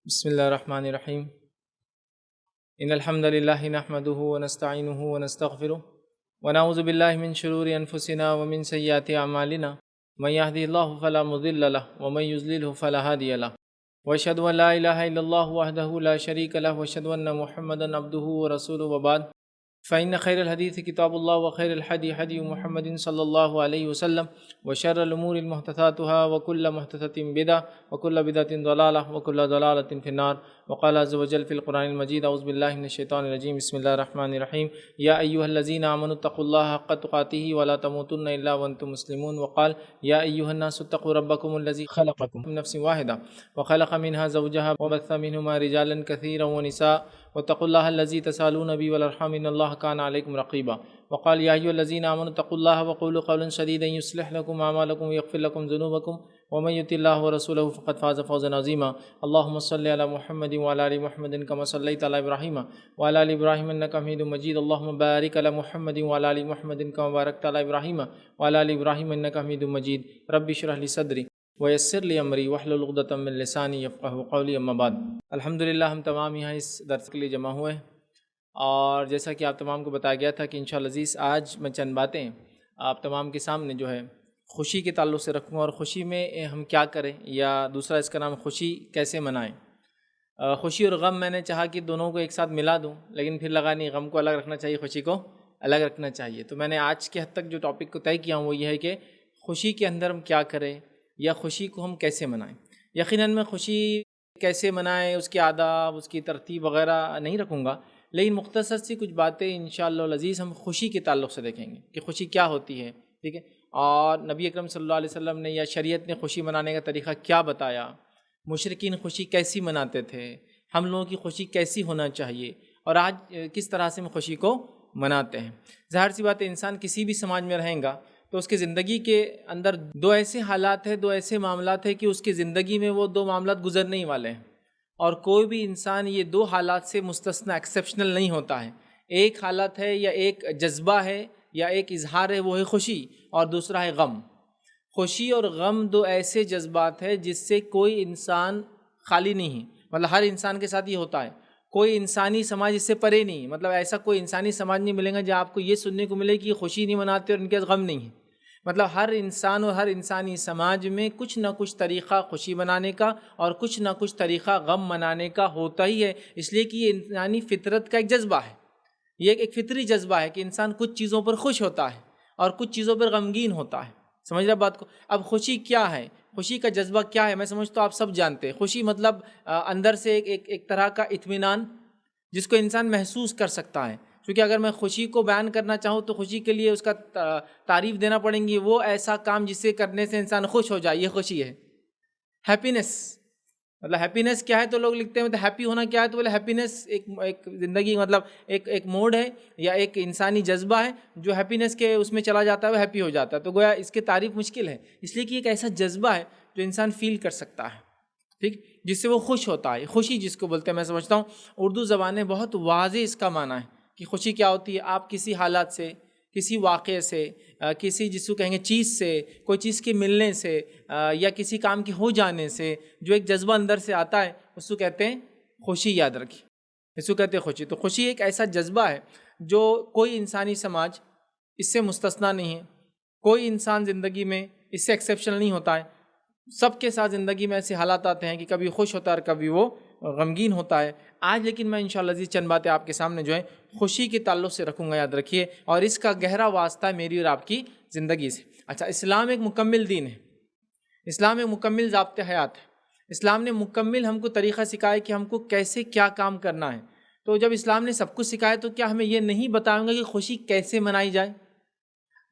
بسم الله الرحمن الرحيم إن الحمد لله نحمده ونستعينه ونستغفره ونعوذ بالله من شرور أنفسنا ومن سيئات أعمالنا من يهده الله فلا مضل له ومن يضلله فلا هادي له وأشهد أن لا إله إلا الله وحده لا شريك له وأشهد أن محمدا عبده ورسوله وبعد فإن خير الحديث كتاب الله وخير الهدي هدي محمد صلى الله عليه وسلم وشر الأمور محدثاتها وكل محدثة بدعة وكل بدعة ضلالة وكل ضلالة في النار. وقال عز وجل في القرآن المجيد أعوذ بالله من الشيطان الرجيم بسم الله الرحمن الرحيم يا أيها الذين آمنوا اتقوا الله حق تقاته ولا تموتن إلا وأنتم مسلمون. وقال يا أيها الناس اتقوا ربكم الذي خلقكم من نفس واحدة وخلق منها زوجها وبث منهما رجالا كثيرا ونساء واتقوا الله الذي تسالون به والأرحام إن الله كان عليكم رقيبا. وقال يا أيها الذين آمنوا اتقوا الله وقولوا قولا سديدا يصلح لكم أعمالكم ويغفر لكم ذنوبكم ومن يطع الله ورسوله فقد فاز فوزا عظيما. اللهم صل على محمد وعلى آل محمد كما صليت على إبراهيم وعلى آل إبراهيم إنك حميد مجيد. اللهم بارك على محمد وعلى آل محمد كما باركت على إبراهيم وعلى آل إبراهيم إنك حميد مجيد. رب اشرح لي صدري ویسر لی امری واحلل عقدۃ من لسانی یفقہوا قولی. اما بعد، الحمدللہ ہم تمام یہاں اس درس کے لیے جمع ہوئے ہیں، اور جیسا کہ آپ تمام کو بتایا گیا تھا کہ انشاءاللہ عزیز آج میں چند باتیں آپ تمام کے سامنے جو ہے خوشی کے تعلق سے رکھوں، اور خوشی میں ہم کیا کریں، یا دوسرا اس کا نام خوشی کیسے منائیں. خوشی اور غم میں نے چاہا کہ دونوں کو ایک ساتھ ملا دوں، لیکن پھر لگا نہیں، غم کو الگ رکھنا چاہیے، خوشی کو الگ رکھنا چاہیے. تو میں نے آج کے حد تک جو ٹاپک کو طے کیا ہوں وہ یہ ہے کہ خوشی کے اندر ہم کیا کریں، یا خوشی کو ہم کیسے منائیں. یقیناً میں خوشی کیسے منائیں، اس کے آداب، اس کی ترتیب وغیرہ نہیں رکھوں گا، لیکن مختصر سی کچھ باتیں انشاءاللہ العزیز ہم خوشی کے تعلق سے دیکھیں گے کہ خوشی کیا ہوتی ہے. ٹھیک ہے، اور نبی اکرم صلی اللہ علیہ وسلم نے یا شریعت نے خوشی منانے کا طریقہ کیا بتایا، مشرکین خوشی کیسی مناتے تھے، ہم لوگوں کی خوشی کیسی ہونا چاہیے، اور آج کس طرح سے ہم خوشی کو مناتے ہیں. ظاہر سی بات ہے، انسان کسی بھی سماج میں رہیں گا تو اس کی زندگی کے اندر دو ایسے حالات ہیں، دو ایسے معاملات ہیں کہ اس کی زندگی میں وہ دو معاملات گزرنے ہی والے ہیں، اور کوئی بھی انسان یہ دو حالات سے مستثنی ایکسیپشنل نہیں ہوتا ہے. ایک حالت ہے یا ایک جذبہ ہے یا ایک اظہار ہے، وہ ہے خوشی، اور دوسرا ہے غم. خوشی اور غم دو ایسے جذبات ہیں جس سے کوئی انسان خالی نہیں ہے، مطلب ہر انسان کے ساتھ یہ ہوتا ہے. کوئی انسانی سماج اس سے پرے نہیں، مطلب ایسا کوئی انسانی سماج نہیں ملے گا جہاں آپ کو یہ سننے کو ملے کہ یہ خوشی نہیں مناتے اور ان کے غم نہیں ہے. مطلب ہر انسان اور ہر انسانی سماج میں کچھ نہ کچھ طریقہ خوشی منانے کا اور کچھ نہ کچھ طریقہ غم منانے کا ہوتا ہی ہے، اس لیے کہ یہ انسانی فطرت کا ایک جذبہ ہے. یہ ایک فطری جذبہ ہے کہ انسان کچھ چیزوں پر خوش ہوتا ہے اور کچھ چیزوں پر غمگین ہوتا ہے. سمجھ رہے بات کو؟ اب خوشی کیا ہے، خوشی کا جذبہ کیا ہے، میں سمجھتا ہوں آپ سب جانتے ہیں. خوشی مطلب اندر سے ایک طرح کا اطمینان جس کو انسان محسوس کر سکتا ہے. کیونکہ اگر میں خوشی کو بیان کرنا چاہوں تو خوشی کے لیے اس کا تعریف دینا پڑیں گی، وہ ایسا کام جسے کرنے سے انسان خوش ہو جائے، یہ خوشی ہے. ہیپینس مطلب ہیپینس کیا ہے، تو لوگ لکھتے ہیں مطلب ہیپی ہونا کیا ہے، تو بولے ہیپینس ایک زندگی مطلب ایک موڈ ہے یا ایک انسانی جذبہ ہے جو ہیپینس کے اس میں چلا جاتا ہے، وہ ہیپی ہو جاتا ہے. تو گویا اس کی تعریف مشکل ہے، اس لیے کہ ایک ایسا جذبہ ہے جو انسان فیل کر سکتا ہے، ٹھیک، جس سے وہ خوش ہوتا ہے. خوشی جس کو بولتے ہیں، میں سمجھتا ہوں اردو زبان میں بہت واضح اس کا معنی ہے کہ خوشی کیا ہوتی ہے. آپ کسی حالات سے، کسی واقعے سے، کسی جس کو کہیں گے چیز سے، کوئی چیز کے ملنے سے، یا کسی کام کے ہو جانے سے جو ایک جذبہ اندر سے آتا ہے، اس کو کہتے ہیں خوشی. یاد رکھیے، اس کو کہتے ہیں خوشی. تو خوشی ایک ایسا جذبہ ہے جو کوئی انسانی سماج اس سے مستثنیٰ نہیں ہے، کوئی انسان زندگی میں اس سے ایکسیپشنل نہیں ہوتا ہے. سب کے ساتھ زندگی میں ایسے حالات آتے ہیں کہ کبھی خوش ہوتا ہے اور کبھی وہ غمگین ہوتا ہے. آج لیکن میں انشاءاللہ عزیز چند باتیں آپ کے سامنے جو ہے خوشی کے تعلق سے رکھوں گا، یاد رکھیے، اور اس کا گہرا واسطہ ہے میری اور آپ کی زندگی سے. اچھا، اسلام ایک مکمل دین ہے، اسلام ایک مکمل ضابطۂ حیات ہے. اسلام نے مکمل ہم کو طریقہ سکھایا کہ ہم کو کیسے کیا کام کرنا ہے. تو جب اسلام نے سب کچھ سکھایا تو کیا ہمیں یہ نہیں بتائیں گا کہ خوشی کیسے منائی جائے،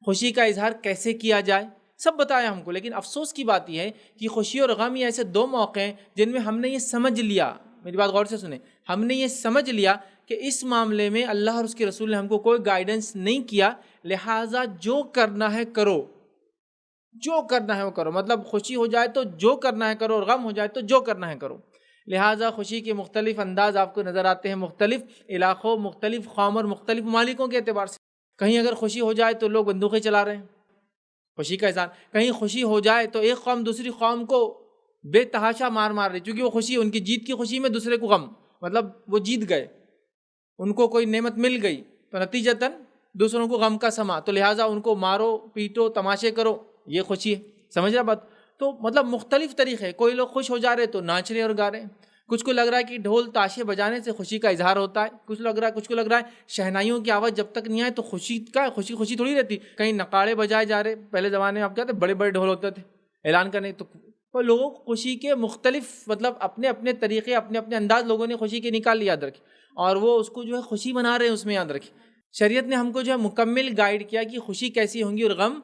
خوشی کا اظہار کیسے کیا جائے؟ سب بتایا ہم کو. لیکن افسوس کی بات یہ ہے کہ خوشی اور غم یہ ایسے دو موقع ہیں جن میں ہم نے یہ سمجھ لیا، میری بات غور سے سنیں، ہم نے یہ سمجھ لیا کہ اس معاملے میں اللہ اور اس کے رسول نے ہم کو کوئی گائیڈنس نہیں کیا، لہٰذا جو کرنا ہے کرو، جو کرنا ہے وہ کرو. مطلب خوشی ہو جائے تو جو کرنا ہے کرو، اور غم ہو جائے تو جو کرنا ہے کرو. لہٰذا خوشی کے مختلف انداز آپ کو نظر آتے ہیں مختلف علاقوں، مختلف قوم اور مختلف ممالکوں کے اعتبار سے. کہیں اگر خوشی ہو جائے تو لوگ بندوقیں چلا رہے ہیں، خوشی کا اظہار. کہیں خوشی ہو جائے تو ایک قوم دوسری قوم کو بے تحاشا مار رہے، چونکہ وہ خوشی، ان کی جیت کی خوشی میں دوسرے کو غم، مطلب وہ جیت گئے، ان کو کوئی نعمت مل گئی تو نتیجتاً دوسروں کو غم کا سما، تو لہٰذا ان کو مارو پیٹو تماشے کرو، یہ خوشی ہے. سمجھ رہا بات؟ تو مطلب مختلف طریقے، کوئی لوگ خوش ہو جا رہے تو ناچ رہے اور گا رہے ہیں، کچھ کو لگ رہا ہے کہ ڈھول تاشے بجانے سے خوشی کا اظہار ہوتا ہے، کچھ کو لگ رہا ہے شہنائیوں کی آواز جب تک نہیں آئے تو خوشی تھوڑی رہتی. کہیں نقاڑے بجائے جا رہے، پہلے زمانے میں آپ کہتے بڑے بڑے ڈھول ہوتے تھے اعلان کرنے، تو لوگوں کو خوشی کے مختلف مطلب اپنے اپنے طریقے، اپنے اپنے انداز لوگوں نے خوشی کے نکال لیا، یاد رکھے، اور وہ اس کو جو ہے خوشی منا رہے ہیں اس میں. یاد رکھے شریعت نے ہم کو جو ہے مکمل گائیڈ کیا کہ خوشی کیسی ہوں گی اور غم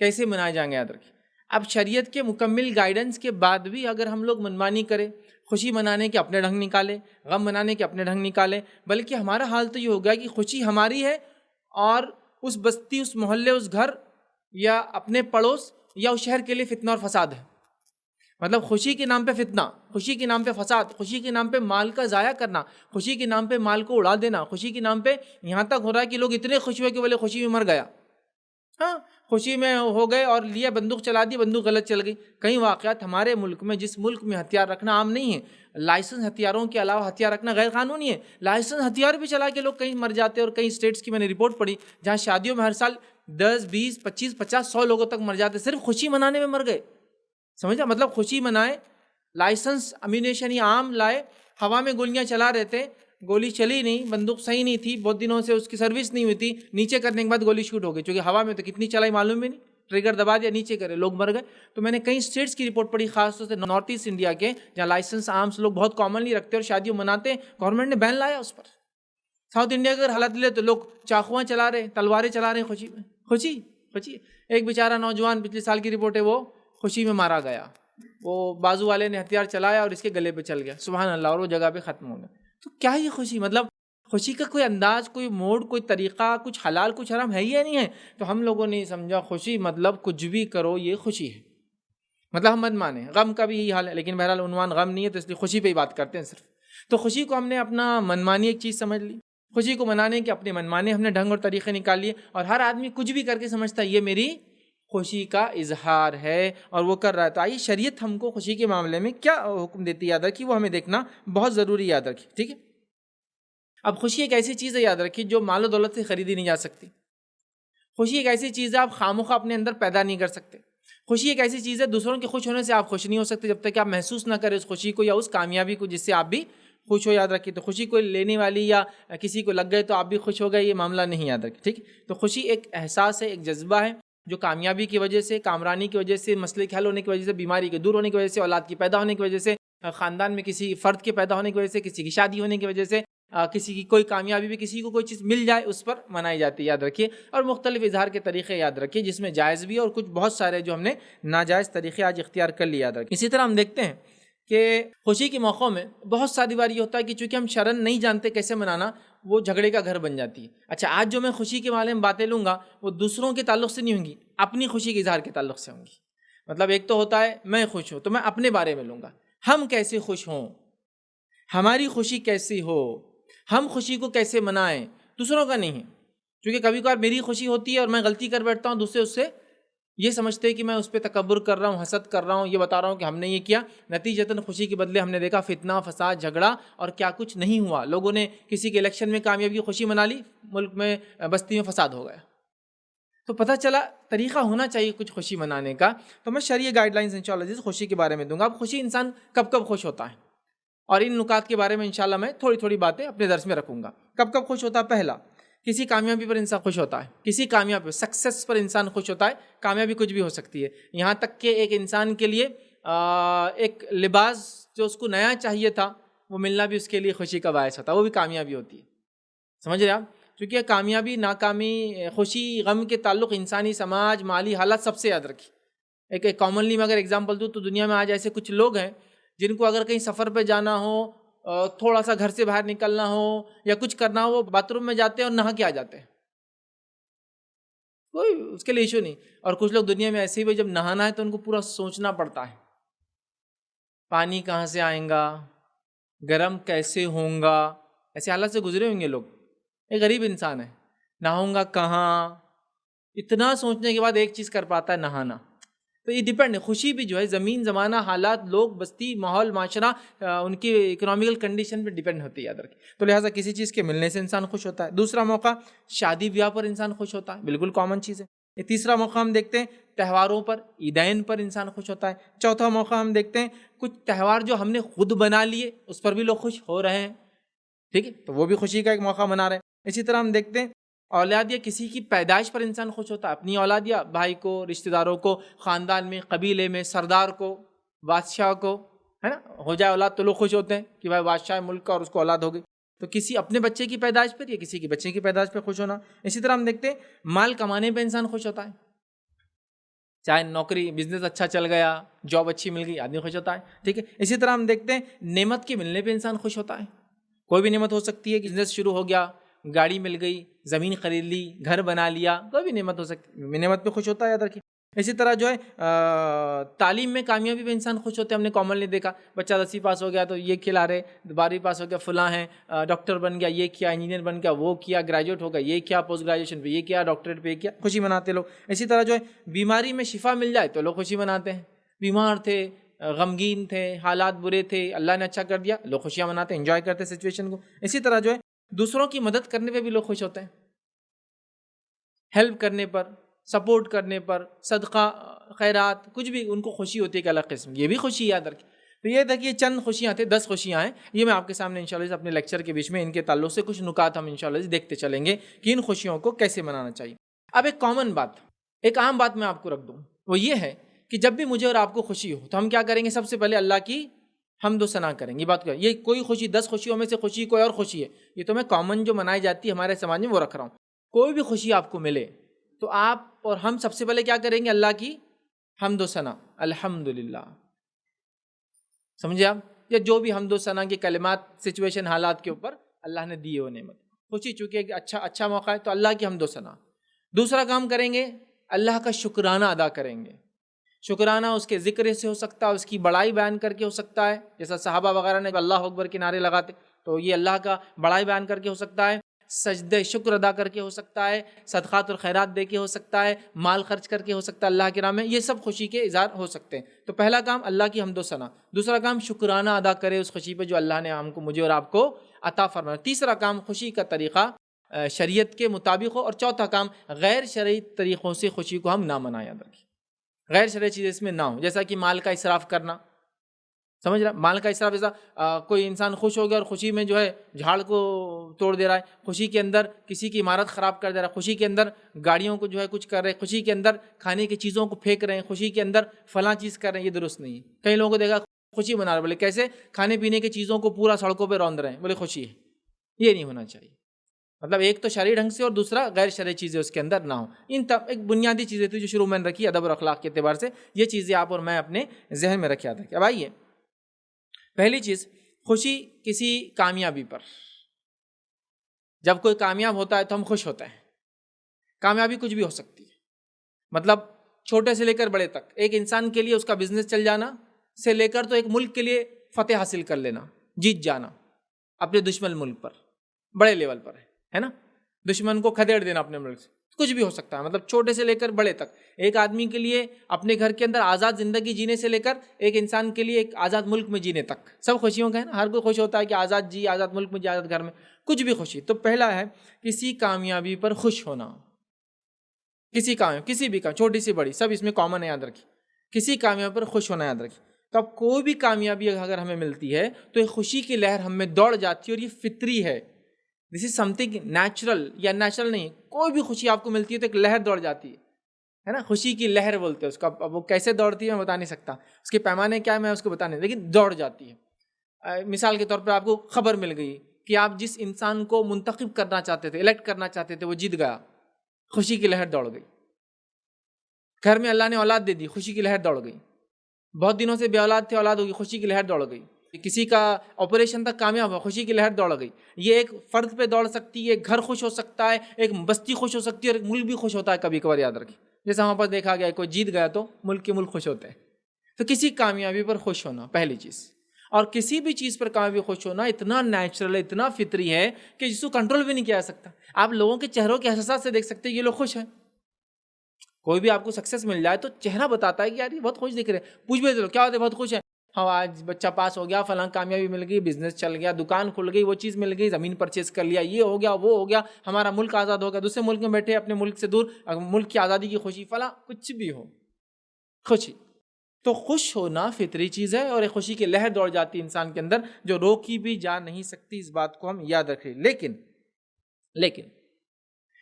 کیسے منائے جائیں گے. یاد رکھے اب شریعت کے مکمل گائیڈنس کے بعد بھی اگر ہم لوگ منمانی کریں، خوشی منانے کے اپنے ڈھنگ نکالے، غم منانے کے اپنے ڈھنگ نکالے، بلکہ ہمارا حال تو یہ ہوگا کہ خوشی ہماری ہے اور اس بستی، اس محلے، اس گھر یا اپنے پڑوس یا اس شہر کے لیے فتنہ اور فساد ہے. مطلب خوشی کے نام پہ فتنہ، خوشی کے نام پہ فساد، خوشی کے نام پہ مال کا ضائع کرنا، خوشی کے نام پہ مال کو اڑا دینا، خوشی کے نام پہ یہاں تک ہو رہا ہے کہ لوگ اتنے خوش ہوئے کہ بولے خوشی میں مر گیا. ہاں خوشی میں ہو گئے اور لیا بندوق چلا دی، بندوق غلط چل گئی. کئی واقعات ہمارے ملک میں، جس ملک میں ہتھیار رکھنا عام نہیں ہے، لائسنس ہتھیاروں کے علاوہ ہتھیار رکھنا غیر قانونی ہے، لائسنس ہتھیار بھی چلا کے لوگ کہیں مر جاتے ہیں. اور کئی اسٹیٹس کی میں نے رپورٹ پڑھی جہاں شادیوں میں ہر سال 10 20 25 50 100 لوگوں تک مر جاتے صرف خوشی منانے میں مر گئے. سمجھا مطلب خوشی منائے، لائسنس امیونیشن یا عام لائے، ہوا میں گولیاں چلا رہے تھے، گولی چلی نہیں، بندوق صحیح نہیں تھی، بہت دنوں سے اس کی سروس نہیں ہوئی تھی، نیچے کرنے کے بعد گولی شوٹ ہو گئی، چونکہ ہوا میں تو کتنی چلائی معلوم بھی نہیں، ٹریگر دبا دیا نیچے کرے، لوگ مر گئے. تو میں نے کئی اسٹیٹس کی رپورٹ پڑھی، خاص طور سے نارتھ ایسٹ انڈیا کے، جہاں لائسنس آرمس لوگ بہت کامنلی رکھتے اور شادیوں مناتے، گورنمنٹ نے بین لایا اس پر. ساؤتھ انڈیا کے اگر حالت لے تو لوگ چاقواں چلا رہے، تلواریں چلا رہے خوشی میں. خوشی ایک بیچارہ نوجوان پچھلے سال کی رپورٹ ہے، وہ خوشی میں مارا گیا، وہ بازو والے نے ہتھیار چلایا اور اس کے گلے پہ چل گیا، سبحان اللہ، اور وہ جگہ پہ ختم ہو گیا. تو کیا یہ خوشی، مطلب خوشی کا کوئی انداز، کوئی موڈ، کوئی طریقہ، کچھ حلال کچھ حرام ہے یا نہیں ہے؟ تو ہم لوگوں نے سمجھا خوشی مطلب کچھ بھی کرو یہ خوشی ہے، مطلب ہم مت مانیں. غم کا بھی یہی حال ہے، لیکن بہرحال عنوان غم نہیں ہے تو اس لیے خوشی پہ ہی بات کرتے ہیں صرف. تو خوشی کو ہم نے اپنا منمانی ایک چیز سمجھ لی، خوشی کو منانے کے اپنے منمانے ہم نے ڈھنگ اور طریقے نکال لیے، اور ہر آدمی کچھ بھی کر کے سمجھتا ہے یہ میری خوشی کا اظہار ہے اور وہ کر رہا ہے. تو آئیے شریعت ہم کو خوشی کے معاملے میں کیا حکم دیتی ہے، یاد رکھیے، وہ ہمیں دیکھنا بہت ضروری، یاد رکھیے، ٹھیک ہے. اب خوشی ایک ایسی چیز ہے، یاد رکھیے، جو مال و دولت سے خریدی نہیں جا سکتی. خوشی ایک ایسی چیز ہے آپ خامخواہ اپنے اندر پیدا نہیں کر سکتے. خوشی ایک ایسی چیز ہے دوسروں کے خوش ہونے سے آپ خوش نہیں ہو سکتے جب تک کہ آپ محسوس نہ کریں اس خوشی کو یا اس کامیابی کو جس سے آپ بھی خوش ہو. یاد رکھیے، تو خوشی کوئی لینے والی یا کسی کو لگ گئے تو آپ بھی خوش ہو گئے، یہ معاملہ نہیں، یاد رکھیے، ٹھیک. تو خوشی ایک احساس ہے، ایک جذبہ ہے جو کامیابی کی وجہ سے، کامرانی کی وجہ سے، مسئلے کے حل ہونے کی وجہ سے، بیماری کے دور ہونے کی وجہ سے، اولاد کی پیدا ہونے کی وجہ سے، خاندان میں کسی فرد کے پیدا ہونے کی وجہ سے، کسی کی شادی ہونے کی وجہ سے، کسی کی کوئی کامیابی بھی، کسی کو کوئی چیز مل جائے اس پر منائی جاتی ہے، یاد رکھیے. اور مختلف اظہار کے طریقے یاد رکھیے، جس میں جائز بھی اور کچھ بہت سارے جو ہم نے ناجائز طریقے آج اختیار کر لیے، یاد رکھیے. اسی طرح ہم دیکھتے ہیں کہ خوشی کے موقعوں میں بہت ساری بار یہ ہوتا ہے کہ چونکہ ہم شرعاً نہیں جانتے کیسے منانا، وہ جھگڑے کا گھر بن جاتی ہے. اچھا، آج جو میں خوشی کے بارے میں باتیں لوں گا وہ دوسروں کے تعلق سے نہیں ہوں گی، اپنی خوشی کے اظہار کے تعلق سے ہوں گی. مطلب ایک تو ہوتا ہے میں خوش ہوں تو میں اپنے بارے میں لوں گا، ہم کیسے خوش ہوں، ہماری خوشی کیسی ہو، ہم خوشی کو کیسے منائیں، دوسروں کا نہیں ہے. کیونکہ کبھی کبھار میری خوشی ہوتی ہے اور میں غلطی کر بیٹھتا ہوں، دوسرے اس سے یہ سمجھتے ہیں کہ میں اس پہ تکبر کر رہا ہوں، حسد کر رہا ہوں، یہ بتا رہا ہوں کہ ہم نے یہ کیا. نتیجتاً خوشی کے بدلے ہم نے دیکھا فتنہ، فساد، جھگڑا اور کیا کچھ نہیں ہوا. لوگوں نے کسی کے الیکشن میں کامیابی خوشی منا لی، ملک میں بستی میں فساد ہو گیا. تو پتہ چلا طریقہ ہونا چاہیے کچھ خوشی منانے کا. تو میں شرعی گائیڈ لائنز انشاءاللہ خوشی کے بارے میں دوں گا. اب خوشی انسان کب کب خوش ہوتا ہے، اور ان نکات کے بارے میں انشاءاللہ میں تھوڑی تھوڑی باتیں اپنے درس میں رکھوں گا. کب کب خوش ہوتا ہے؟ پہلا، کسی کامیابی پر انسان خوش ہوتا ہے، کسی کامیابی سکسیس پر انسان خوش ہوتا ہے. کامیابی کچھ بھی ہو سکتی ہے، یہاں تک کہ ایک انسان کے لیے ایک لباس جو اس کو نیا چاہیے تھا وہ ملنا بھی اس کے لیے خوشی کا باعث ہوتا ہے، وہ بھی کامیابی ہوتی ہے. سمجھ رہے آپ؟ کیونکہ کامیابی، ناکامی، خوشی، غم کے تعلق انسانی سماج، مالی حالت سب سے یاد رکھی. ایک کامنلی میں اگر اگزامپل دوں تو دنیا میں آج ایسے کچھ لوگ ہیں جن کو اگر کہیں سفر پہ جانا ہو، تھوڑا سا گھر سے باہر نکلنا ہو یا کچھ کرنا ہو، وہ باتھ روم میں جاتے ہیں اور نہا کے آ جاتے ہیں، کوئی اس کے لیے ایشو نہیں. اور کچھ لوگ دنیا میں ایسے ہی جب نہانا ہے تو ان کو پورا سوچنا پڑتا ہے، پانی کہاں سے آئیں گا، گرم کیسے ہوں گا، ایسے حالت سے گزرے ہوں گے لوگ. ایک غریب انسان ہے، نہاؤں گا کہاں، اتنا سوچنے کے بعد ایک چیز کر پاتا ہے، نہانا. تو یہ ڈیپینڈ ہے، خوشی بھی جو ہے زمین زمانہ حالات لوگ بستی ماحول معاشرہ ان کی اکنامیکل کنڈیشن پہ ڈیپینڈ ہوتی ہے یاد رکھیں. تو لہٰذا کسی چیز کے ملنے سے انسان خوش ہوتا ہے. دوسرا موقع شادی بیاہ پر انسان خوش ہوتا ہے، بالکل کامن چیز ہے. یہ تیسرا موقع ہم دیکھتے ہیں تہواروں پر، عیدین پر انسان خوش ہوتا ہے. چوتھا موقع ہم دیکھتے ہیں کچھ تہوار جو ہم نے خود بنا لیے اس پر بھی لوگ خوش ہو رہے ہیں، ٹھیک ہے، تو وہ بھی خوشی کا ایک موقع بنا رہے ہیں. اسی طرح ہم دیکھتے ہیں اولاد یا کسی کی پیدائش پر انسان خوش ہوتا ہے، اپنی اولاد یا بھائی کو، رشتہ داروں کو، خاندان میں، قبیلے میں، سردار کو، بادشاہ کو، ہے نا، ہو جائے اولاد تو لوگ خوش ہوتے ہیں کہ بھائی بادشاہ ملک کا اور اس کو اولاد ہو گئی. تو کسی اپنے بچے کی پیدائش پر یا کسی کے بچے کی پیدائش پہ خوش ہونا. اسی طرح ہم دیکھتے ہیں مال کمانے پہ انسان خوش ہوتا ہے، چاہے نوکری بزنس اچھا چل گیا، جاب اچھی مل گئی، آدمی خوش ہوتا ہے، ٹھیک ہے. اسی طرح ہم دیکھتے ہیں نعمت کے ملنے پہ انسان خوش ہوتا ہے. کوئی بھی نعمت ہو سکتی ہے، بزنس شروع ہو گیا، گاڑی مل گئی، زمین خرید لی، گھر بنا لیا، کوئی بھی نعمت ہو سکتی، نعمت پہ خوش ہوتا ہے یاد رکھیے. اسی طرح جو ہے تعلیم میں کامیابی پہ انسان خوش ہوتے ہیں. ہم نے کامنلی دیکھا بچہ 10ویں پاس ہو گیا تو یہ کھلا رہے، 12ویں پاس ہو گیا فلاں ہیں، ڈاکٹر بن گیا یہ کیا، انجینئر بن گیا وہ کیا، گریجویٹ ہو گیا یہ کیا، پوسٹ گریجویشن پہ یہ کیا، ڈاکٹریٹ پہ یہ کیا، خوشی مناتے لوگ. اسی طرح جو ہے بیماری میں شفا مل جائے تو لوگ خوشی مناتے ہیں. بیمار تھے، غمگین تھے، حالات برے تھے، اللہ نے اچھا کر دیا، لوگ خوشیاں مناتے ہیں، انجوائے کرتے ہیں سچویشن کو. اسی طرح جو ہے دوسروں کی مدد کرنے پہ بھی لوگ خوش ہوتے ہیں، ہیلپ کرنے پر، سپورٹ کرنے پر، صدقہ خیرات، کچھ بھی ان کو خوشی ہوتی ہے کہ الگ قسم، یہ بھی خوشی یاد رکھیں. تو یہ دیکھیے چند خوشیاں تھے، 10 خوشیاں ہیں. یہ میں آپ کے سامنے انشاءاللہ اپنے لیکچر کے بیچ میں ان کے تعلق سے کچھ نکات ہم انشاءاللہ دیکھتے چلیں گے کہ ان خوشیوں کو کیسے منانا چاہیے. اب ایک کامن بات، ایک عام بات میں آپ کو رکھ دوں، وہ یہ ہے کہ جب بھی مجھے اور آپ کو خوشی ہو تو ہم کیا کریں گے؟ سب سے پہلے اللہ کی حمد و ثنا کریں گے. یہ بات کیا، یہ کوئی خوشی 10 خوشیوں میں سے خوشی کوئی اور خوشی ہے، یہ تو میں کامن جو منائی جاتی ہے ہمارے سماج میں وہ رکھ رہا ہوں. کوئی بھی خوشی آپ کو ملے تو آپ اور ہم سب سے پہلے کیا کریں گے؟ اللہ کی حمد و ثنا، الحمدللہ، سمجھے آپ؟ یا جو بھی حمد و ثنا کے کلمات سچویشن حالات کے اوپر اللہ نے دیے وہ نعمت، خوشی چونکہ ایک اچھا موقع ہے تو اللہ کی حمد و ثنا. دوسرا کام کریں گے اللہ کا شکرانہ ادا کریں گے. شکرانہ اس کے ذکر سے ہو سکتا ہے، اس کی بڑائی بیان کر کے ہو سکتا ہے، جیسا صحابہ وغیرہ نے اللہ اکبر کے نعرے لگاتے تو یہ اللہ کا بڑائی بیان کر کے ہو سکتا ہے، سجدہ شکر ادا کر کے ہو سکتا ہے، صدقات اور خیرات دے کے ہو سکتا ہے، مال خرچ کر کے ہو سکتا ہے اللہ کے راہ میں. یہ سب خوشی کے اظہار ہو سکتے ہیں. تو پہلا کام اللہ کی حمد و ثنا، دوسرا کام شکرانہ ادا کرے اس خوشی پہ جو اللہ نے ہم کو، مجھے اور آپ کو عطا فرمایا، تیسرا کام خوشی کا طریقہ شریعت کے مطابق ہو، اور چوتھا کام غیر شرعی طریقوں سے خوشی کو ہم نہ منائیں. یاد رکھیں غیر شرعی چیز اس میں نہ ہو، جیسا کہ مال کا اسراف کرنا، سمجھ رہا، مال کا اسراف، جیسا کوئی انسان خوش ہو گیا اور خوشی میں جو ہے جھاڑ کو توڑ دے رہا ہے، خوشی کے اندر کسی کی عمارت خراب کر دے رہا ہے، خوشی کے اندر گاڑیوں کو جو ہے کچھ کر رہے ہیں، خوشی کے اندر کھانے کی چیزوں کو پھینک رہے ہیں، خوشی کے اندر فلاں چیز کر رہے ہیں، یہ درست نہیں ہے. کئی لوگوں کو دیکھا خوشی منا رہے، بولے کیسے؟ کھانے پینے کی چیزوں کو پورا سڑکوں پہ روند رہے ہیں، بولے خوشی ہے. یہ نہیں ہونا چاہیے. مطلب ایک تو شرعی ڈھنگ سے اور دوسرا غیر شرعی چیزیں اس کے اندر نہ ہوں. ان ایک بنیادی چیزیں تھی جو شروع میں رکھی ادب اور اخلاق کے اعتبار سے، یہ چیزیں آپ اور میں اپنے ذہن میں رکھا تھا. اب آئیے، پہلی چیز خوشی کسی کامیابی پر. جب کوئی کامیاب ہوتا ہے تو ہم خوش ہوتے ہیں. کامیابی کچھ بھی ہو سکتی ہے، مطلب چھوٹے سے لے کر بڑے تک. ایک انسان کے لیے اس کا بزنس چل جانا سے لے کر تو ایک ملک کے لیے فتح حاصل کر لینا، جیت جانا اپنے دشمن ملک پر، بڑے لیول پر ہے نا، دشمن کو کھدیڑ دینا اپنے ملک سے، کچھ بھی ہو سکتا ہے. مطلب چھوٹے سے لے کر بڑے تک ایک آدمی کے لیے اپنے گھر کے اندر آزاد زندگی جینے سے لے کر ایک انسان کے لیے ایک آزاد ملک میں جینے تک، سب خوشیوں کا ہے نا. ہر کوئی خوش ہوتا ہے کہ آزاد جی، آزاد ملک میں جی، آزاد گھر میں، کچھ بھی خوشی. تو پہلا ہے کسی کامیابی پر خوش ہونا. کسی بھی کام، چھوٹی سی بڑی، سب اس میں کامن ہے، یاد رکھیں. کسی کامیابی پر خوش ہونا یاد رکھیں. تو اب کوئی بھی کامیابی اگر ہمیں ملتی ہے تو ایک خوشی کی لہر ہم میں دوڑ جاتی ہے، اور یہ فطری ہے. دس از سم تھنگ نیچرل، یا نیچرل نہیں، کوئی بھی خوشی آپ کو ملتی ہے تو ایک لہر دوڑ جاتی ہے نا. خوشی کی لہر بولتے ہیں اس کا. اب وہ کیسے دوڑتی ہے میں بتا نہیں سکتا، اس کے پیمانے کیا ہے میں اس کو بتا نہیں، لیکن دوڑ جاتی ہے. مثال کے طور پر آپ کو خبر مل گئی کہ آپ جس انسان کو منتخب کرنا چاہتے تھے، الیکٹ کرنا چاہتے تھے، وہ جیت گیا، خوشی کی لہر دوڑ گئی. گھر میں اللہ نے اولاد دے دی، خوشی کی لہر دوڑ گئی. بہت دنوں سے بے اولاد تھے، اولاد ہوگی، خوشی کی لہر دوڑ گئی. کسی کا آپریشن تک کامیاب ہوا، خوشی کی لہر دوڑ گئی. یہ ایک فرد پہ دوڑ سکتی ہے، ایک گھر خوش ہو سکتا ہے، ایک بستی خوش ہو سکتی ہے، اور ایک ملک بھی خوش ہوتا ہے کبھی کبھار. یاد رکھیں جیسا وہاں پر دیکھا گیا کوئی جیت گیا تو ملک کے ملک خوش ہوتے ہیں. تو کسی کامیابی پر خوش ہونا پہلی چیز. اور کسی بھی چیز پر کامیابی خوش ہونا اتنا نیچرل ہے، اتنا فطری ہے کہ جس کو کنٹرول بھی نہیں کیا جا سکتا. آپ لوگوں کے چہروں کے احساسات سے دیکھ سکتے ہیں یہ لوگ خوش ہیں. کوئی بھی آپ کو سکسیس مل جائے تو چہرہ بتاتا ہے کہ یار یہ بہت خوش دکھ رہے ہیں. پوچھ بھی چلو کیا ہوتا ہے, بہت خوش ہے, ہاں آج بچہ پاس ہو گیا, فلاں کامیابی مل گئی, بزنس چل گیا, دکان کھل گئی, وہ چیز مل گئی, زمین پرچیز کر لیا, یہ ہو گیا, وہ ہو گیا, ہمارا ملک آزاد ہو گیا, دوسرے ملک میں بیٹھے اپنے ملک سے دور, ملک کی آزادی کی خوشی, فلاں کچھ بھی ہو خوشی. تو خوش ہونا فطری چیز ہے, اور ایک خوشی کی لہر دوڑ جاتی ہے انسان کے اندر جو روکی بھی جا نہیں سکتی. اس بات کو ہم یاد رکھیں. لیکن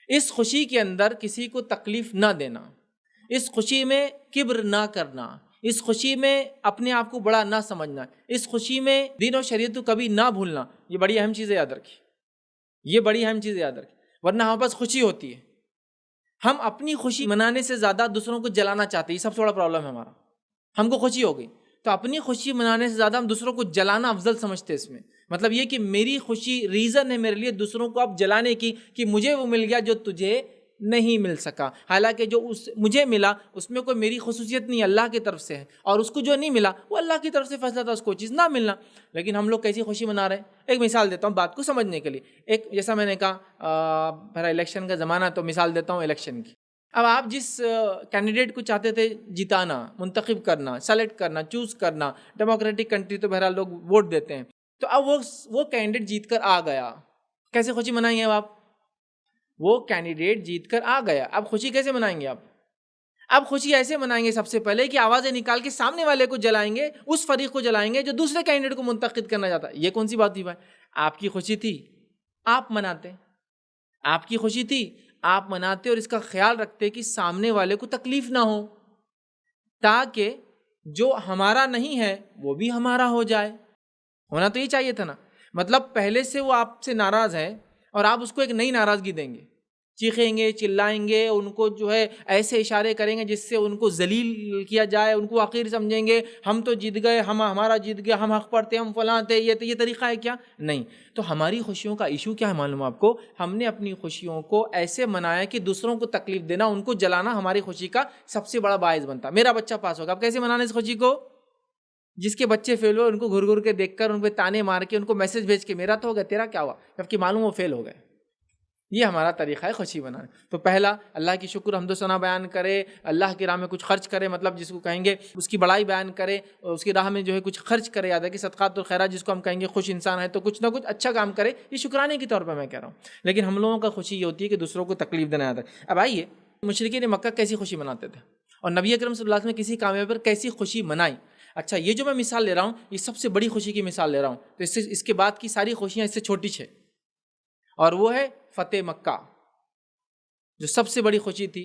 اس خوشی کے اندر کسی کو تکلیف نہ دینا, اس خوشی میں کبر نہ کرنا, اس خوشی میں اپنے آپ کو بڑا نہ سمجھنا, اس خوشی میں دین و شریعت کو کبھی نہ بھولنا, یہ بڑی اہم چیزیں یاد رکھیں. یہ بڑی اہم چیزیں یاد رکھیں, ورنہ ہمارے پاس خوشی ہوتی ہے, ہم اپنی خوشی منانے سے زیادہ دوسروں کو جلانا چاہتے ہیں. یہ سب سے بڑا پرابلم ہے ہمارا. ہم کو خوشی ہو گئی تو اپنی خوشی منانے سے زیادہ ہم دوسروں کو جلانا افضل سمجھتے ہیں. اس میں مطلب یہ کہ میری خوشی ریزن ہے میرے لیے دوسروں کو اب جلانے کی, کہ مجھے وہ مل گیا جو تجھے نہیں مل سکا. حالانکہ جو مجھے ملا اس میں کوئی میری خصوصیت نہیں, اللہ کی طرف سے ہے, اور اس کو جو نہیں ملا وہ اللہ کی طرف سے فیصلہ تھا اس کو چیز نہ ملنا. لیکن ہم لوگ کیسی خوشی منا رہے ہیں. ایک مثال دیتا ہوں بات کو سمجھنے کے لیے. ایک جیسا میں نے کہا میرا الیکشن کا زمانہ, تو مثال دیتا ہوں الیکشن کی. اب آپ جس کینڈیڈیٹ کو چاہتے تھے جتانا, منتخب کرنا, سلیکٹ کرنا, چوز کرنا, ڈیموکریٹک کنٹری تو بہرحال لوگ ووٹ دیتے ہیں, تو اب وہ کینڈیڈیٹ جیت کر آ گیا, کیسے خوشی منائیں گے اب آپ؟ وہ کینڈیڈیٹ جیت کر آ گیا, اب خوشی کیسے منائیں گے آپ؟ اب خوشی ایسے منائیں گے سب سے پہلے کہ آوازیں نکال کے سامنے والے کو جلائیں گے, اس فریق کو جلائیں گے جو دوسرے کینڈیڈیٹ کو منتخب کرنا چاہتا ہے. یہ کون سی بات تھی بھائی؟ آپ کی خوشی تھی آپ مناتے, آپ کی خوشی تھی آپ مناتے, اور اس کا خیال رکھتے کہ سامنے والے کو تکلیف نہ ہو, تاکہ جو ہمارا نہیں ہے وہ بھی ہمارا ہو جائے. ہونا تو یہ چاہیے تھا نا. مطلب پہلے سے وہ آپ سے ناراض ہے اور آپ اس کو ایک نئی ناراضگی دیں گے, چیخیں گے, چلائیں گے, ان کو جو ہے ایسے اشارے کریں گے جس سے ان کو ذلیل کیا جائے, ان کو حقیر سمجھیں گے, ہم تو جیت گئے, ہمارا جیت گیا, ہم حق پر تھے, ہم فلاں تھے. یہ طریقہ ہے کیا؟ نہیں. تو ہماری خوشیوں کا ایشو کیا ہے معلوم آپ کو؟ ہم نے اپنی خوشیوں کو ایسے منایا کہ دوسروں کو تکلیف دینا, ان کو جلانا ہماری خوشی کا سب سے بڑا باعث بنتا. میرا بچہ پاس ہوگا, اب کیسے منانا اس خوشی کو؟ جس کے بچے فیل ہوئے ان کو گھر گھر کے دیکھ کر, ان پہ تانے مار کے, ان کو میسج بھیج کے میرا تو ہو گیا تیرا کیا ہوا, جبکہ معلوم وہ فیل ہو گئے. یہ ہمارا طریقہ ہے خوشی منانے. تو پہلا اللہ کی شکر حمد و ثنا بیان کرے, اللہ کی راہ میں کچھ خرچ کرے, مطلب جس کو کہیں گے اس کی بڑائی بیان کرے, اس کی راہ میں جو ہے کچھ خرچ کرے. یاد ہے کہ صدقات اور خیرات جس کو ہم کہیں گے خوش انسان ہے تو کچھ نہ کچھ اچھا کام کرے, یہ شکرانے کے طور پہ میں کہہ رہا ہوں. لیکن ہم لوگوں کا خوشی یہ ہوتی ہے کہ دوسروں کو تکلیف دینا آتا ہے. اب آئیے مشرکین مکہ کیسی خوشی مناتے تھے, اور نبی اکرم صلی اللہ علیہ وسلم نے کسی کامیابی پر کیسی خوشی منائی. اچھا, یہ جو میں مثال لے رہا ہوں یہ سب سے بڑی خوشی کی مثال لے رہا ہوں, تو اس کے بعد کی ساری خوشیاں اس سے چھوٹی ہے, اور وہ ہے فتح مکہ, جو سب سے بڑی خوشی تھی.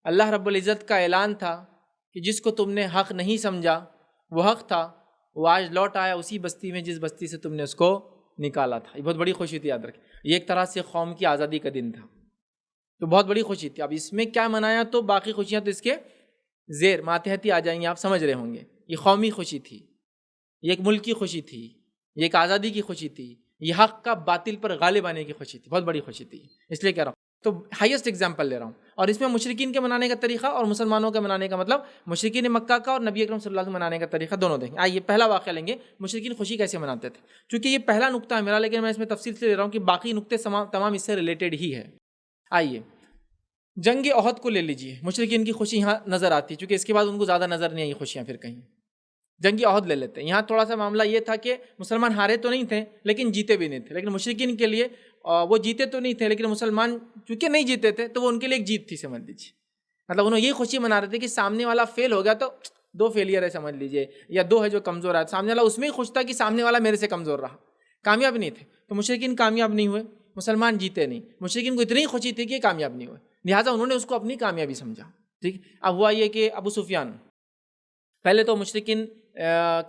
اللہ رب العزت کا اعلان تھا کہ جس کو تم نے حق نہیں سمجھا وہ حق تھا, وہ آج لوٹ آیا اسی بستی میں جس بستی سے تم نے اس کو نکالا تھا. یہ بہت بڑی خوشی تھی, یاد رکھیں. یہ ایک طرح سے قوم کی آزادی کا دن تھا, تو بہت بڑی خوشی تھی. اب اس میں کیا منایا, تو باقی خوشیاں تو اس کے زیر ماتحتی آ جائیں گے, آپ سمجھ رہے ہوں گے. یہ قومی خوشی تھی, یہ ایک ملک کی خوشی تھی, یہ ایک آزادی کی خوشی تھی, یہ حق کا باطل پر غالب آنے کی خوشی تھی. بہت بڑی خوشی تھی, اس لیے کہہ رہا ہوں. تو ہائیسٹ ایگزامپل لے رہا ہوں, اور اس میں مشرکین کے منانے کا طریقہ اور مسلمانوں کے منانے کا, مطلب مشرکین مکہ کا اور نبی اکرم صلی اللہ علیہ وسلم منانے کا طریقہ دونوں دیں گے. آئیے پہلا واقعہ لیں گے, مشرکین خوشی کیسے مناتے تھے. چونکہ یہ پہلا نقطہ ہے میرا, لیکن میں اس میں تفصیل سے لے رہا ہوں کہ باقی نقطے تمام اس سے ریلیٹڈ ہی ہے. آئیے جنگ احد کو لے لیجیے, مشرکین کی خوشی یہاں نظر آتی ہے, چونکہ اس کے بعد ان کو زیادہ نظر نہیں آئی خوشیاں پھر کہیں. جنگ احد لے لیتے ہیں. یہاں تھوڑا سا معاملہ یہ تھا کہ مسلمان ہارے تو نہیں تھے لیکن جیتے بھی نہیں تھے. لیکن مشرکین کے لیے وہ جیتے تو نہیں تھے لیکن مسلمان چونکہ نہیں جیتے تھے تو وہ ان کے لیے ایک جیت تھی, سمجھ لیجیے. مطلب انہوں یہ خوشی منا رہے تھے کہ سامنے والا فیل ہو گیا تو 2 فیلئر ہے سمجھ لیجیے, یا 2 ہے جو کمزور ہے. سامنے والا اس میں ہی خوش تھا کہ سامنے والا میرے سے کمزور رہا, کامیاب نہیں تھے. تو مشرکین کامیاب نہیں ہوئے, مسلمان جیتے نہیں. مشرکین کو اتنی خوشی تھی کہ یہ کامیاب نہیں ہوئے, لہٰذا انہوں نے اس کو اپنی کامیابی سمجھا. ٹھیک. اب ہوا یہ کہ ابو سفیان, پہلے تو مشرکین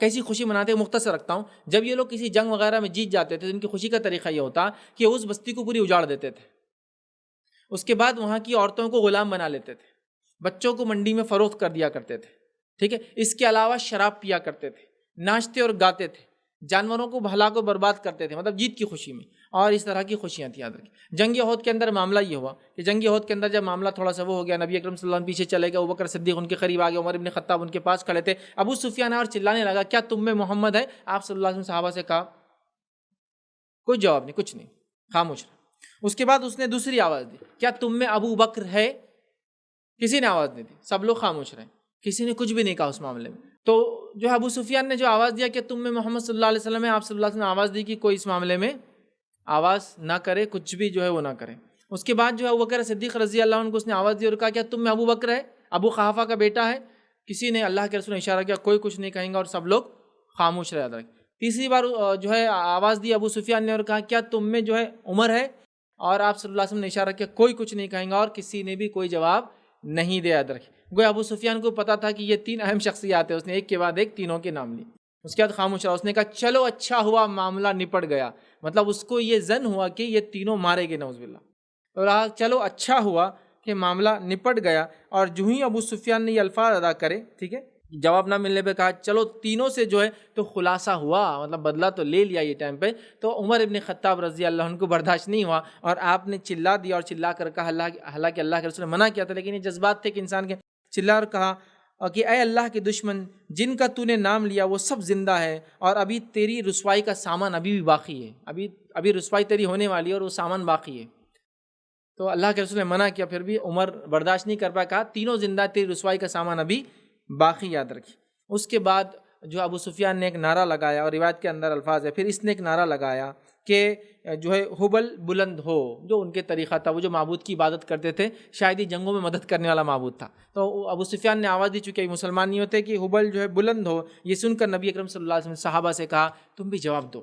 کیسی خوشی مناتے ہیں مختصر رکھتا ہوں. جب یہ لوگ کسی جنگ وغیرہ میں جیت جاتے تھے تو ان کی خوشی کا طریقہ یہ ہوتا کہ اس بستی کو پوری اجاڑ دیتے تھے. اس کے بعد وہاں کی عورتوں کو غلام بنا لیتے تھے, بچوں کو منڈی میں فروخت کر دیا کرتے تھے. ٹھیک ہے. اس کے علاوہ شراب پیا کرتے تھے, ناچتے اور گاتے تھے, جانوروں کو بھلا کو برباد کرتے تھے, مطلب جیت کی خوشی میں. اور اس طرح کی خوشیاں تھیں, یاد رکھیں. جنگ احد کے اندر معاملہ یہ ہوا کہ جنگ احد کے اندر جب معاملہ تھوڑا سا وہ ہو گیا, نبی اکرم صلی اللہ علیہ وسلم پیچھے چلے گئے, ابوبکر صدیق ان کے قریب آ گئے, عمر ابن خطاب ان کے پاس کھڑے تھے. ابو سفیان اور چلانے لگا کیا تم میں محمد ہے؟ آپ صلی اللہ علیہ وسلم صحابہ سے کہا, کوئی جواب نہیں, کچھ نہیں, خاموش رہا. اس کے بعد اس نے دوسری آواز دی, کیا تم میں ابو بکر ہے؟ کسی نے آواز نہیں دی، سب لوگ خاموش رہے، کسی نے کچھ بھی نہیں کہا اس معاملے میں۔ تو جو ہے ابو سفیان نے جو آواز دیا کہ تم میں محمد صلی اللہ علیہ وسلم ہے، آپ صلی اللہ علیہ وسلم نے آواز دی کہ کوئی اس معاملے میں آواز نہ کرے، کچھ بھی جو ہے وہ نہ کرے۔ اس کے بعد جو ہے ابو بکر صدیق رضی اللہ عنہ کو اس نے آواز دی اور کہا کیا تم میں ابو بکر ہے، ابو قحافہ کا بیٹا ہے؟ کسی نے، اللہ کے رسول نے اشارہ کیا کوئی کچھ نہیں کہیں گا، اور سب لوگ خاموش رہ گئے۔ تیسری بار جو ہے آواز دی ابو سفیان نے اور کہا کیا تم میں جو ہے عمر ہے، اور آپ صلی اللہ علیہ وسلم نے اشارہ کیا کوئی کچھ نہیں کہیں گا، اور کسی نے بھی کوئی جواب نہیں دیا۔ گویا ابو سفیان کو پتا تھا کہ یہ تین اہم شخصیات ہیں، اس نے ایک کے بعد ایک تینوں کے نام لی۔ اس کے بعد خاموش رہا، اس نے کہا چلو اچھا ہوا معاملہ نپٹ گیا، مطلب اس کو یہ ظن ہوا کہ یہ تینوں مارے گئے نعوذ باللہ، تو رہا چلو اچھا ہوا کہ معاملہ نپٹ گیا۔ اور جو ہی ابو سفیان نے یہ الفاظ ادا کرے، ٹھیک ہے، جواب نہ ملنے پہ کہا چلو تینوں سے جو ہے تو خلاصہ ہوا، مطلب بدلہ تو لے لیا یہ ٹائم پہ، تو عمر ابن خطاب رضی اللہ عنہ کو برداشت نہیں ہوا اور آپ نے چلا دیا اور چلا کر کہا، حالانکہ اللہ کے رسول نے منع کیا تھا، لیکن یہ جذبات تھے کہ انسان کے، چلا اور کہا کہ اے اللہ کے دشمن، جن کا تو نے نام لیا وہ سب زندہ ہے، اور ابھی تیری رسوائی کا سامان ابھی بھی باقی ہے، ابھی رسوائی تیری ہونے والی ہے اور وہ سامان باقی ہے۔ تو اللہ کے رسول نے منع کیا، پھر بھی عمر برداشت نہیں کر پایا، کہا تینوں زندہ، تیری رسوائی کا سامان ابھی باقی، یاد رکھی۔ اس کے بعد جو ابو سفیان نے ایک نعرہ لگایا، اور روایت کے اندر الفاظ ہے، پھر اس نے ایک نعرہ لگایا کہ جو ہے حبل بلند ہو، جو ان کے طریقہ تھا، وہ جو معبود کی عبادت کرتے تھے، شاید ہی جنگوں میں مدد کرنے والا معبود تھا، تو ابو سفیان نے آواز دی، چونکہ مسلمان نہیں ہوتے، کہ حبل جو ہے بلند ہو۔ یہ سن کر نبی اکرم صلی اللہ علیہ وسلم نے صحابہ سے کہا تم بھی جواب دو،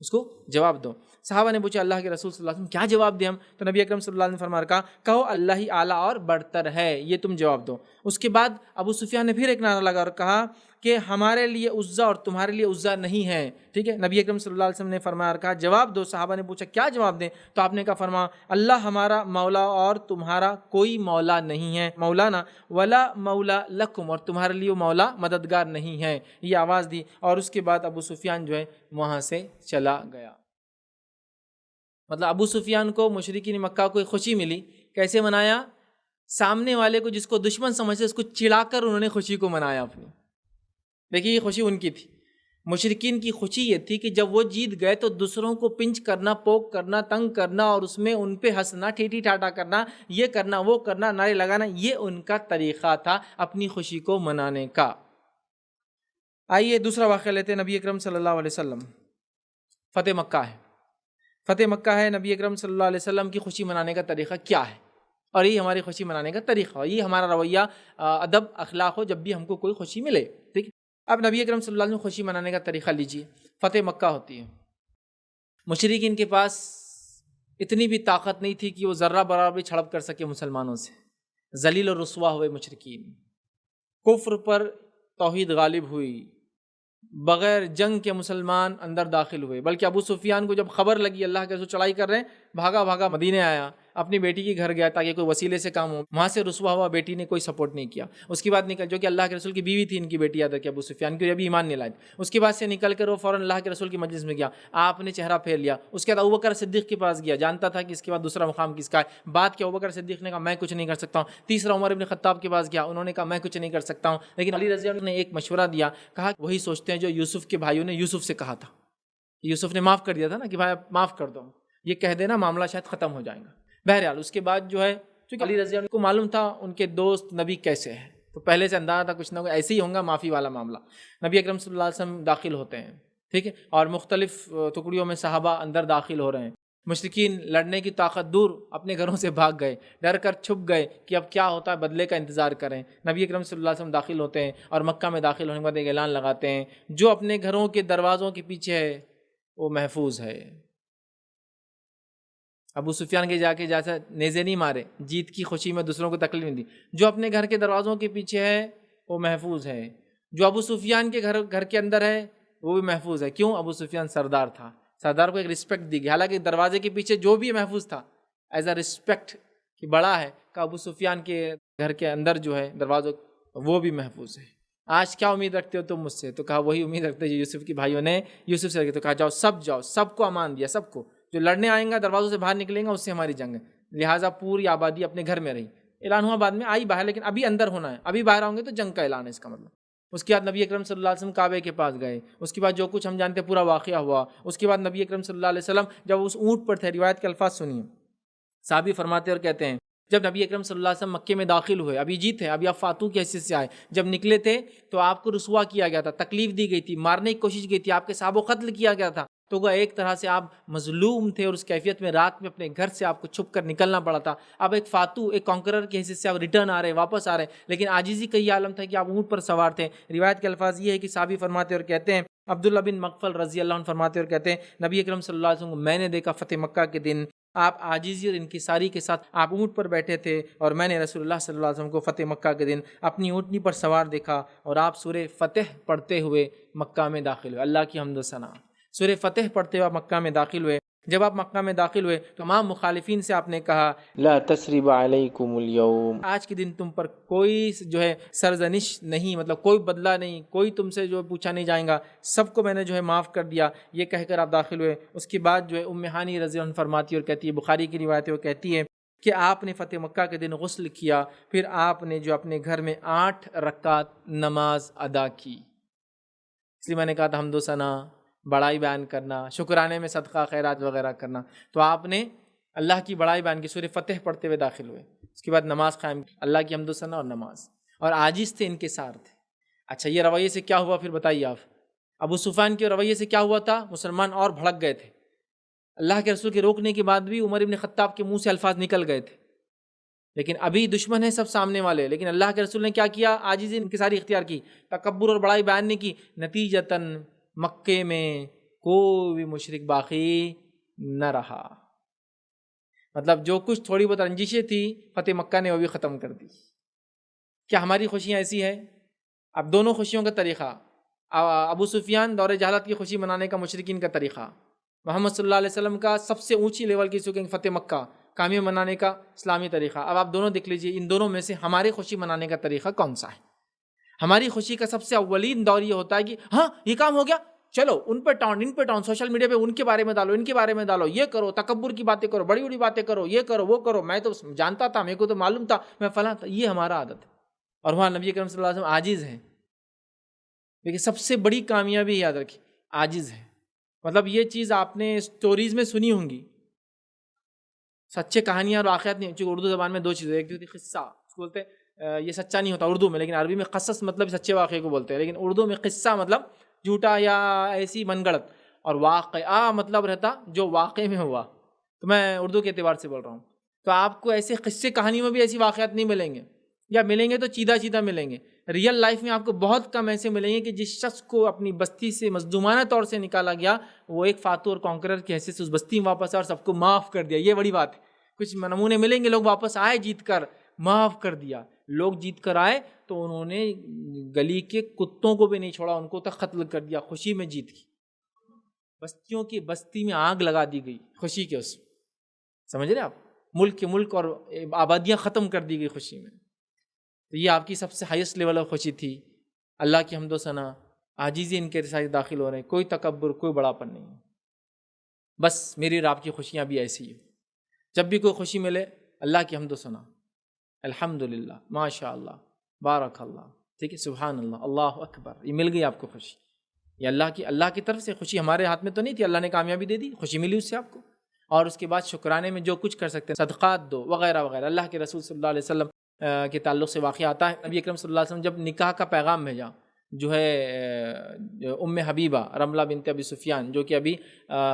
اس کو جواب دو۔ صحابہ نے پوچھا اللہ کے رسول صلی اللہ علیہ وسلم کیا جواب دیں ہم؟ تو نبی اکرم صلی اللہ علیہ وسلم فرمایا، کہو اللہ ہی اعلیٰ اور برتر ہے، یہ تم جواب دو۔ اس کے بعد ابو سفیان نے پھر ایک نعرہ لگا اور کہا کہ ہمارے لیے عزا اور تمہارے لیے عزا نہیں ہے، ٹھیک ہے۔ نبی اکرم صلی اللہ علیہ وسلم نے فرمایا اور کہا جواب دو۔ صحابہ نے پوچھا کیا جواب دیں؟ تو آپ نے کہا، فرمایا اللہ ہمارا مولا اور تمہارا کوئی مولا نہیں ہے، مولانا ولا مولا لکم، اور تمہارے لیے مولا مددگار نہیں ہے، یہ آواز دی۔ اور اس کے بعد ابو سفیان جو ہے وہاں سے چلا گیا۔ مطلب ابو سفیان کو مشرکین مکہ کو ایک خوشی ملی، کیسے منایا؟ سامنے والے کو جس کو دشمن سمجھتے اس کو چڑھا کر انہوں نے خوشی کو منایا اپنی۔ دیکھیے یہ خوشی ان کی تھی۔ مشرکین کی خوشی یہ تھی کہ جب وہ جیت گئے تو دوسروں کو پنچ کرنا، پوک کرنا، تنگ کرنا، اور اس میں ان پہ ہنسنا، ٹھیٹھی ٹھاٹا کرنا، یہ کرنا وہ کرنا، نعرے لگانا، یہ ان کا طریقہ تھا اپنی خوشی کو منانے کا۔ آئیے دوسرا واقعہ لیتے ہیں، نبی اکرم صلی اللہ علیہ وسلم، فتح مکہ ہے، فتح مکہ ہے، نبی اکرم صلی اللہ علیہ وسلم کی خوشی منانے کا طریقہ کیا ہے، اور یہ ہماری خوشی منانے کا طریقہ ہو، یہ ہمارا رویہ، ادب، اخلاق ہو جب بھی ہم کو کوئی خوشی ملے، ٹھیک ہے۔ اب نبی اکرم صلی اللہ علیہ وسلم خوشی منانے کا طریقہ لیجیے۔ فتح مکہ ہوتی ہے، مشرکین کے پاس اتنی بھی طاقت نہیں تھی کہ وہ ذرہ برابر بھی چھڑپ کر سکے مسلمانوں سے، ذلیل و رسوا ہوئے مشرکین، کفر پر توحید غالب ہوئی، بغیر جنگ کے مسلمان اندر داخل ہوئے، بلکہ ابو سفیان کو جب خبر لگی اللہ کے رسول چڑھائی کر رہے ہیں، بھاگا بھاگا مدینے آیا، اپنی بیٹی کے گھر گیا تاکہ کوئی وسیلے سے کام ہو، وہاں سے رسوا ہوا، بیٹی نے کوئی سپورٹ نہیں کیا۔ اس کے بعد نکل، جو کہ اللہ کے رسول کی بیوی تھی، ان کی بیٹی یاد رکھے ابو سفیان کی، ابھی ایمان نہیں لائے، اس کے بعد سے نکل کر وہ فوراً اللہ کے رسول کی مجلس میں گیا، آپ نے چہرہ پھیر لیا۔ اس کے بعد ابوبکر صدیق کے پاس گیا، جانتا تھا کہ اس کے بعد دوسرا مقام کس کا ہے، بات کیا، ابوبکر صدیق نے کہا میں کچھ نہیں کر سکتا ہوں۔ تیسرا عمر ابن خطاب کے پاس گیا، انہوں نے کہا میں کچھ نہیں کر سکتا ہوں، لیکن علی رضی اللہ عنہ نے ایک مشورہ دیا، کہا وہی سوچتے ہیں جو یوسف کے بھائیوں نے یوسف سے کہا تھا، یوسف نے معاف کر دیا تھا نا کہ بھائی معاف کر دو، یہ کہہ دینا معاملہ شاید ختم ہو جائے گا۔ بہرحال اس کے بعد جو ہے، چونکہ علی رضی اللہ عنہ کو معلوم تھا ان کے دوست نبی کیسے ہیں، تو پہلے سے اندازہ تھا کچھ نہ کچھ ایسے ہی ہوں گا معافی والا معاملہ۔ نبی اکرم صلی اللہ علیہ وسلم داخل ہوتے ہیں، ٹھیک ہے، اور مختلف ٹکڑیوں میں صحابہ اندر داخل ہو رہے ہیں۔ مشرکین لڑنے کی طاقت دور، اپنے گھروں سے بھاگ گئے، ڈر کر چھپ گئے کہ اب کیا ہوتا ہے، بدلے کا انتظار کریں۔ نبی اکرم صلی اللہ علیہ وسلم داخل ہوتے ہیں اور مکہ میں داخل ہونے کے بعد ایک اعلان لگاتے ہیں، جو اپنے گھروں کے دروازوں کے پیچھے ہے وہ محفوظ ہے۔ ابو سفیان کے جا کے جیسا نیزے نہیں مارے، جیت کی خوشی میں دوسروں کو تکلیف نہیں دی، جو اپنے گھر کے دروازوں کے پیچھے ہے وہ محفوظ ہے، جو ابو سفیان کے گھر کے اندر ہے وہ بھی محفوظ ہے۔ کیوں؟ ابو سفیان سردار تھا، سردار کو ایک رسپیکٹ دی گئی، حالانکہ دروازے کے پیچھے جو بھی محفوظ تھا ایز اے رسپیکٹ کہ بڑا ہے، کہ ابو سفیان کے گھر کے اندر جو ہے دروازوں وہ بھی محفوظ ہے۔ آج کیا امید رکھتے ہو تم مجھ سے؟ تو کہا وہی امید رکھتے جو یوسف کے بھائیوں نے یوسف سے رکھی، تو کہا جاؤ، سب کو امان دیا، سب کو جو لڑنے آئیں گا دروازوں سے باہر نکلیں گا اس سے ہماری جنگ ہے، لہٰذا پوری آبادی اپنے گھر میں رہی۔ اعلان ہوا بعد میں آئی باہر، لیکن ابھی اندر ہونا ہے، ابھی باہر آؤں گے تو جنگ کا اعلان ہے اس کا مطلب۔ اس کے بعد نبی اکرم صلی اللہ علیہ وسلم کعبے کے پاس گئے، اس کے بعد جو کچھ ہم جانتے پورا واقعہ ہوا۔ اس کے بعد نبی اکرم صلی اللہ علیہ وسلم جب اس اونٹ پر تھے، روایت کے الفاظ سنیے، صحابی فرماتے اور کہتے ہیں جب نبی اکرم صلی اللہ علیہ وسلم مکے میں داخل ہوئے، ابھی جیت ہے، ابھی آپ فاتح کی حیثیت سے آئے، جب نکلے تھے تو آپ کو رسوا کیا گیا تھا، تکلیف دی گئی تھی، مارنے کی کوشش کی تھی، آپ کے صحابہ کو قتل کیا گیا تھا، تو وہ ایک طرح سے آپ مظلوم تھے، اور اس کیفیت میں رات میں اپنے گھر سے آپ کو چھپ کر نکلنا پڑا تھا۔ اب ایک فاتح، ایک کانکرر کی حیثیت سے آپ ریٹرن آ رہے، واپس آ رہے، لیکن عاجزی کا یہ عالم تھا کہ آپ اونٹ پر سوار تھے۔ روایت کے الفاظ یہ ہے کہ صحابی فرماتے اور کہتے ہیں، عبداللہ بن مغفل رضی اللہ عنہ فرماتے اور کہتے ہیں، نبی اکرم صلی اللہ علیہ وسلم کو میں نے دیکھا فتح مکہ کے دن، آپ عاجزی اور انکساری کے ساتھ آپ اونٹ پر بیٹھے تھے، اور میں نے رسول اللہ صلی اللہ علیہ وسلم کو فتح مکہ کے دن اپنی اونٹنی پر سوار دیکھا، اور آپ سورہ فتح پڑھتے ہوئے مکہ میں داخل ہوئے۔ اللہ کی حمد و ثنا، سورہ فتح پڑھتے ہوئے آپ مکہ میں داخل ہوئے۔ جب آپ مکہ میں داخل ہوئے تو تمام مخالفین سے آپ نے کہا، لا تثریب علیکم اليوم، آج کے دن تم پر کوئی جو ہے سرزنش نہیں، مطلب کوئی بدلہ نہیں، کوئی تم سے جو پوچھا نہیں جائے گا، سب کو میں نے جو ہے معاف کر دیا، یہ کہہ کر آپ داخل ہوئے۔ اس کے بعد جو ہے ام ہانی رضی اللہ عنہ فرماتی اور کہتی ہے، بخاری کی روایت ہے، وہ کہتی ہے کہ آپ نے فتح مکہ کے دن غسل کیا، پھر آپ نے جو اپنے گھر میں 8 رکعت نماز ادا کی۔ اس لیے میں نے کہا تھا حمد و ثنا، بڑائی بیان کرنا، شکرانے میں صدقہ خیرات وغیرہ کرنا، تو آپ نے اللہ کی بڑائی بیان کی، سورہ فتح پڑھتے ہوئے داخل ہوئے، اس کے بعد نماز قائم کی، اللہ کی حمد و ثنا اور نماز، اور عاجز تھے، انکسار تھے۔ اچھا، یہ رویے سے کیا ہوا پھر بتائیے آپ؟ ابو سفیان کے رویے سے کیا ہوا تھا؟ مسلمان اور بھڑک گئے تھے، اللہ کے رسول کے روکنے کے بعد بھی عمر ابن خطاب کے منہ سے الفاظ نکل گئے تھے، لیکن ابھی دشمن ہے سب سامنے والے، لیکن اللہ کے رسول نے کیا کیا؟ عاجزی انکساری اختیار کی، تکبر اور بڑائی بیان نہیں کی۔ نتیجتاً مکے میں کوئی بھی مشرک باقی نہ رہا، مطلب جو کچھ تھوڑی بہت رنجشیں تھی فتح مکہ نے وہ بھی ختم کر دی۔ کیا ہماری خوشیاں ایسی ہے؟ اب دونوں خوشیوں کا طریقہ، ابو سفیان دور جہالت کی خوشی منانے کا مشرکین کا طریقہ، محمد صلی اللہ علیہ وسلم کا سب سے اونچی لیول کی سکیں فتح مکہ کامیاب منانے کا اسلامی طریقہ۔ اب آپ دونوں دیکھ لیجئے، ان دونوں میں سے ہماری خوشی منانے کا طریقہ کون سا ہے؟ ہماری خوشی کا سب سے اولین دور یہ ہوتا ہے کہ ہاں یہ کام ہو گیا، چلو ان پہ ٹاؤن سوشل میڈیا پہ ان کے بارے میں ڈالو، ان کے بارے میں ڈالو، یہ کرو، تکبر کی باتیں کرو، بڑی بڑی باتیں کرو، یہ کرو وہ کرو، میں تو جانتا تھا، میرے کو تو معلوم تھا، میں فلاں تھا۔ یہ ہمارا عادت ہے، اور وہاں نبی کریم صلی اللہ علیہ وسلم عاجز ہیں۔ لیکن سب سے بڑی کامیابی یاد رکھیں، عاجز ہے، مطلب یہ چیز آپ نے سٹوریز میں سنی ہوں گی، سچے کہانیاں اور واقعات نہیں، چونکہ اردو زبان میں دو چیزیں، ایک ہوتی ہے قصہ، اس کو بولتے ہیں یہ سچا نہیں ہوتا اردو میں، لیکن عربی میں قصص مطلب سچے واقعے کو بولتے ہیں، لیکن اردو میں قصہ مطلب جھوٹا یا ایسی من گڑت، اور واقعہ مطلب رہتا جو واقع میں ہوا، تو میں اردو کے اعتبار سے بول رہا ہوں۔ تو آپ کو ایسے قصے کہانیوں میں بھی ایسی واقعات نہیں ملیں گے، یا ملیں گے تو چیدہ چیدہ ملیں گے۔ ریئل لائف میں آپ کو بہت کم ایسے ملیں گے کہ جس شخص کو اپنی بستی سے مظلومانہ طور سے نکالا گیا، وہ ایک فاتح اور کانکرر کی حیثیت سے اس بستی میں واپس آیا اور سب کو معاف کر دیا۔ یہ بڑی بات ہے۔ کچھ نمونے ملیں گے، لوگ واپس آئے جیت کر، معاف کر دیا۔ لوگ جیت کر آئے تو انہوں نے گلی کے کتوں کو بھی نہیں چھوڑا، ان کو تک قتل کر دیا، خوشی میں جیت کی۔ بستیوں کی بستی میں آگ لگا دی گئی خوشی کے، اس سمجھ رہے آپ، ملک کے ملک اور آبادیاں ختم کر دی گئی خوشی میں۔ تو یہ آپ کی سب سے ہائیسٹ لیول آف خوشی تھی۔ اللہ کی حمد و ثنا، عاجزی ان کے ساتھ داخل ہو رہے ہیں، کوئی تکبر، کوئی بڑاپن نہیں۔ بس میری اور آپ کی خوشیاں بھی ایسی ہیں، جب بھی کوئی خوشی ملے اللہ کی حمد و ثنا، الحمدللہ، ماشاء اللہ، بارک اللہ، ٹھیک ہے، سبحان اللہ، اللہ اکبر، یہ مل گئی آپ کو خوشی۔ یہ اللہ کی طرف سے خوشی، ہمارے ہاتھ میں تو نہیں تھی، اللہ نے کامیابی دے دی، خوشی ملی اس سے آپ کو۔ اور اس کے بعد شکرانے میں جو کچھ کر سکتے ہیں، صدقات دو وغیرہ وغیرہ۔ اللہ کے رسول صلی اللہ علیہ وسلم کے تعلق سے واقعہ آتا ہے، نبی اکرم صلی اللہ علیہ وسلم جب نکاح کا پیغام بھیجا، جو ہے ام حبیبہ رملہ بنت ابی سفیان، جو کہ ابھی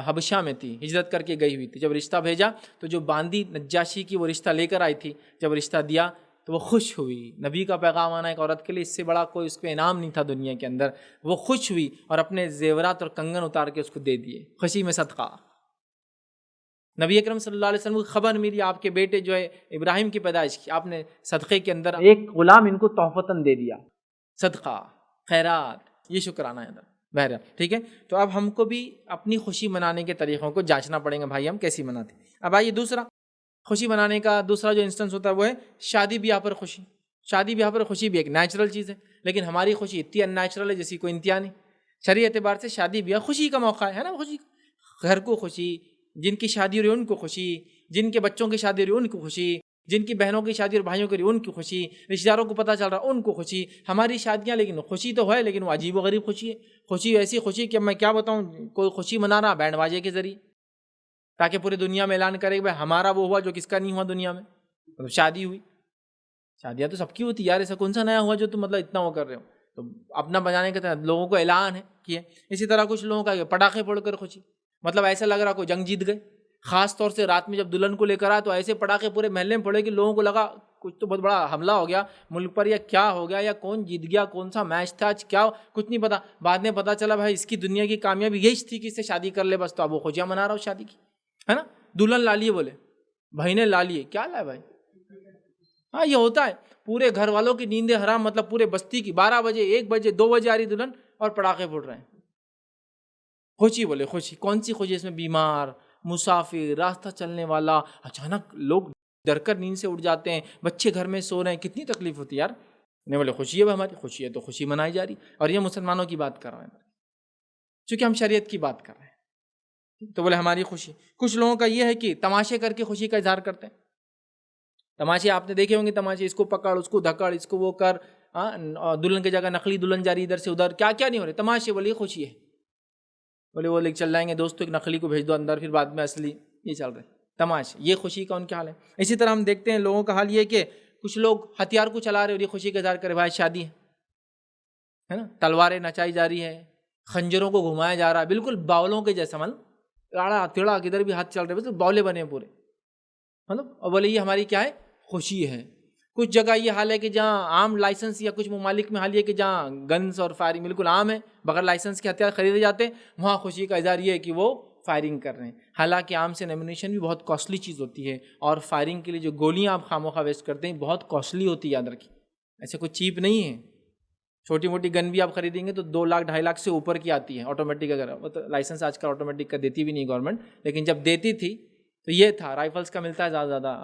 حبشہ میں تھی، ہجرت کر کے گئی ہوئی تھی، جب رشتہ بھیجا تو جو باندی نجاشی کی وہ رشتہ لے کر آئی تھی، جب رشتہ دیا تو وہ خوش ہوئی۔ نبی کا پیغام آنا ایک عورت کے لیے اس سے بڑا کوئی اس کو انعام نہیں تھا دنیا کے اندر۔ وہ خوش ہوئی اور اپنے زیورات اور کنگن اتار کے اس کو دے دیے، خوشی میں صدقہ۔ نبی اکرم صلی اللہ علیہ وسلم کو خبر ملی آپ کے بیٹے جو ہے ابراہیم کی پیدائش کی، آپ نے صدقے کے اندر ایک غلام ان کو تحفتاً دے دیا، صدقہ خیرات، یہ شکرانہ ہے۔ بہرحال ٹھیک ہے، تو اب ہم کو بھی اپنی خوشی منانے کے طریقوں کو جانچنا پڑے گا، بھائی ہم کیسی مناتے ہیں۔ اب آئیے دوسرا خوشی منانے کا دوسرا جو انسٹنس ہوتا ہے وہ ہے شادی بیاہ پر خوشی۔ شادی بیاہ پر خوشی بھی ایک نیچرل چیز ہے، لیکن ہماری خوشی اتنی ان نیچرل ہے جیسی کوئی انتہا نہیں۔ شرعی اعتبار سے شادی بیاہ خوشی کا موقع ہے نا، خوشی، گھر کو خوشی، جن کی شادی ہو رہی ہے ان کو خوشی، جن کے بچوں کی شادی ہو رہی ہے ان کو خوشی، جن کی بہنوں کی شادی اور بھائیوں کی ان کی خوشی، رشتہ داروں کو پتہ چل رہا ہے ان کو خوشی۔ ہماری شادیاں لیکن خوشی تو ہے، لیکن وہ عجیب و غریب خوشی ہے۔ خوشی ایسی خوشی کہ میں کیا بتاؤں، کوئی خوشی منا رہا بینڈ باجے کے ذریعے، تاکہ پوری دنیا میں اعلان کرے کہ بھائی ہمارا وہ ہوا جو کس کا نہیں ہوا دنیا میں۔ مطلب شادی ہوئی، شادیاں تو سب کی ہوتی یار، ایسا کون سا نیا ہوا جو تم مطلب اتنا وہ کر رہے ہو؟ تو اپنا بجانے کا لوگوں کو اعلان ہے کیا. اسی طرح کچھ لوگوں کا پٹاخے پھوڑ کر خوشی، مطلب ایسا لگ رہا کوئی جنگ جیت گئے. خاص طور سے رات میں جب دلہن کو لے کر آئے تو ایسے پٹاخے پورے محلے میں پھوڑے کہ لوگوں کو لگا کچھ تو بہت بڑا حملہ ہو گیا ملک پر، یا کیا ہو گیا، یا کون جیت گیا، کون سا میچ تھا آج، کیا کچھ نہیں پتا. بعد میں پتا چلا بھائی اس کی دنیا کی کامیابی یہی تھی کہ اس سے شادی کر لے بس، تو اب وہ خوشیاں منا رہا ہو شادی کی، ہے نا. دلہن لا لیے، بولے بھائی نے لا لیے، کیا لا بھائی. ہاں یہ ہوتا ہے، پورے گھر والوں کی نیندیں حرام، مطلب پورے بستی کی 12 بجے 1 بجے 2 بجے آ رہی دلہن اور پٹاخے پھوڑ رہے ہیں. خوشی، بولے خوشی، کون سی خوشی؟ اس میں بیمار، مسافر، راستہ چلنے والا، اچانک لوگ ڈر کر نیند سے اٹھ جاتے ہیں، بچے گھر میں سو رہے ہیں، کتنی تکلیف ہوتی ہے یار. نہیں بولے خوشی ہے ہماری، خوشی ہے تو خوشی منائی جا رہی. اور یہ مسلمانوں کی بات کر رہے ہیں چونکہ ہم شریعت کی بات کر رہے ہیں، تو بولے ہماری خوشی. کچھ لوگوں کا یہ ہے کہ تماشے کر کے خوشی کا اظہار کرتے ہیں. تماشے آپ نے دیکھے ہوں گے، تماشے اس کو پکڑ، اس کو دھکڑ، اس کو وہ کر، دلہن کی جگہ نقلی دلہن جا رہی ادھر سے ادھر، کیا کیا نہیں ہو رہے تماشے. بولے خوشی ہے، بولے وہ لے چل جائیں گے دوستوں، ایک نقلی کو بھیج دو اندر، پھر بعد میں اصلی. یہ چل رہے تماشے، یہ خوشی کا ان کا حال ہے. اسی طرح ہم دیکھتے ہیں لوگوں کا حال یہ کہ کچھ لوگ ہتھیار کو چلا رہے اور یہ خوشی کا اظہار کرے بھائی شادی ہے نا. تلواریں نچائی جا رہی ہے، خنجروں کو گھمایا جا رہا ہے، بالکل باولوں کے جیسا، مطلب راڑا تیڑا کدھر بھی ہاتھ چل رہے، بس باولے بنے پورے، مطلب. اور بولے یہ ہماری کیا ہے؟ خوشی ہے. کچھ جگہ یہ حال ہے کہ جہاں عام لائسنس، یا کچھ ممالک میں حال یہ کہ جہاں گنز اور فائرنگ بالکل عام ہے، بغیر لائسنس کے ہتھیار خریدے جاتے ہیں، وہاں خوشی کا اظہار یہ ہے کہ وہ فائرنگ کر رہے ہیں. حالانکہ عام سے ایمونیشن بھی بہت کاسٹلی چیز ہوتی ہے، اور فائرنگ کے لیے جو گولیاں آپ خاموخواہ ویسٹ کرتے ہیں بہت کاسٹلی ہوتی ہے، یاد رکھیے، ایسے کوئی چیپ نہیں ہے. چھوٹی موٹی گن بھی آپ خریدیں گے تو 2 لاکھ 2.5 لاکھ سے اوپر کی آتی ہے آٹومیٹک. اگر وہ تو لائسنس آج کل آٹومیٹک کا دیتی بھی نہیں گورنمنٹ، لیکن جب دیتی تھی تو یہ تھا رائفلس کا ملتا ہے زیادہ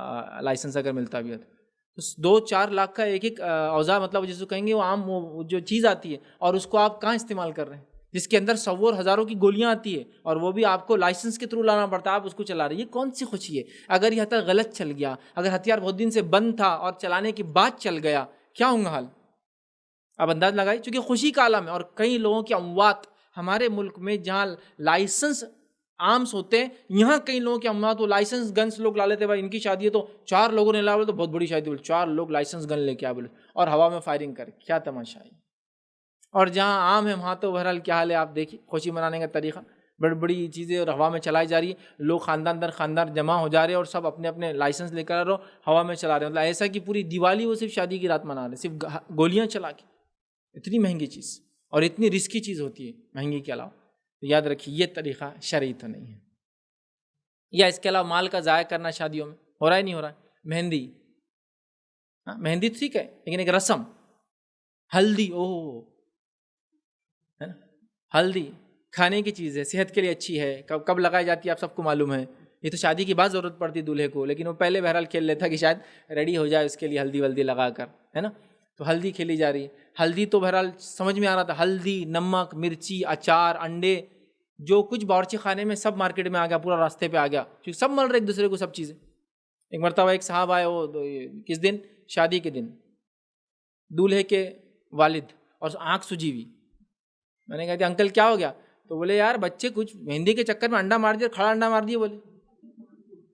لائسنس اگر ملتا بھی ہے تو 2-4 لاکھ کا ایک اوزار، مطلب جس کو کہیں گے وہ عام وہ جو چیز آتی ہے، اور اس کو آپ کہاں استعمال کر رہے ہیں، جس کے اندر 100 اور ہزاروں کی گولیاں آتی ہے، اور وہ بھی آپ کو لائسنس کے تھرو لانا پڑتا ہے، آپ اس کو چلا رہے ہیں. یہ کون سی خوشی ہے؟ اگر یہ ہتھیار غلط چل گیا، اگر ہتھیار بہت دن سے بند تھا اور چلانے کے بعد چل گیا، کیا ہوں گا حال؟ اب انداز لگائی. چونکہ خوشی کا عالم ہے، اور کئی لوگوں کی اموات ہمارے ملک میں جہاں لائسنس عامس ہوتے ہیں، یہاں کئی لوگوں کی اموات وہ لائسنس گنس لوگ لا لیتے. بھائی ان کی شادی ہے تو 4 لوگوں نے لا، بولے تو بہت بڑی شادی، بولے 4 لوگ لائسنس گن لے کے آ، بولے اور ہوا میں فائرنگ کر، کیا تماشا ہے. اور جہاں عام ہے وہاں تو بہرحال کیا حال ہے آپ دیکھیے. خوشی منانے کا طریقہ بڑی بڑی چیزیں اور ہوا میں چلائی جا رہی ہے، لوگ خاندان در خاندان جمع ہو جا رہے ہیں اور سب اپنے اپنے لائسنس لے کر ہوا میں چلا رہے ہیں. مطلب ایسا کہ پوری دیوالی وہ صرف شادی کی رات منا رہے، صرف گولیاں چلا کے. اتنی مہنگی چیز اور اتنی رسکی چیز ہوتی ہے مہنگی کے علاوہ. تو یاد رکھیے یہ طریقہ شرعی تو نہیں ہے. یا اس کے علاوہ مال کا ضائع کرنا شادیوں میں ہو رہا ہے نہیں ہو رہا ہے؟ مہندی، مہندی ٹھیک ہے لیکن ایک رسم، ہلدی، ہے نا، ہلدی کھانے کی چیز ہے، صحت کے لیے اچھی ہے، کب لگائی جاتی ہے آپ سب کو معلوم ہے. یہ تو شادی کی بعد ضرورت پڑتی دولہے کو، لیکن وہ پہلے بہرحال کھیل لیتا کہ شاید ریڈی ہو جائے اس کے لیے ہلدی ولدی لگا کر، ہے نا. تو ہلدی کھیلی جا رہی ہے. ہلدی تو بہرحال سمجھ میں آ رہا تھا، ہلدی، نمک، مرچی، اچار، انڈے، جو کچھ باورچی خانے میں سب مارکیٹ میں آ گیا، پورا راستے پہ آ گیا، کیونکہ سب مل رہے ایک دوسرے کو سب چیزیں. ایک مرتبہ ایک صاحب آئے، وہ کس دن؟ شادی کے دن، دولہے کے والد، اور آنکھ سجی ہوئی. میں نے کہا کہ انکل کیا ہو گیا؟ تو بولے یار بچے کچھ مہندی کے چکر میں انڈا مار دیا، کھڑا انڈا مار دیا. بولے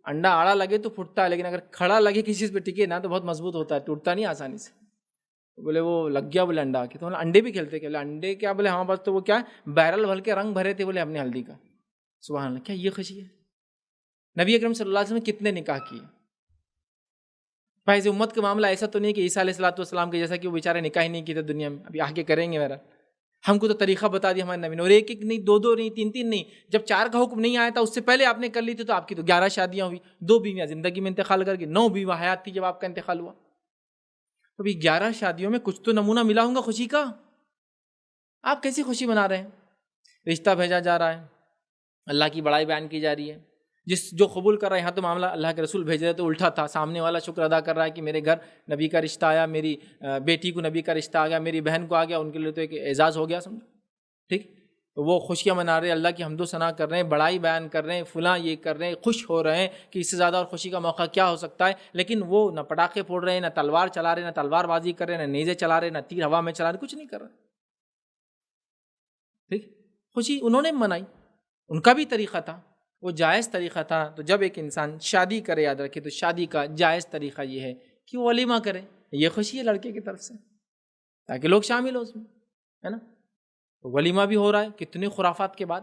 انڈا آڑا لگے تو پھٹتا ہے، لیکن اگر کھڑا لگے کسی چیز پہ ٹکے نا تو بہت مضبوط ہوتا ہے، ٹوٹتا نہیں آسانی سے. بولے وہ لگ گیا، بولے انڈا کی. تو انڈے بھی کھیلتے کہ انڈے کیا؟ بولے ہاں بس. تو وہ کیا بیرل بھر کے رنگ بھرے تھے، بولے ہم نے ہلدی کا. سبحان اللہ، کیا یہ خوشی ہے؟ نبی اکرم صلی اللہ علیہ وسلم نے کتنے نکاح کیے. بھائی امت کا معاملہ ایسا تو نہیں کہ عیسیٰ علیہ السلام کے جیسا کہ وہ بیچارے نکاح ہی نہیں کیے تھے دنیا میں، ابھی آگے کریں گے. میرا ہم کو تو طریقہ بتا دیا ہمارے نبی نے، اور ایک نہیں، 2 نہیں، 3 نہیں. جب 4 کا حکم نہیں آیا تھا اس سے پہلے آپ نے کر لی تھی تو آپ کی تو 11 شادیاں ہوئی، 2 بیویاں زندگی میں انتقال کر کے، 9 بیویاں حیات تھی جب آپ کا انتقال ہوا. تو ابھی 11 شادیوں میں کچھ تو نمونہ ملا ہوں گا خوشی کا. آپ کیسی خوشی منا رہے ہیں؟ رشتہ بھیجا جا رہا ہے، اللہ کی بڑائی بیان کی جا رہی ہے. جو قبول کر رہا ہے، یہاں تو معاملہ اللہ کے رسول بھیج رہے تو الٹا تھا، سامنے والا شکر ادا کر رہا ہے کہ میرے گھر نبی کا رشتہ آیا، میری بیٹی کو نبی کا رشتہ آ گیا، میری بہن کو آ گیا، ان کے لیے تو ایک اعزاز ہو گیا، سمجھو ٹھیک. تو وہ خوشیاں منا رہے ہیں، اللہ کی حمد و ثنا کر رہے ہیں، بڑائی بیان کر رہے ہیں، فلاں یہ کر رہے ہیں، خوش ہو رہے ہیں کہ اس سے زیادہ اور خوشی کا موقع کیا ہو سکتا ہے. لیکن وہ نہ پٹاخے پھوڑ رہے ہیں، نہ تلوار چلا رہے ہیں، نہ تلوار بازی کر رہے ہیں، نہ نیزے چلا رہے ہیں، نہ تیر ہوا میں چلا رہے ہیں، کچھ نہیں کر رہے. ٹھیک، خوشی انہوں نے منائی، ان کا بھی طریقہ تھا. وہ جائز طریقہ تھا. تو جب ایک انسان شادی کرے یاد رکھے تو شادی کا جائز طریقہ یہ ہے کہ وہ ولیمہ کرے. یہ خوشی ہے لڑکے کی طرف سے تاکہ لوگ شامل ہو اس میں، ہے نا. تو ولیمہ بھی ہو رہا ہے کتنے خرافات کے بعد،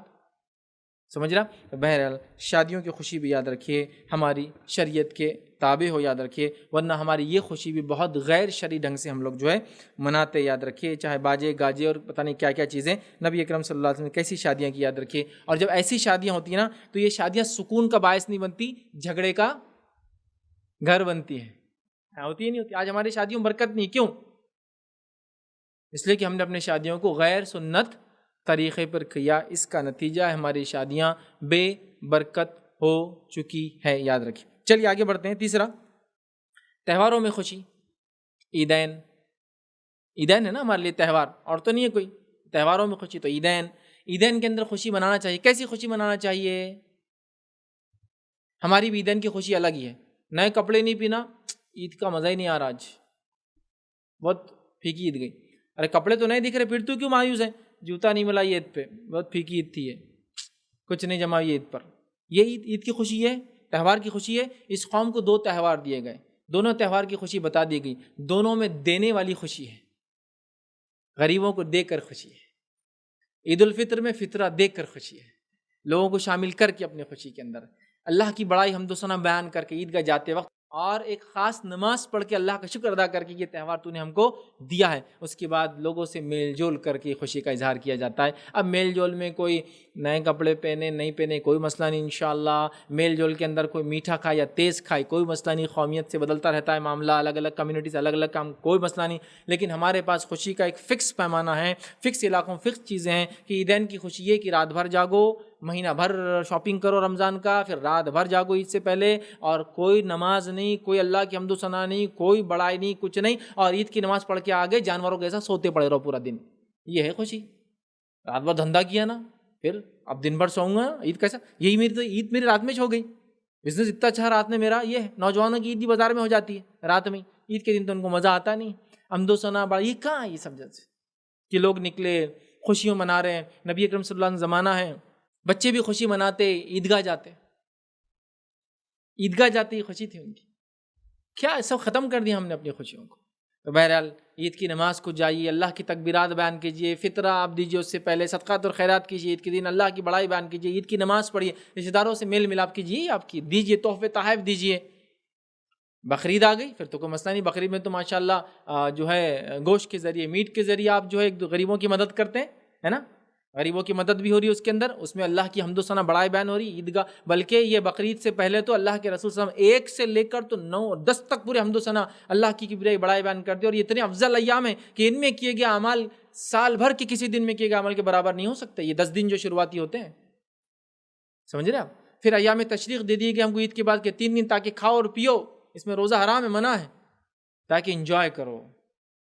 سمجھ رہا. بہرحال شادیوں کی خوشی بھی یاد رکھیے ہماری شریعت کے تابع ہو، یاد رکھیے، ورنہ ہماری یہ خوشی بھی بہت غیر شرعی ڈھنگ سے ہم لوگ جو ہے مناتے. یاد رکھیے چاہے باجے گاجے اور پتہ نہیں کیا کیا چیزیں. نبی اکرم صلی اللہ علیہ وسلم نے کیسی شادیاں کی یاد رکھیے. اور جب ایسی شادیاں ہوتی ہیں نا تو یہ شادیاں سکون کا باعث نہیں بنتی، جھگڑے کا گھر بنتی ہیں. ہوتی ہے نہیں ہوتی. آج ہماری شادیوں میں برکت نہیں. کیوں؟ اس لیے کہ ہم نے اپنے شادیوں کو غیر سنت طریقے پر کیا. اس کا نتیجہ ہے ہماری شادیاں بے برکت ہو چکی ہے. یاد رکھیں. چلیے آگے بڑھتے ہیں. تیسرا، تہواروں میں خوشی. عیدین ہے نا ہمارے لیے تہوار، اور تو نہیں ہے کوئی. تہواروں میں خوشی تو عیدین کے اندر خوشی منانا چاہیے. کیسی خوشی منانا چاہیے؟ ہماری بھی عیدین کی خوشی الگ ہی ہے. نئے کپڑے نہیں پینا، عید کا مزہ ہی نہیں آ رہا. آج بہت پھیکی عید گئی. ارے کپڑے تو نہیں دکھ رہے، پھر تو کیوں مایوس ہے؟ جوتا نہیں ملا عید پہ، بہت پھیکی عید تھی، کچھ نہیں جمع عید پر. یہ عید کی خوشی ہے، تہوار کی خوشی ہے. اس قوم کو 2 تہوار دیے گئے، دونوں تہوار کی خوشی بتا دی گئی. دونوں میں دینے والی خوشی ہے. غریبوں کو دے کر خوشی ہے. عید الفطر میں فطرہ دے کر خوشی ہے، لوگوں کو شامل کر کے اپنی خوشی کے اندر اللہ کی بڑائی حمد و ثنا بیان کر کے عیدگاہ جاتے وقت، اور ایک خاص نماز پڑھ کے اللہ کا شکر ادا کر کے یہ تہوار تو نے ہم کو دیا ہے. اس کے بعد لوگوں سے میل جول کر کے خوشی کا اظہار کیا جاتا ہے. اب میل جول میں کوئی نئے کپڑے پہنے نہیں پہنے کوئی مسئلہ نہیں انشاءاللہ. میل جول کے اندر کوئی میٹھا کھائے یا تیز کھائے کوئی مسئلہ نہیں. قومیت سے بدلتا رہتا ہے معاملہ، الگ الگ کمیونٹی سے الگ الگ کام، کوئی مسئلہ نہیں. لیکن ہمارے پاس خوشی کا ایک فکس پیمانہ ہے، فکس علاقوں فکس چیزیں ہیں. کہ عیدین کی خوشی یہ کہ رات بھر جاگو، مہینہ بھر شاپنگ کرو رمضان کا، پھر رات بھر جاگو عید سے پہلے، اور کوئی نماز نہیں، کوئی اللہ کی حمد و ثنا نہیں، کوئی بڑائی نہیں، کچھ نہیں. اور عید کی نماز پڑھ کے آگے جانوروں کے ایسا سوتے پڑے رہو پورا دن. یہ ہے خوشی. رات بھر دھندا کیا نا، پھر اب دن بھر سوؤں گا. عید کیسا؟ یہی عید میری رات میں ہو گئی. بزنس اتنا اچھا رات میں میرا. یہ ہے نوجوانوں کی عید بھی بازار میں ہو جاتی ہے رات میں. عید کے دن تو ان کو مزہ آتا نہیں. حمد و ثنا بڑا یہ کہاں ہے؟ یہ سب جیسے کہ لوگ نکلے خوشیوں منا رہے ہیں. نبی اکرم صلی اللہ علیہ وسلم زمانہ ہے، بچے بھی خوشی مناتے، عیدگاہ جاتے ہی خوشی تھی ان کی. کیا سب ختم کر دیا ہم نے اپنی خوشیوں کو. تو بہرحال عید کی نماز کو جائیے، اللہ کی تکبیرات بیان کیجیے، فطرہ آپ دیجیے، اس سے پہلے صدقات اور خیرات کیجیے. عید کے دن اللہ کی بڑائی بیان کیجیے، عید کی نماز پڑھیے، رشتہ داروں سے میل ملاپ کیجیے، آپ کی دیجیے، تحفے تحائف دیجیے. بقرعید آ گئی، پھر تو کوئی مسئلہ نہیں. بقرعید میں تو ماشاءاللہ جو ہے گوشت کے ذریعے، میٹ کے ذریعے آپ جو ہے غریبوں کی مدد کرتے ہیں، ہے نا. غریبوں کی مدد بھی ہو رہی ہے اس کے اندر، اس میں اللہ کی حمد و ثنا بڑائی بیان ہو رہی ہے. عیدگاہ بلکہ یہ بقرعید سے پہلے تو اللہ کے رسول صلی اللہ علیہ وسلم 1 سے لے کر تو 9 10 تک پورے حمد و ثنا اللہ کی بڑائی بیان کرتے. اور یہ اتنے افضل ایام ہیں کہ ان میں کیے گئے اعمال سال بھر کے کسی دن میں کیے گئے عمل کے برابر نہیں ہو سکتے. یہ 10 دن جو شروعاتی ہوتے ہیں، سمجھ رہے آپ. پھر ایام تشریق دے دیے گئے ہم کو عید کے بعد کے 3 دن، تاکہ کھاؤ اور پیو. اس میں روزہ حرام ہے، منع ہے، تاکہ انجوائے کرو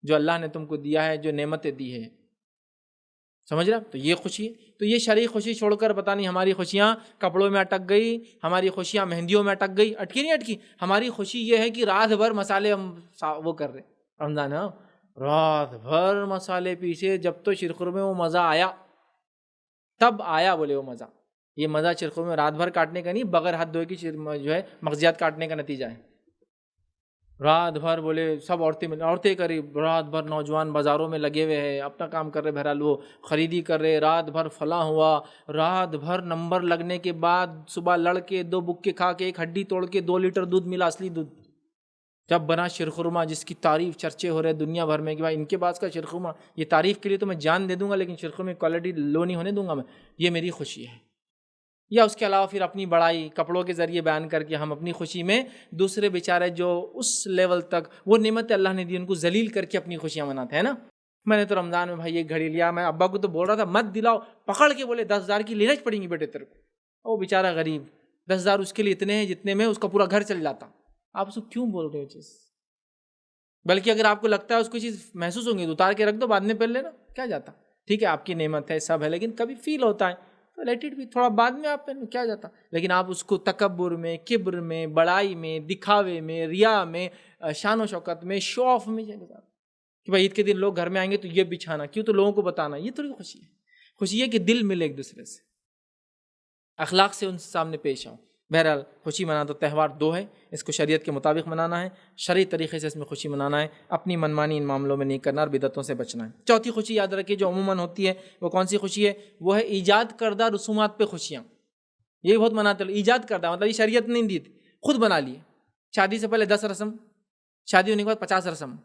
جو اللہ نے تم کو دیا ہے، جو نعمتیں دی ہے. سمجھ رہا. تو یہ خوشی ہے. تو یہ شرعی خوشی چھوڑ کر پتہ نہیں ہماری خوشیاں کپڑوں میں اٹک گئی، ہماری خوشیاں مہندیوں میں اٹک گئی. اٹکی نہیں اٹکی. ہماری خوشی یہ ہے کہ رات بھر مسالے ہم وہ کر رہے رمضان، رات بھر مسالے پیسے. جب تو شرخور میں وہ مزہ آیا تب آیا، بولے وہ مزہ. یہ مزہ شرخور میں رات بھر کاٹنے کا نہیں، بغیر ہاتھ دھوئے کی جو ہے مغزیات کاٹنے کا نتیجہ ہے. رات بھر بولے سب عورتیں قریب رات بھر نوجوان بازاروں میں لگے ہوئے ہیں، اپنا کام کر رہے، بہرحال وہ خریدی کر رہے. رات بھر فلاں ہوا، رات بھر نمبر لگنے کے بعد صبح لڑ کے 2 بکے کھا کے 1 ہڈی توڑ کے 2 لیٹر دودھ ملا، اصلی دودھ. جب بنا شیرخرما، جس کی تعریف چرچے ہو رہے دنیا بھر میں کہ بھائی ان کے پاس کا شیرخرما، یہ تعریف کے لیے تو میں جان دے دوں گا، لیکن شیرخرما کی کوالٹی لو نہیں ہونے دوں گا میں. یہ میری خوشی ہے. یا اس کے علاوہ پھر اپنی بڑائی کپڑوں کے ذریعے بیان کر کے ہم اپنی خوشی میں دوسرے بیچارے جو اس لیول تک وہ نعمت اللہ نے دی ان کو ذلیل کر کے اپنی خوشیاں مناتے ہیں نا. میں نے تو رمضان میں بھائی یہ گھڑی لیا، میں ابا کو تو بول رہا تھا مت دلاؤ، پکڑ کے بولے 10,000 کی لینا پڑیں گی بیٹے تیرے کو. وہ بیچارہ غریب، 10,000 اس کے لیے اتنے ہیں جتنے میں اس کا پورا گھر چل جاتا. آپ اس کو کیوں بول رہے ہو چیز؟ بلکہ اگر آپ کو لگتا ہے اس کو چیز محسوس ہوں گی تو اتار کے رکھ دو، بعد میں پہن لینا، کیا جاتا. ٹھیک ہے آپ کی نعمت ہے سب ہے، لیکن کبھی فیل ہوتا ہے تو لیٹ اٹ بھی، تھوڑا بعد میں آپ پہن، کیا جاتا. لیکن آپ اس کو تکبر میں، کبر میں، بڑائی میں، دکھاوے میں، ریا میں، شان و شوکت میں، شو آف میں کہ بھائی عید کے دن لوگ گھر میں آئیں گے تو یہ بچھانا کیوں، تو لوگوں کو بتانا. یہ تھوڑی خوشی ہے. خوشی ہے کہ دل ملے ایک دوسرے سے. اخلاق سے ان سے سامنے پیش آؤ۔ بہرحال خوشی منانا تو تہوار دو ہے، اس کو شریعت کے مطابق منانا ہے، شرعی طریقے سے اس میں خوشی منانا ہے، اپنی منمانی ان معاملوں میں نہیں کرنا اور بدعتوں سے بچنا ہے۔ چوتھی خوشی یاد رکھیے جو عموماً ہوتی ہے، وہ کون سی خوشی ہے؟ وہ ہے ایجاد کردہ رسومات پہ خوشیاں۔ یہ بہت مناتے ہیں، ایجاد کردہ مطلب یہ شریعت نہیں دی تھی، خود بنا لیے۔ شادی سے پہلے 10 رسم، شادی ہونے کے بعد 50 رسم،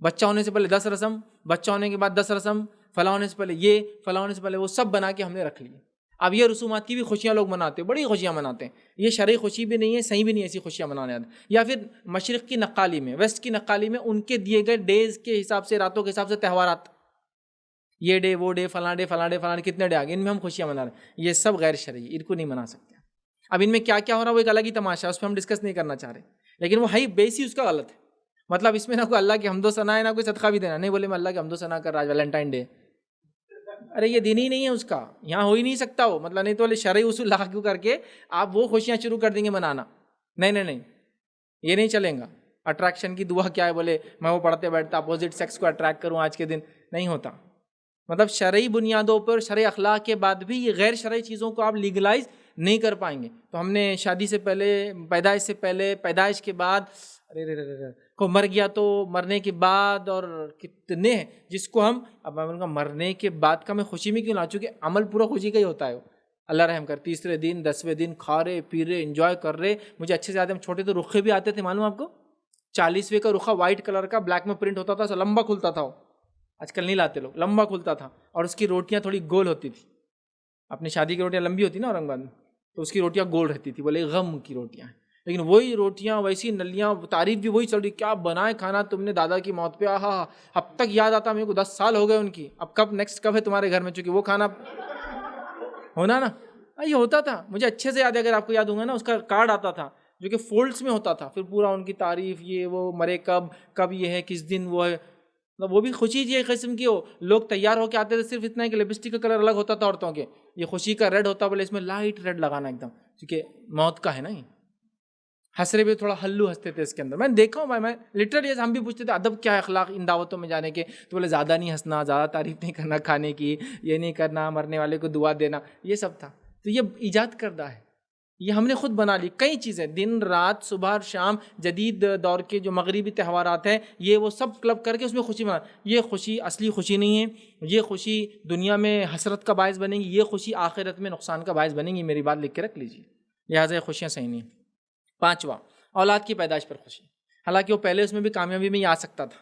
بچہ ہونے سے پہلے 10 رسم، بچہ ہونے کے بعد 10 رسم، فلاں ہونے سے پہلے یہ، فلاں ہونے سے پہلے وہ، سب بنا کے ہم نے رکھ لیے۔ اب یہ رسومات کی بھی خوشیاں لوگ مناتے ہیں، بڑی خوشیاں مناتے ہیں، یہ شرعی خوشی بھی نہیں ہے، صحیح بھی نہیں ہے ایسی خوشیاں منانے آتے۔ یا پھر مشرق کی نقالی میں، ویسٹ کی نقالی میں ان کے دیے گئے ڈیز کے حساب سے، راتوں کے حساب سے تہوارات، یہ ڈے وہ ڈے فلاں ڈے فلاں ڈے فلاں ڈے، کتنے ڈے آگے، ان میں ہم خوشیاں منا رہے ہیں، یہ سب غیر شرعی، ان کو نہیں منا سکتے۔ اب ان میں کیا کیا ہو رہا ہے وہ ایک الگ ہی تماشا ہے، اس پہ ہم ڈسکس نہیں کرنا چاہ رہے، لیکن وہ ہے بیس ہی اس کا غلط ہے۔ مطلب اس میں نہ کوئی اللہ کی حمد و ثنا ہے، نہ کوئی صدقہ بھی دینا، نہیں بولے میں اللہ کی حمد و ثنا کر رہا آج ویلنٹائن ڈے، ارے یہ دین ہی نہیں ہے اس کا، یہاں ہو ہی نہیں سکتا وہ، مطلب نہیں تو شرعی اصول لاگو کر کے آپ وہ خوشیاں شروع کر دیں گے منانا، نہیں نہیں نہیں، یہ نہیں چلیں گا۔ اٹریکشن کی دعا کیا ہے؟ بولے میں وہ پڑھتے بیٹھتا اپوزٹ سیکس کو اٹریکٹ کروں آج کے دن، نہیں ہوتا۔ مطلب شرعی بنیادوں پر، شرعی اخلاق کے بعد بھی یہ غیر شرعی چیزوں کو آپ لیگلائز نہیں کر پائیں گے۔ تو ہم نے شادی سے پہلے، پیدائش سے پہلے، پیدائش کے بعد، کو مر گیا تو مرنے کے بعد، اور کتنے ہیں جس کو ہم، اب میں بولوں گا مرنے کے بعد کا میں خوشی میں کیوں نہ، چونکہ عمل پورا خوشی کا ہی ہوتا ہے، اللہ رحم کر، تیسرے دن 10ویں دن کھا رہے پی رہے انجوائے کر رہے۔ مجھے اچھے سے یاد ہے، ہم چھوٹے تو رخے بھی آتے تھے، معلوم آپ کو، 40ویں کا رخا وائٹ کلر کا بلیک میں پرنٹ ہوتا تھا، ایسا لمبا کھلتا تھا، آج کل نہیں لاتے لوگ، لمبا کھلتا تھا، اور اس کی روٹیاں تھوڑی گول ہوتی تھی۔ اپنی شادی کی روٹیاں لمبی ہوتی نا اورنگ آباد میں، تو اس کی روٹیاں گول رہتی تھی، بولے غم کی روٹیاں ہیں، لیکن وہی روٹیاں ویسی نلیاں، تعریف بھی وہی چل رہی، کیا بنائے کھانا تم نے دادا کی موت پہ، آہا، اب تک یاد آتا میرے کو، 10 سال ہو گئے ان کی، اب کب نیکسٹ کب ہے تمہارے گھر میں، چونکہ وہ کھانا ہونا نا، یہ ہوتا تھا، مجھے اچھے سے یاد ہے، اگر آپ کو یاد ہوگا نا، اس کا کارڈ آتا تھا جو کہ فولڈز میں ہوتا تھا، پھر پورا ان کی تعریف، یہ وہ مرے کب یہ ہے، کس دن وہ ہے، مطلب وہ بھی خوشی جی ایک قسم کی ہو، لوگ تیار ہو کے آتے تھے، صرف اتنا ہے کہ لپسٹک کا کلر الگ ہوتا تھا عورتوں کے، یہ خوشی کا ریڈ ہوتا، بولے اس میں لائٹ ریڈ لگانا ایک دم، کیونکہ موت کا ہے نا، یہ ہنسرے بھی تھوڑا ہلو ہنستے تھے اس کے اندر، میں نے دیکھا ہوں بھائی، میں لٹرلی ہم بھی پوچھتے تھے ادب کیا ہے اخلاق ان دعوتوں میں جانے کے، تو بولے زیادہ نہیں ہنسنا، زیادہ تعریف نہیں کرنا کھانے کی، یہ نہیں کرنا، مرنے والے کو دعا دینا، یہ سب تھا۔ تو یہ ایجاد کردہ ہے، یہ ہم نے خود بنا لی، کئی چیزیں، دن رات صبح اور شام، جدید دور کے جو مغربی تہوارات ہیں، یہ وہ سب کلب کر کے اس میں خوشی منا، یہ خوشی اصلی خوشی نہیں ہے، یہ خوشی دنیا میں حسرت کا باعث بنے گی، یہ خوشی آخرت میں نقصان کا باعث بنے گی، میری بات لکھ کے رکھ لیجیے، لہٰذا یہ خوشیاں صحیح نہیں ہیں۔ 5واں، اولاد کی پیدائش پر خوشی، حالانکہ وہ پہلے اس میں بھی کامیابی میں ہی آ سکتا تھا،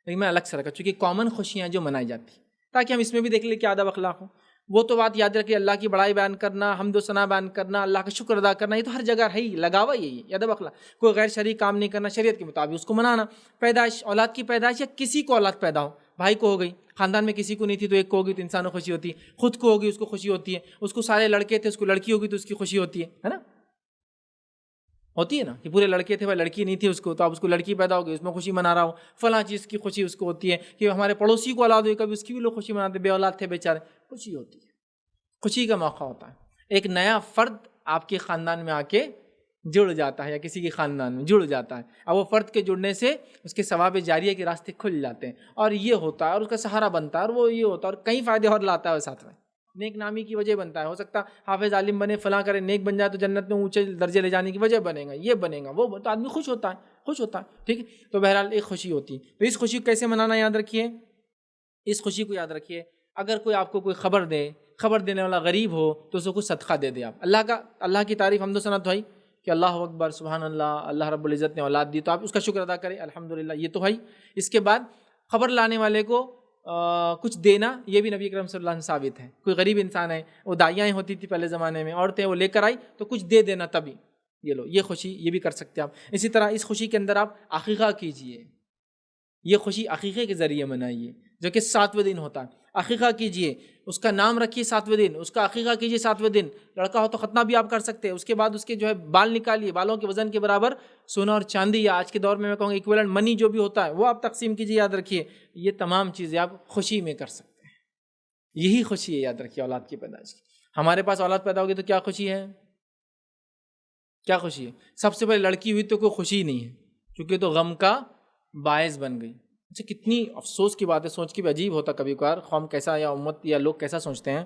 لیکن میں الگ سے رکھا، چونکہ کامن خوشیاں جو منائی جاتی تاکہ ہم اس میں بھی دیکھ لیں کہ ادب اخلاق ہو۔ وہ تو بات یاد رکھیے، اللہ کی بڑائی بیان کرنا، حمد و ثنا بیان کرنا، اللہ کا شکر ادا کرنا، یہ تو ہر جگہ ہے ہی، لگا ہوا یہی ہے ادب اخلاق، کوئی غیر شرعی کام نہیں کرنا، شریعت کے مطابق اس کو منانا۔ پیدائش، اولاد کی پیدائش، یا کسی کو اولاد پیدا ہو، بھائی کو ہو گئی، خاندان میں کسی کو نہیں تھی تو ایک کو ہوگی تو انسان کو خوشی ہوتی ہے، خود کو ہوگی اس کو خوشی ہوتی ہے، اس کو سارے لڑکے تھے اس کو لڑکی ہوگی تو اس کی خوشی ہوتی ہے نا، ہوتی ہے نا، کہ پورے لڑکے تھے بھائی لڑکی نہیں تھی اس کو، تو اب اس کو لڑکی پیدا ہوگی اس میں خوشی منا رہا ہوں، فلاں چیز کی خوشی اس کو ہوتی ہے، کہ ہمارے پڑوسی کو اولاد ہوئی کبھی اس کی بھی لوگ خوشی مناتے، بے اولاد تھے بیچارے، خوشی ہوتی ہے، خوشی کا موقع ہوتا ہے، ایک نیا فرد آپ کے خاندان میں آ کے جڑ جاتا ہے، یا کسی کے خاندان میں جڑ جاتا ہے، اب وہ فرد کے جڑنے سے اس کے ثواب جاریہ کے راستے کھل جاتے ہیں، اور یہ ہوتا ہے، اور اس کا سہارا بنتا ہے، اور وہ یہ ہوتا ہے، اور کئی فائدے اور لاتا ہے وہ ساتھ میں، نیک نامی کی وجہ بنتا ہے، ہو سکتا حافظ عالم بنے، فلاں کرے، نیک بن جائے تو جنت میں اونچے درجے لے جانے کی وجہ بنے گا، یہ بنے گا، وہ تو آدمی خوش ہوتا ہے، ٹھیک ہے، تو بہرحال ایک خوشی ہوتی ہے۔ تو اس خوشی کو کیسے منانا یاد رکھیے، اس خوشی کو یاد رکھیے، اگر کوئی آپ کو کوئی خبر دے، خبر دینے والا غریب ہو تو اس کو کچھ صدقہ دے دے آپ، اللہ کی تعریف حمد و ثنا تو ہے کہ اللہ اکبر سبحان اللہ، اللہ رب العزت نے اولاد دی تو آپ اس کا شکر ادا کریں الحمدللہ، یہ تو ہے۔ اس کے بعد خبر لانے والے کو کچھ دینا، یہ بھی نبی اکرم صلی اللہ علیہ وسلم ثابت ہے، کوئی غریب انسان ہے، وہ دائیاں ہوتی تھی پہلے زمانے میں، عورتیں وہ لے کر آئی تو کچھ دے دینا، تبھی یہ لو، یہ خوشی یہ بھی کر سکتے ہیں آپ۔ اسی طرح اس خوشی کے اندر آپ عقیقہ کیجئے، یہ خوشی عقیقے کے ذریعے منائیے، جو کہ 7ویں دن ہوتا ہے، عقیقہ کیجئے، اس کا نام رکھیے 7ویں دن، اس کا عقیقہ کیجئے 7ویں دن، لڑکا ہو تو ختنہ بھی آپ کر سکتے ہیں، اس کے بعد اس کے جو ہے بال نکالیے، بالوں کے وزن کے برابر سونا اور چاندی، یا آج کے دور میں کہوں گا ایکویلنٹ منی جو بھی ہوتا ہے وہ آپ تقسیم کیجئے، یاد رکھیے یہ تمام چیزیں آپ خوشی میں کر سکتے ہیں، یہی خوشی ہے، یاد رکھیے اولاد کی پیدائش کی۔ ہمارے پاس اولاد پیدا ہوگی تو کیا خوشی ہے، کیا خوشی ہے؟ سب سے پہلے لڑکی ہوئی تو کوئی خوشی ہی نہیں ہے، کیونکہ تو غم کا باعث بن گئی۔ اچھا کتنی افسوس کی بات ہے، سوچ کے بھی عجیب ہوتا کبھی کبھار، قوم کیسا یا امت یا لوگ کیسا سوچتے ہیں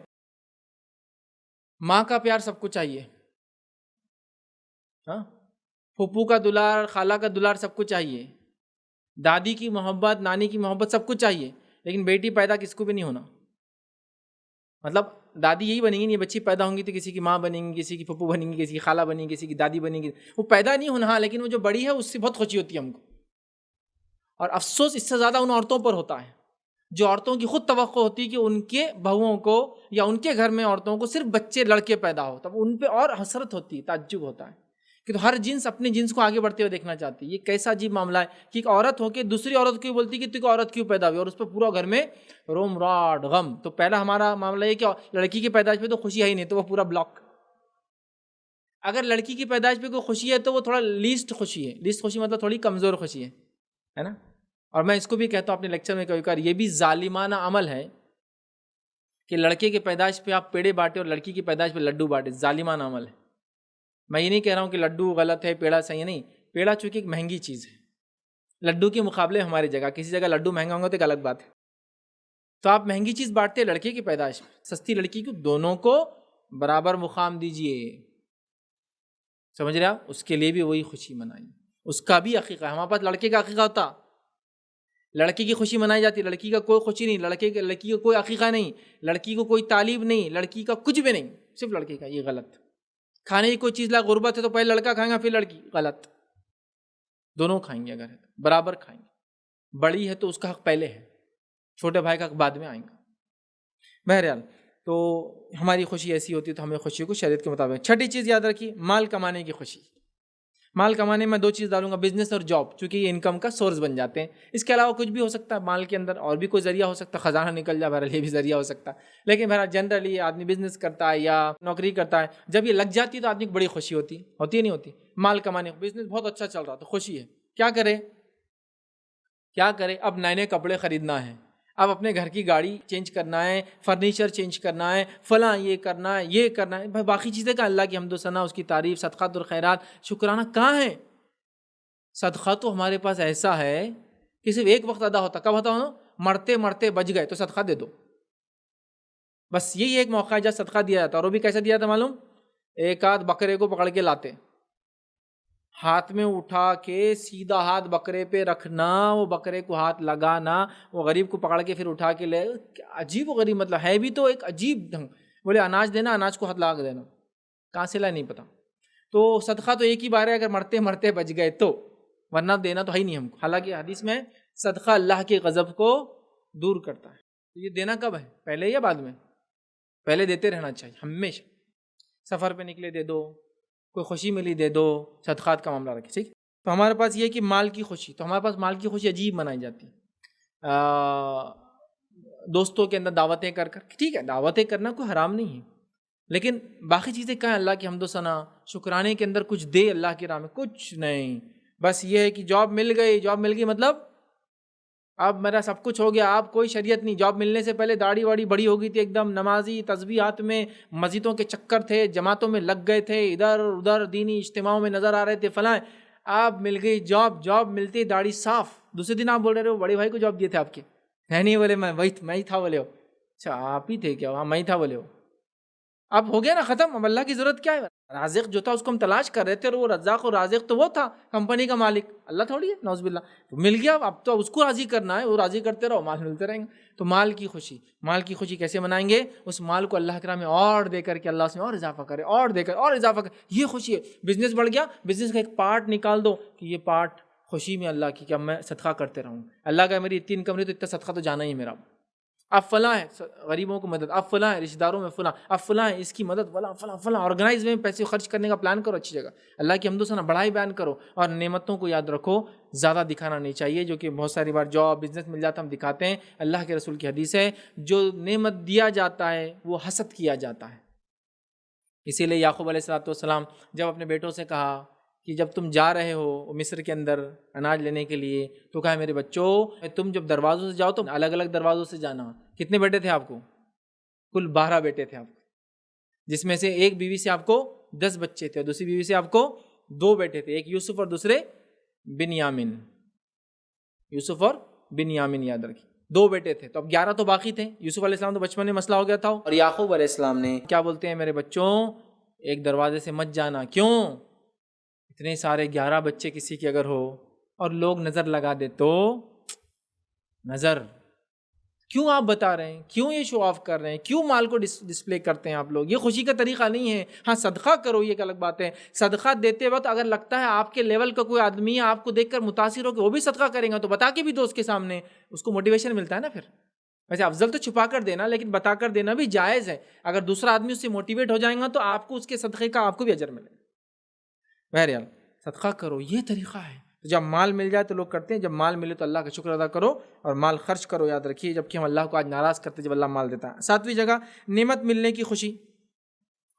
ماں کا پیار سب کو چاہیے، ہاں، پھپھو کا دلار، خالہ کا دلار سب کو چاہیے، دادی کی محبت، نانی کی محبت سب کو چاہیے، لیکن بیٹی پیدا کس کو بھی نہیں ہونا، مطلب دادی یہی بنیں گی نہیں، بچی پیدا ہوں گی تو کسی کی ماں بنیں گی، کسی کی پھپھو بنیں گی، کسی کی خالہ بنیں گی، کسی کی دادی بنیں گی، وہ پیدا نہیں ہونا، ہاں، لیکن وہ جو بڑی ہے اس سے بہت خوشی ہوتی ہے ہم کو، اور افسوس اس سے زیادہ ان عورتوں پر ہوتا ہے جو عورتوں کی خود توقع ہوتی ہے کہ ان کے بہوؤں کو یا ان کے گھر میں عورتوں کو صرف بچے لڑکے پیدا ہو، تب ان پہ اور حسرت ہوتی ہے، تعجب ہوتا ہے کہ تو ہر جنس اپنے جنس کو آگے بڑھتے ہوئے دیکھنا چاہتی ہے۔ یہ کیسا عجیب معاملہ ہے کہ ایک عورت ہو کے دوسری عورت کیوں بولتی کہ تو کو عورت کیوں پیدا ہوئی، اور اس پہ پورا گھر میں روم راڈ غم۔ تو پہلا ہمارا معاملہ یہ کہ لڑکی کی پیدائش پہ تو خوشی ہے ہی نہیں، تو وہ پورا بلاک۔ اگر لڑکی کی پیدائش پہ کوئی خوشی ہے تو وہ تھوڑا لیسٹ خوشی ہے، لیسٹ خوشی مطلب تھوڑی کمزور خوشی ہے نا۔ اور میں اس کو بھی کہتا ہوں اپنے لیکچر میں کبھی کبھار، یہ بھی ظالمانہ عمل ہے کہ لڑکے کی پیدائش پہ آپ پیڑے بانٹے اور لڑکی کی پیدائش پہ لڈو بانٹے، ظالمانہ عمل ہے۔ میں یہ نہیں کہہ رہا ہوں کہ لڈو غلط ہے، پیڑا صحیح ہے، نہیں، پیڑا چونکہ ایک مہنگی چیز ہے، لڈو کے مقابلے ہماری جگہ کسی جگہ لڈو مہنگا ہوگا تو ایک الگ بات ہے، تو آپ مہنگی چیز بانٹتے لڑکے کی پیدائش میں، سستی لڑکی کو، دونوں کو برابر مقام دیجئے، سمجھ رہے آپ؟ اس کے لیے بھی وہی خوشی منائیے، اس کا بھی عقیقہ ہے۔ ہمارے پاس لڑکے کا عقیقہ ہوتا، لڑکی کی خوشی منائی جاتی، لڑکی کا کوئی خوشی نہیں، لڑکی کا کوئی عقیقہ نہیں، لڑکی کو کوئی تعلیم نہیں، لڑکی کا کچھ بھی نہیں، صرف لڑکے کا۔ یہ غلط۔ کھانے کی کوئی چیز لا غربت ہے تو پہلے لڑکا کھائیں گا پھر لڑکی، غلط۔ دونوں کھائیں گے، اگر ہے تو برابر کھائیں گے، بڑی ہے تو اس کا حق پہلے ہے، چھوٹے بھائی کا حق بعد میں آئیں گا۔ بہرحال تو ہماری خوشی ایسی ہوتی ہے تو ہمیں خوشی کو شریعت کے مطابق۔ چھٹی چیز یاد رکھیے، مال کمانے کی خوشی۔ مال کمانے میں دو چیز ڈالوں گا، بزنس اور جاب، چونکہ یہ انکم کا سورس بن جاتے ہیں۔ اس کے علاوہ کچھ بھی ہو سکتا ہے مال کے اندر، اور بھی کوئی ذریعہ ہو سکتا ہے، خزانہ نکل جائے، بہرحال یہ بھی ذریعہ ہو سکتا ہے، لیکن بہرحال جنرلی آدمی بزنس کرتا ہے یا نوکری کرتا ہے، جب یہ لگ جاتی ہے تو آدمی کو بڑی خوشی ہوتی ہے نہیں ہوتی؟ مال کمانے، بزنس بہت اچھا چل رہا تو خوشی ہے، کیا کرے؟ اب نئے نئے کپڑے خریدنا ہے، اب اپنے گھر کی گاڑی چینج کرنا ہے، فرنیچر چینج کرنا ہے، فلاں یہ کرنا ہے بھائی، باقی چیزیں کا اللہ کی حمد و ثنا، اس کی تعریف، صدقات اور خیرات، شکرانہ کہاں ہے؟ صدقہ تو ہمارے پاس ایسا ہے کہ صرف ایک وقت ادا ہوتا، کب ہوتا ہو؟ مرتے مرتے بچ گئے تو صدقہ دے دو، بس یہی ایک موقع ہے جب صدقہ دیا جاتا ہے۔ اور وہ بھی کیسے دیا تھا معلوم؟ ایک آدھ بکرے کو پکڑ کے لاتے، ہاتھ میں اٹھا کے سیدھا ہاتھ بکرے پہ رکھنا، وہ بکرے کو ہاتھ لگانا، وہ غریب کو پکڑ کے پھر اٹھا کے لے، عجیب و غریب، مطلب ہے بھی تو ایک عجیب ڈھنگ۔ بولے اناج دینا، اناج کو ہاتھ لگا کے دینا، کہاں سے لائے نہیں پتا۔ تو صدقہ تو ایک ہی بار ہے اگر مرتے مرتے بچ گئے تو، ورنہ دینا تو ہے ہی نہیں ہم کو۔ حالانکہ حدیث میں صدقہ اللہ کے غضب کو دور کرتا ہے، تو یہ دینا کب ہے؟ پہلے یا بعد میں؟ پہلے دیتے رہنا چاہیے ہمیشہ۔ سفر پہ نکلے دے دو، کوئی خوشی ملی دے دو، صدقات کا معاملہ رکھے، ٹھیک۔ تو ہمارے پاس یہ کہ مال کی خوشی، تو ہمارے پاس مال کی خوشی عجیب منائی جاتی ہے، دوستوں کے اندر دعوتیں کر کر، ٹھیک ہے، دعوتیں کرنا کوئی حرام نہیں ہے، لیکن باقی چیزیں کہاں؟ اللہ کی حمد و ثنا، شکرانے کے اندر کچھ دے اللہ کی راہ میں، کچھ نہیں۔ بس یہ ہے کہ جاب مل گئی مطلب اب میرا سب کچھ ہو گیا، اب کوئی شریعت نہیں۔ جاب ملنے سے پہلے داڑھی واڑی بڑی ہو گئی تھی، ایک دم نمازی، تسبیحات میں، مسجدوں کے چکر تھے، جماعتوں میں لگ گئے تھے، ادھر ادھر دینی اجتماعوں میں نظر آ رہے تھے، فلاں۔ آپ مل گئی جاب ملتی داڑھی صاف، دوسرے دن آپ بول رہے ہو بڑے بھائی کو جاب دیے تھے آپ کے، نہیں بولے میں ہی تھا، بولے ہو اچھا آپ ہی تھے کیا؟ ہاں میں ہی تھا، بولے ہو اب ہو گیا نا ختم، اب اللہ کی ضرورت کیا ہے؟ رازق جو تھا اس کو ہم تلاش کر رہے تھے، اور وہ رزاق اور رازق تو وہ تھا کمپنی کا مالک، اللہ تھوڑی ہے، نعوذ باللہ۔ تو مل گیا، اب تو اس کو راضی کرنا ہے، وہ راضی کرتے رہو، مال ملتے رہیں گے۔ تو مال کی خوشی کیسے منائیں گے؟ اس مال کو اللہ کے راہ میں اور دے کر کے، اللہ اس میں اور اضافہ کرے، اور دے کر اور اضافہ کرے، یہ خوشی ہے۔ بزنس بڑھ گیا، بزنس کا ایک پارٹ نکال دو کہ یہ پارٹ خوشی میں اللہ کی، کہ اب میں صدقہ کرتے رہوں، اللہ کا میری اتنی انکم نہیں تو اتنا صدقہ تو جانا ہی میرا، اب فلاں ہے غریبوں کو مدد، اب فلاں ہے رشتہ داروں میں فلاں، اب فلاں ہے اس کی مدد، فلاں آرگنائز میں پیسے خرچ کرنے کا پلان کرو، اچھی جگہ اللہ کی حمد و ثنا بڑھائی بیان کرو، اور نعمتوں کو یاد رکھو، زیادہ دکھانا نہیں چاہیے، جو کہ بہت ساری بار جاب بزنس مل جاتا ہم دکھاتے ہیں۔ اللہ کے رسول کی حدیث ہے، جو نعمت دیا جاتا ہے وہ حسد کیا جاتا ہے۔ اسی لیے یعقوب علیہ السلام جب اپنے بیٹوں سے کہا کہ جب تم جا رہے ہو مصر کے اندر اناج لینے کے لیے، تو کہا میرے بچوں تم جب دروازوں سے جاؤ تو الگ الگ دروازوں سے جانا۔ کتنے بیٹے تھے آپ کو؟ کل 12 بیٹے تھے آپ کو، جس میں سے ایک بیوی سے آپ کو 10 بچے تھے، اور دوسری بیوی سے آپ کو 2 بیٹے تھے، ایک یوسف اور دوسرے بنیامین، یوسف اور بنیامین یاد رکھیں۔ 2 بیٹے تھے تو اب 11 تو باقی تھے. یوسف علیہ السلام تو بچپن میں مسئلہ ہو گیا تھا, اور یعقوب علیہ السلام نے کیا بولتے ہیں, میرے بچوں ایک دروازے سے مت جانا. کیوں؟ اتنے سارے 11 بچے کسی کے اگر ہو اور لوگ نظر لگا دے تو نظر, کیوں آپ بتا رہے ہیں, کیوں یہ شو آف کر رہے ہیں, کیوں مال کو ڈسپلے کرتے ہیں آپ لوگ؟ یہ خوشی کا طریقہ نہیں ہے. ہاں صدقہ کرو, یہ ایک الگ بات ہے. صدقہ دیتے وقت اگر لگتا ہے آپ کے لیول کا کوئی آدمی ہے, آپ کو دیکھ کر متاثر ہو کہ وہ بھی صدقہ کریں گا, تو بتا کے بھی دو اس کے سامنے, اس کو موٹیویشن ملتا ہے نا. پھر ویسے افضل تو چھپا کر دینا, لیکن بتا کر دینا بھی جائز ہے. اگر دوسرا آدمی اس سے موٹیویٹ ہو جائے گا تو آپ کو اس کے صدقے کا آپ کو بھی اجر ملے گا. بہرحال صدقہ کرو, یہ طریقہ ہے. جب مال مل جائے تو لوگ کرتے ہیں, جب مال ملے تو اللہ کا شکر ادا کرو اور مال خرچ کرو. یاد رکھیے, جبکہ ہم اللہ کو آج ناراض کرتے جب اللہ مال دیتا ہے. 7ویں جگہ نعمت ملنے کی خوشی.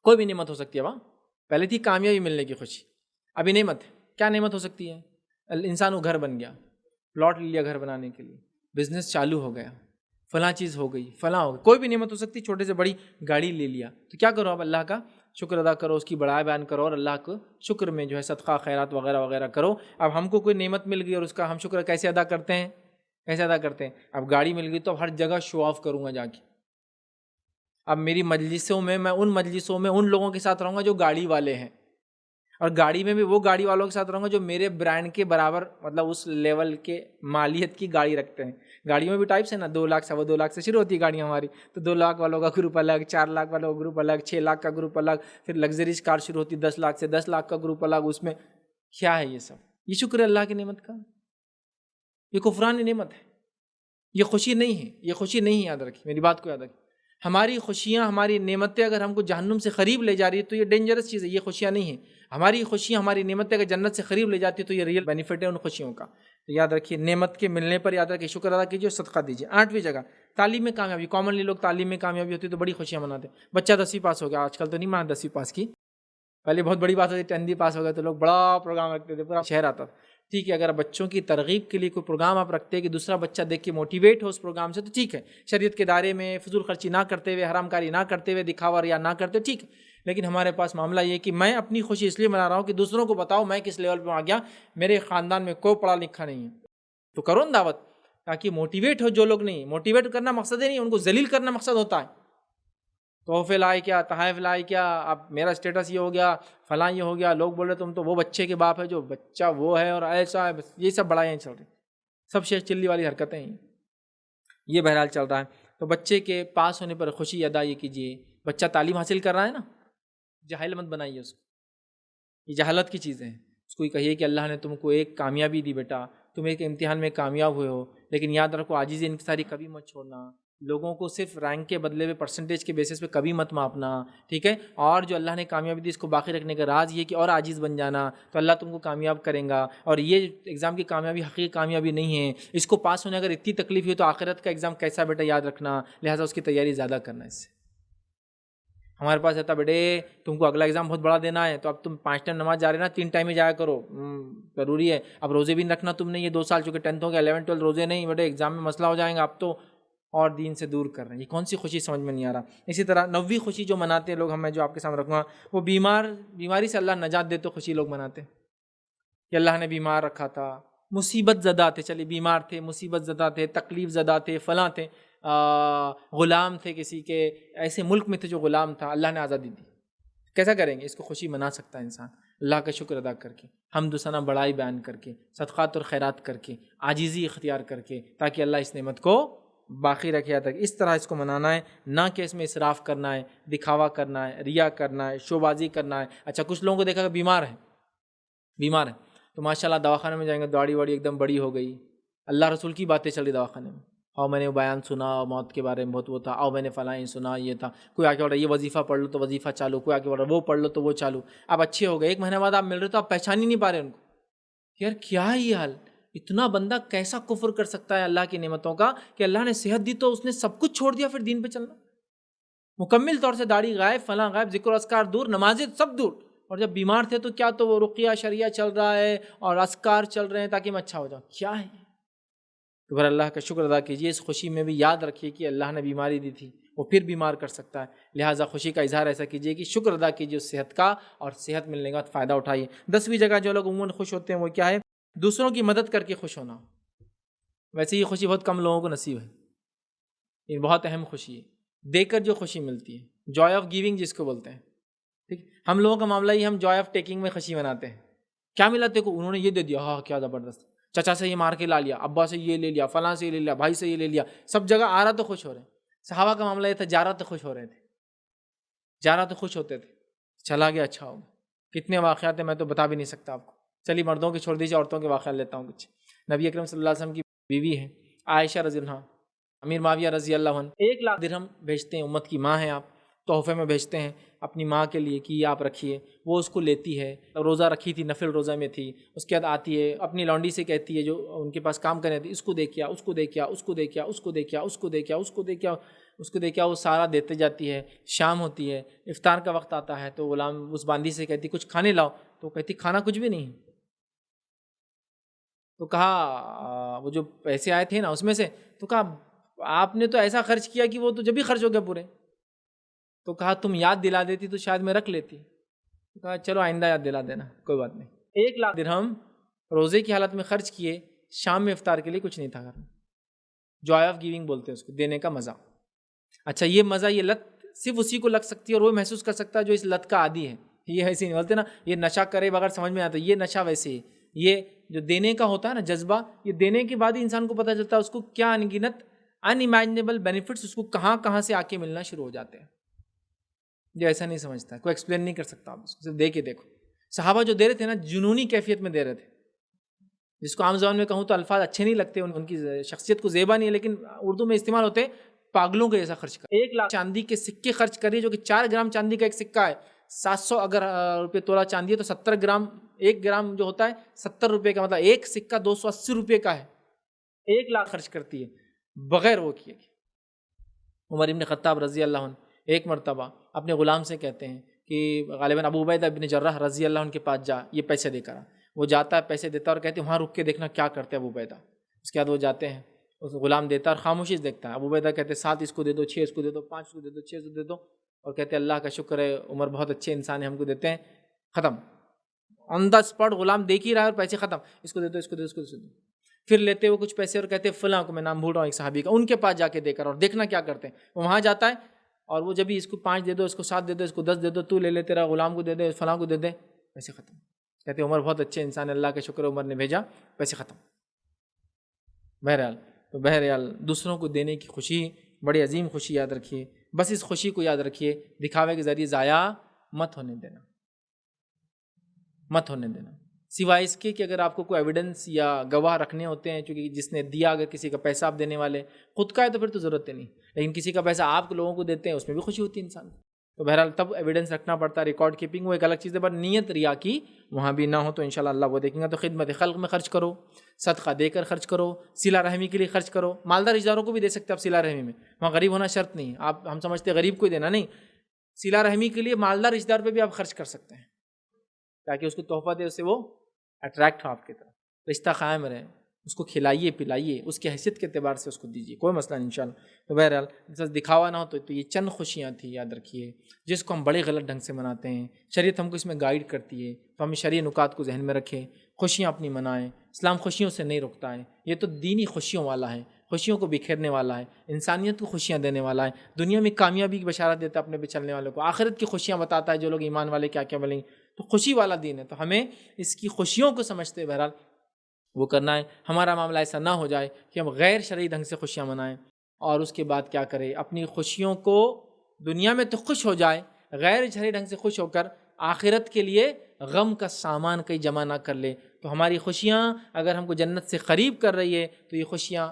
کوئی بھی نعمت ہو سکتی ہے. وہاں پہلے تھی کامیابی ملنے کی خوشی, ابھی نعمت ہے. کیا نعمت ہو سکتی ہے؟ انسان کو گھر بن گیا, پلاٹ لے لیا گھر بنانے کے لیے, بزنس چالو ہو گیا, فلاں چیز ہو گئی, فلاں ہو گئی. کوئی بھی نعمت ہو سکتی, چھوٹے سے بڑی گاڑی لے لیا. تو کیا کرو, اب اللہ کا شکر ادا کرو, اس کی بڑائی بیان کرو اور اللہ کو شکر میں جو ہے صدقہ خیرات وغیرہ وغیرہ کرو. اب ہم کو کوئی نعمت مل گئی اور اس کا ہم شکر کیسے ادا کرتے ہیں؟ کیسے ادا کرتے ہیں؟ اب گاڑی مل گئی تو اب ہر جگہ شو آف کروں گا جا کے. اب میری مجلسوں میں, میں ان مجلسوں میں ان لوگوں کے ساتھ رہوں گا جو گاڑی والے ہیں, اور گاڑی میں بھی وہ گاڑی والوں کے ساتھ رہوں گا جو میرے برانڈ کے برابر, مطلب اس لیول کے مالیت کی گاڑی رکھتے ہیں. گاڑیوں میں بھی ٹائپس ہیں نا, 2 لاکھ 2.25 لاکھ سے شروع ہوتی ہے گاڑیاں ہماری, تو 2 لاکھ والوں کا گروپ الگ, 4 لاکھ والوں کا گروپ الگ, 6 لاکھ کا گروپ الگ, پھر لگژریز کار شروع ہوتی ہے 10 لاکھ سے, 10 لاکھ کا گروپ الگ. اس میں کیا ہے یہ سب؟ یہ شکر ہے اللہ کی نعمت کا؟ یہ کفران نعمت ہے, یہ خوشی نہیں ہے, یہ خوشی نہیں ہے. یاد رکھیے, میری بات کو یاد رکھیے. ہماری خوشیاں, ہماری نعمتیں اگر ہم کو جہنم سے قریب لے جا رہی ہے تو یہ ڈینجرس چیز ہے, یہ خوشیاں نہیں ہیں. ہماری خوشیاں, ہماری نعمتیں اگر جنت سے قریب لے جاتی ہے تو یہ ریئل بینیفٹ ہے ان خوشیوں کا. تو یاد رکھیے, نعمت کے ملنے پر یاد رکھیے شکر ادا کیجیے اور صدقہ دیجیے. 8ویں جگہ تعلیم میں کامیابی. کامنلی لوگ تعلیم میں کامیابی ہوتی ہے تو بڑی خوشیاں مناتے ہیں. بچہ 10ویں پاس ہو گیا, آج کل تو نہیں مانا 10ویں پاس کی, پہلے بہت بڑی بات ہوتی تھی. 10ویں پاس ہو گیا تو لوگ بڑا پروگرام رکھتے تھے, پورا شہر آتا تھا. ٹھیک ہے, اگر بچوں کی ترغیب کے لیے کوئی پروگرام آپ رکھتے ہیں کہ دوسرا بچہ دیکھ کے موٹیویٹ ہو اس پروگرام سے, تو ٹھیک ہے. شریعت کے دائرے میں فضول خرچی نہ کرتے ہوئے, حرام کاری نہ کرتے ہوئے, دکھاوا ریا نہ کرتے, ٹھیک ہے. لیکن ہمارے پاس معاملہ یہ ہے کہ میں اپنی خوشی اس لیے منا رہا ہوں کہ دوسروں کو بتاؤ میں کس لیول پہ آ گیا, میرے خاندان میں کوئی پڑھا لکھا نہیں ہے, تو کرو نا دعوت, تاکہ موٹیویٹ ہو جو لوگ نہیں. موٹیویٹ کرنا مقصد ہی نہیں, ان کو ذلیل کرنا مقصد ہوتا ہے. تحفے لائے کیا, تحائف لائے کیا, اب میرا اسٹیٹس یہ ہو گیا, فلاں یہ ہو گیا, لوگ بول رہے تم تو وہ بچے کے باپ ہے, جو بچہ وہ ہے اور ایسا ہے, بس یہ سب بڑائیاں چل رہی, سب شیخ چلی والی حرکتیں ہیں. یہ بہرحال چل رہا ہے. تو بچے کے پاس ہونے پر خوشی ادا یہ کیجیے. بچہ تعلیم حاصل کر رہا ہے نا, جاہل مت بنائیے اس کو, یہ جہالت کی چیزیں ہیں. اس کو یہ کہیے کہ اللہ نے تم کو ایک کامیابی دی بیٹا, تم ایک امتحان میں کامیاب ہوئے ہو, لیکن یاد رکھو عاجزی انکساری کبھی مت چھوڑنا. لوگوں کو صرف رینک کے بدلے میں پرسنٹیج کے بیسس پہ کبھی مت ماپنا, ٹھیک ہے. اور جو اللہ نے کامیابی دی اس کو باقی رکھنے کا راز یہ کہ اور عاجز بن جانا, تو اللہ تم کو کامیاب کریں گا. اور یہ ایگزام کی کامیابی حقیقی کامیابی نہیں ہے. اس کو پاس ہونے اگر اتنی تکلیف ہوئی تو آخرت کا ایگزام کیسا بیٹا یاد رکھنا, لہٰذا اس کی تیاری زیادہ کرنا. اس سے ہمارے پاس رہتا بیٹے تم کو اگلا ایگزام بہت بڑا دینا ہے, تو اب تم 5 ٹائم نماز جا رہے نا, 3 ٹائم ہی جایا کرو, ضروری ہے. اب روزے بھی رکھنا تم نے, یہ 2 سال چونکہ 10th ہو گیا, 11 12 روزے نہیں بیٹے, ایگزام میں مسئلہ ہو جائیں گا. اب تو اور دین سے دور کر رہے ہیں. یہ کون سی خوشی سمجھ میں نہیں آ رہا. اسی طرح 9ویں خوشی جو مناتے ہیں لوگ, میں جو آپ کے سامنے رکھوں گا, وہ بیماری سے اللہ نجات دے تو خوشی لوگ مناتے ہیں کہ اللہ نے بیمار رکھا تھا, مصیبت زدہ تھے, چلیے بیمار تھے, مصیبت زدہ تھے, تکلیف زدہ تھے, فلاں تھے, غلام تھے کسی کے, ایسے ملک میں تھے جو غلام تھا, اللہ نے آزادی دی. کیسا کریں گے؟ اس کو خوشی منا سکتا ہے انسان اللہ کا شکر ادا کر کے, حمد و ثنا بڑائی بیان کر کے, صدقات اور خیرات کر کے, عاجزی اختیار کر کے, تاکہ اللہ اس نعمت کو باقی رکھے تک. اس طرح اس کو منانا ہے, نہ کہ اس میں اسراف کرنا ہے, دکھاوا کرنا ہے, ریا کرنا ہے, شو بازی کرنا ہے. اچھا کچھ لوگوں کو دیکھا کہ بیمار ہے تو ماشاءاللہ دواخانے میں جائیں گے, داڑھی واڑی ایک دم بڑی ہو گئی, اللہ رسول کی باتیں چل رہی دواخانے میں, اور میں نے بیان سنا موت کے بارے میں بہت وہ تھا, اور میں نے فلاں سنا یہ تھا, کوئی آ کے بول رہا یہ وظیفہ پڑھ لو تو وظیفہ چالو, کوئی آ کے بول رہا وہ پڑھ لو تو وہ چالو. اب اچھے ہو گئے, 1 مہینے بعد آپ مل رہے تو آپ پہچان ہی نہیں پا رہے ان کو. یار کیا ہے یہ حال, اتنا بندہ کیسا کفر کر سکتا ہے اللہ کی نعمتوں کا, کہ اللہ نے صحت دی تو اس نے سب کچھ چھوڑ دیا, پھر دین پہ چلنا مکمل طور سے, داڑھی غائب, فلاں غائب, ذکر و اذکار دور, نمازیں سب دور. اور جب بیمار تھے تو کیا تو وہ رقیہ شریعہ چل رہا ہے اور اذکار چل رہے ہیں تاکہ میں اچھا ہو جاؤں. کیا ہے؟ تو پھر اللہ کا شکر ادا کیجیے. اس خوشی میں بھی یاد رکھیے کہ اللہ نے بیماری دی تھی, وہ پھر بیمار کر سکتا ہے, لہٰذا خوشی کا اظہار ایسا کیجیے کہ شکر ادا کیجیے اس صحت کا, اور صحت ملنے کا فائدہ اٹھائیے. 10ویں جگہ جو لوگ عموماً خوش ہوتے ہیں وہ کیا ہے؟ دوسروں کی مدد کر کے خوش ہونا. ویسے یہ خوشی بہت کم لوگوں کو نصیب ہے، یہ بہت اہم خوشی ہے، دے کر جو خوشی ملتی ہے، جوائے آف گیونگ جس کو بولتے ہیں. ٹھیک، ہم لوگوں کا معاملہ یہ، ہم جوائے آف ٹیکنگ میں خوشی مناتے ہیں. کیا ملا تیرے کو؟ انہوں نے یہ دے دیا، ہاں کیا زبردست، چچا سے یہ مار کے لا لیا، ابا سے یہ لے لیا، فلاں سے یہ لے لیا، بھائی سے یہ لے لیا، سب جگہ آ رہا تو خوش ہو رہے ہیں. صحابہ کا معاملہ یہ تھا، جا رہا تو خوش ہو رہے تھے، جا رہا تو خوش ہوتے تھے، چلا گیا اچھا ہوگا. کتنے واقعات ہیں میں تو بتا بھی نہیں سکتا آپ کو. چلیے مردوں کی چھوڑ دیجیے، عورتوں کے واقعات لیتا ہوں کچھ. نبی اکرم صلی اللہ علیہ وسلم کی بیوی ہے عائشہ رضی اللہ عنہ، امیر معاویہ رضی اللہ عنہ 1,00,000 درہم بھیجتے ہیں، امت کی ماں ہیں آپ، تحفے میں بھیجتے ہیں اپنی ماں کے لیے کہ آپ رکھیے. وہ اس کو لیتی ہے، روزہ رکھی تھی، نفل روزہ میں تھی. اس کے بعد آتی ہے اپنی لونڈی سے کہتی ہے جو ان کے پاس کام کرنے تھی، اس کو دے کیا، اس کو دے کیا، اس کو دے کیا، اس کو دے کیا، اس کو دے کیا، اس کو دے کیا، اس کو دے کیا. وہ سارا دیتے جاتی ہے. شام ہوتی ہے، افطار کا وقت آتا ہے تو غلام اس باندی سے کہتی کچھ کھانے لاؤ، تو کہتی کھانا کچھ بھی نہیں. تو کہا وہ جو پیسے آئے تھے نا اس میں سے، تو کہا آپ نے تو ایسا خرچ کیا کہ وہ تو جب ہی خرچ ہو گیا پورے. تو کہا تم یاد دلا دیتی تو شاید میں رکھ لیتی. تو کہا چلو آئندہ یاد دلا دینا، کوئی بات نہیں. 1,00,000 درہم روزے کی حالت میں خرچ کیے، شام میں افطار کے لیے کچھ نہیں تھا گھر میں. جوائے آف گیونگ بولتے ہیں اس کو، دینے کا مزہ. اچھا یہ مزہ، یہ لت صرف اسی کو لگ سکتی ہے اور وہ محسوس کر سکتا ہے جو اس لت کا عادی ہے. یہ ایسے نہیں بولتے نا یہ نشہ کرے بغیر سمجھ میں آتا، یہ نشہ ویسے ہی. یہ جو دینے کا ہوتا ہے نا جذبہ، یہ دینے کے بعد ہی انسان کو پتہ چلتا ہے اس کو کیا انگنت ان امیجنیبل بینیفٹس اس کو کہاں کہاں سے آ کے ملنا شروع ہو جاتے ہیں. یہ ایسا نہیں سمجھتا، کوئی ایکسپلین نہیں کر سکتا، آپ اس کو صرف دے کے دیکھو. صحابہ جو دے رہے تھے نا جنونی کیفیت میں دے رہے تھے، جس کو عام زبان میں کہوں تو الفاظ اچھے نہیں لگتے، ان کی شخصیت کو زیبا نہیں ہے، لیکن اردو میں استعمال ہوتے ہیں پاگلوں کے جیسا خرچ کر. 1,00,000 چاندی کے سکے خرچ کریے جو کہ 4 گرام چاندی کا ایک سکہ ہے. 700 اگر روپے تولہ چاندی ہے تو 70 گرام، 1 گرام جو ہوتا ہے 70 روپے کا، مطلب ایک سکہ 280 روپے کا ہے. 1,00,000 خرچ کرتی ہے بغیر وہ کیے. عمر ابن خطاب رضی اللہ عنہ ایک مرتبہ اپنے غلام سے کہتے ہیں کہ غالباً ابو عبیدہ ابن جراح رضی اللہ عنہ کے پاس جا، یہ پیسے دے کر آ. وہ جاتا ہے، پیسے دیتا ہے اور کہتے ہیں وہاں رک کے دیکھنا کیا کرتے ہیں ابو عبیدہ. اس کے بعد وہ جاتے ہیں، اس غلام دیتا ہے اور خاموشی سے دیکھتا ہے. ابو عبیدہ کہتے ہیں 7 اس کو دے دو، 6 اس کو دے دو، 5 اس کو دے دو، 6 اس کو دے دو. اور کہتے ہیں اللہ کا شکر ہے عمر بہت اچھے انسان ہیں، ہم کو دیتے ہیں. ختم، آن دا اسپاٹ غلام دیکھ ہی رہا ہے اور پیسے ختم. اس کو دے دو، اس کو دے دو، اس کو دے دو. پھر لیتے وہ کچھ پیسے اور کہتے ہیں فلاں کو، میں نام بھول رہا ہوں ایک صحابی کا، ان کے پاس جا کے دے کر اور دیکھنا کیا کرتے ہیں. وہ وہاں جاتا ہے اور وہ جب بھی اس کو 5 دے دو، اس کو 7 دے دو، اس کو 10 دے دو، تو لے لے، تیرا غلام کو دے دے، فلاں کو دے دے، پیسے ختم. کہتے ہیں عمر بہت اچھے انسان، اللہ کا شکر عمر نے بھیجا، پیسے ختم. بہرحال دوسروں کو دینے کی خوشی بڑی عظیم خوشی، یاد رکھیے. بس اس خوشی کو یاد رکھیے، دکھاوے کے ذریعے ضائع مت ہونے دینا، مت ہونے دینا. سوائے اس کے کہ اگر آپ کو کوئی ایویڈنس یا گواہ رکھنے ہوتے ہیں، چونکہ جس نے دیا اگر کسی کا پیسہ آپ دینے والے، خود کا ہے تو پھر تو ضرورت نہیں، لیکن کسی کا پیسہ آپ لوگوں کو دیتے ہیں اس میں بھی خوشی ہوتی ہے انسان کو. تو بہرحال تب ایویڈنس رکھنا پڑتا ہے، ریکارڈ کیپنگ وہ ایک الگ چیز ہے، بٹ نیت ریا کی وہاں بھی نہ ہو تو انشاءاللہ اللہ وہ دیکھیں گا. تو خدمت خلق میں خرچ کرو، صدقہ دے کر خرچ کرو، صلہ رحمی کے لیے خرچ کرو. مالدار رشتہ داروں کو بھی دے سکتے آپ صلہ رحمی میں، وہاں غریب ہونا شرط نہیں. آپ ہم سمجھتے غریب کو ہی دینا، نہیں، صلہ رحمی کے لیے مالدار رشتہ دار پہ بھی آپ خرچ کر سکتے ہیں تاکہ اس کو تحفہ دے، اس سے وہ اٹریکٹ ہو آپ کی طرف، رشتہ قائم رہے. اس کو کھلائیے پلائیے، اس کی حیثیت کے اعتبار سے اس کو دیجیے، کوئی مسئلہ نہیں انشاءاللہ. تو بہرحال دکھاوا نہ ہو تو یہ چند خوشیاں تھیں، یاد رکھیے، جس کو ہم بڑے غلط ڈھنگ سے مناتے ہیں. شریعت ہم کو اس میں گائیڈ کرتی ہے، تو ہم شرعی نکات کو ذہن میں رکھیں، خوشیاں اپنی منائیں. اسلام خوشیوں سے نہیں روکتا ہے، یہ تو دینی خوشیوں والا ہے، خوشیوں کو بکھیرنے والا ہے، انسانیت کو خوشیاں دینے والا ہے. دنیا میں کامیابی کی بشارت دیتا ہے اپنے پہ چلنے والوں کو، آخرت کی خوشیاں بتاتا ہے جو لوگ ایمان والے کیا کیا بولیں گے. تو خوشی والا دین ہے، تو ہمیں اس کی خوشیوں کو سمجھتے بہرحال وہ کرنا ہے. ہمارا معاملہ ایسا نہ ہو جائے کہ ہم غیر شرعی ڈھنگ سے خوشیاں منائیں اور اس کے بعد کیا کریں، اپنی خوشیوں کو دنیا میں تو خوش ہو جائے، غیر شرعی ڈھنگ سے خوش ہو کر آخرت کے لیے غم کا سامان کہیں جمع نہ کر لے. تو ہماری خوشیاں اگر ہم کو جنت سے قریب کر رہی ہے تو یہ خوشیاں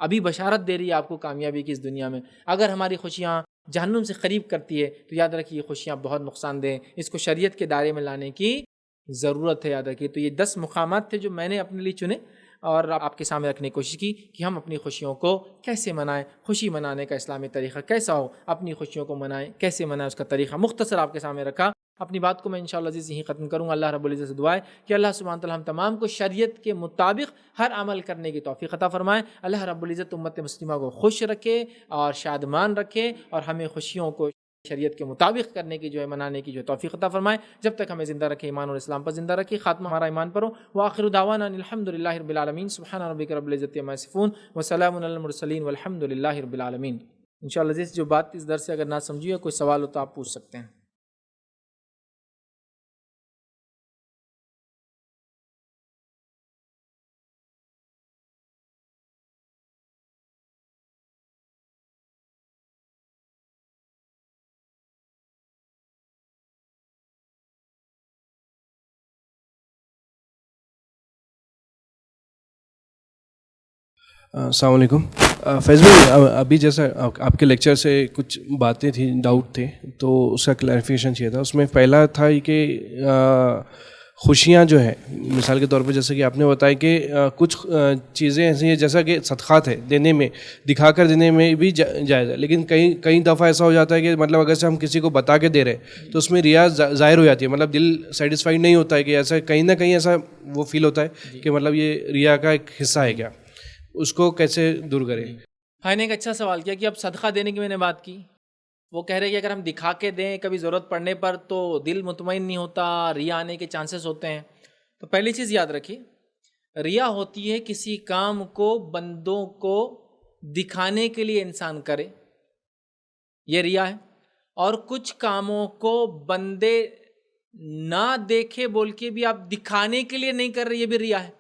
ابھی بشارت دے رہی ہے آپ کو کامیابی کی اس دنیا میں. اگر ہماری خوشیاں جہنم سے قریب کرتی ہے تو یاد رکھیے یہ خوشیاں بہت نقصان دہ، اس کو شریعت کے دائرے میں لانے کی ضرورت ہے، یاد رکھیے. تو یہ 10 مقامات تھے جو میں نے اپنے لیے چنے اور آپ کے سامنے رکھنے کی کوشش کی کہ ہم اپنی خوشیوں کو کیسے منائیں، خوشی منانے کا اسلامی طریقہ کیسا ہو، اپنی خوشیوں کو منائیں، کیسے منائیں، اس کا طریقہ مختصر آپ کے سامنے رکھا. اپنی بات کو میں انشاءاللہ عزیز یہیں ختم کروں گا. اللہ رب العزت سے دعا ہے کہ اللہ سبحانہ وتعالی ہم تمام کو شریعت کے مطابق ہر عمل کرنے کی توفیق عطا فرمائے. اللہ رب العزت امت مسلمہ کو خوش رکھے اور شادمان رکھے اور ہمیں خوشیوں کو شریعت کے مطابق کرنے کی جو ہے منانے کی جو ہے توفیق عطا فرمائے. جب تک ہمیں زندہ رکھے ایمان اور اسلام پر زندہ رکھے, خاتمہ ہمارا ایمان پر ہو. وآخر دعوانا الحمد للہ رب العالمین. سبحان ربک رب العزۃ عما یصفون وسلام علی المرسلین والحمد للہ رب العالمین. انشاءاللہ عزیز جو بات اس درس سے اگر نہ سمجھی ہو, کوئی سوال ہو تو آپ پوچھ سکتے ہیں. السلام علیکم. فیض بھائی, ابھی جیسا آپ کے لیکچر سے کچھ باتیں تھیں, ڈاؤٹ تھے, تو اس کا کلیریفیکیشن چاہیے تھا. اس میں پہلا تھا کہ خوشیاں جو ہیں, مثال کے طور پہ جیسے کہ آپ نے بتایا کہ کچھ چیزیں ایسی ہیں جیسا کہ صدقات ہے دینے میں, دکھا کر دینے میں بھی جائز ہے, لیکن کئی دفعہ ایسا ہو جاتا ہے کہ مطلب اگر سے ہم کسی کو بتا کے دے رہے ہیں تو اس میں ریا ظاہر ہو جاتی ہے, مطلب دل سیٹسفائیڈ نہیں ہوتا ہے, کہ ایسا کہیں نہ کہیں ایسا وہ فیل ہوتا ہے کہ مطلب یہ ریا کا ایک حصہ ہے. کیا اس کو کیسے دور کریں؟ ہاں نے ایک اچھا سوال کیا کہ اب صدقہ دینے کی میں نے بات کی. وہ کہہ رہے کہ اگر ہم دکھا کے دیں کبھی ضرورت پڑنے پر تو دل مطمئن نہیں ہوتا, ریا آنے کے چانسز ہوتے ہیں. تو پہلی چیز یاد رکھیے, ریا ہوتی ہے کسی کام کو بندوں کو دکھانے کے لیے انسان کرے, یہ ریا ہے. اور کچھ کاموں کو بندے نہ دیکھے بول کے بھی آپ دکھانے کے لیے نہیں کر رہے, یہ بھی ریا ہے.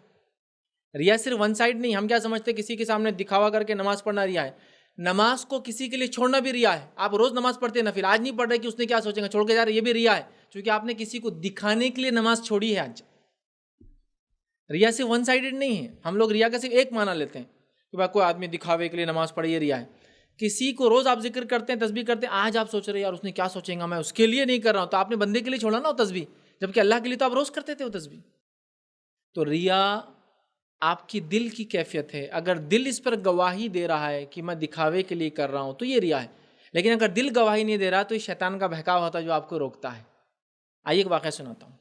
ریا صرف ون سائڈ نہیں. ہم کیا سمجھتے کسی کے سامنے دکھاوا کر کے نماز پڑھنا ریا ہے. نماز کو کسی کے لیے چھوڑنا بھی ریا ہے. آپ روز نماز پڑھتے ہیں نفل, آج نہیں پڑھ رہے کہ اس نے کیا سوچیں گا, چھوڑ کے جا رہے, یہ بھی ریا ہے, کیونکہ آپ نے کسی کو دکھانے کے لیے نماز چھوڑی ہے. آج ریا صرف ون سائڈڈ نہیں ہے. ہم لوگ ریا کا صرف ایک معنی لیتے ہیں کہ بھائی کوئی آدمی دکھاوے کے لیے نماز پڑھے, یہ ریا ہے. کسی کو روز آپ ذکر کرتے ہیں, تسبیح کرتے ہیں, آج آپ سوچ رہے ہیں یار اس نے کیا سوچیں گا, میں اس کے لیے نہیں کر رہا ہوں, تو آپ نے بندے کے لیے چھوڑا نا وہ تسبیح, جبکہ اللہ کے لیے تو آپ روز کرتے تھے وہ تسبیح. تو ریا آپ کی دل کی کیفیت ہے. اگر دل اس پر گواہی دے رہا ہے کہ میں دکھاوے کے لیے کر رہا ہوں تو یہ ریا ہے. لیکن اگر دل گواہی نہیں دے رہا تو یہ شیطان کا بہکاوا ہوتا ہے جو آپ کو روکتا ہے. آئیے ایک واقعہ سناتا ہوں.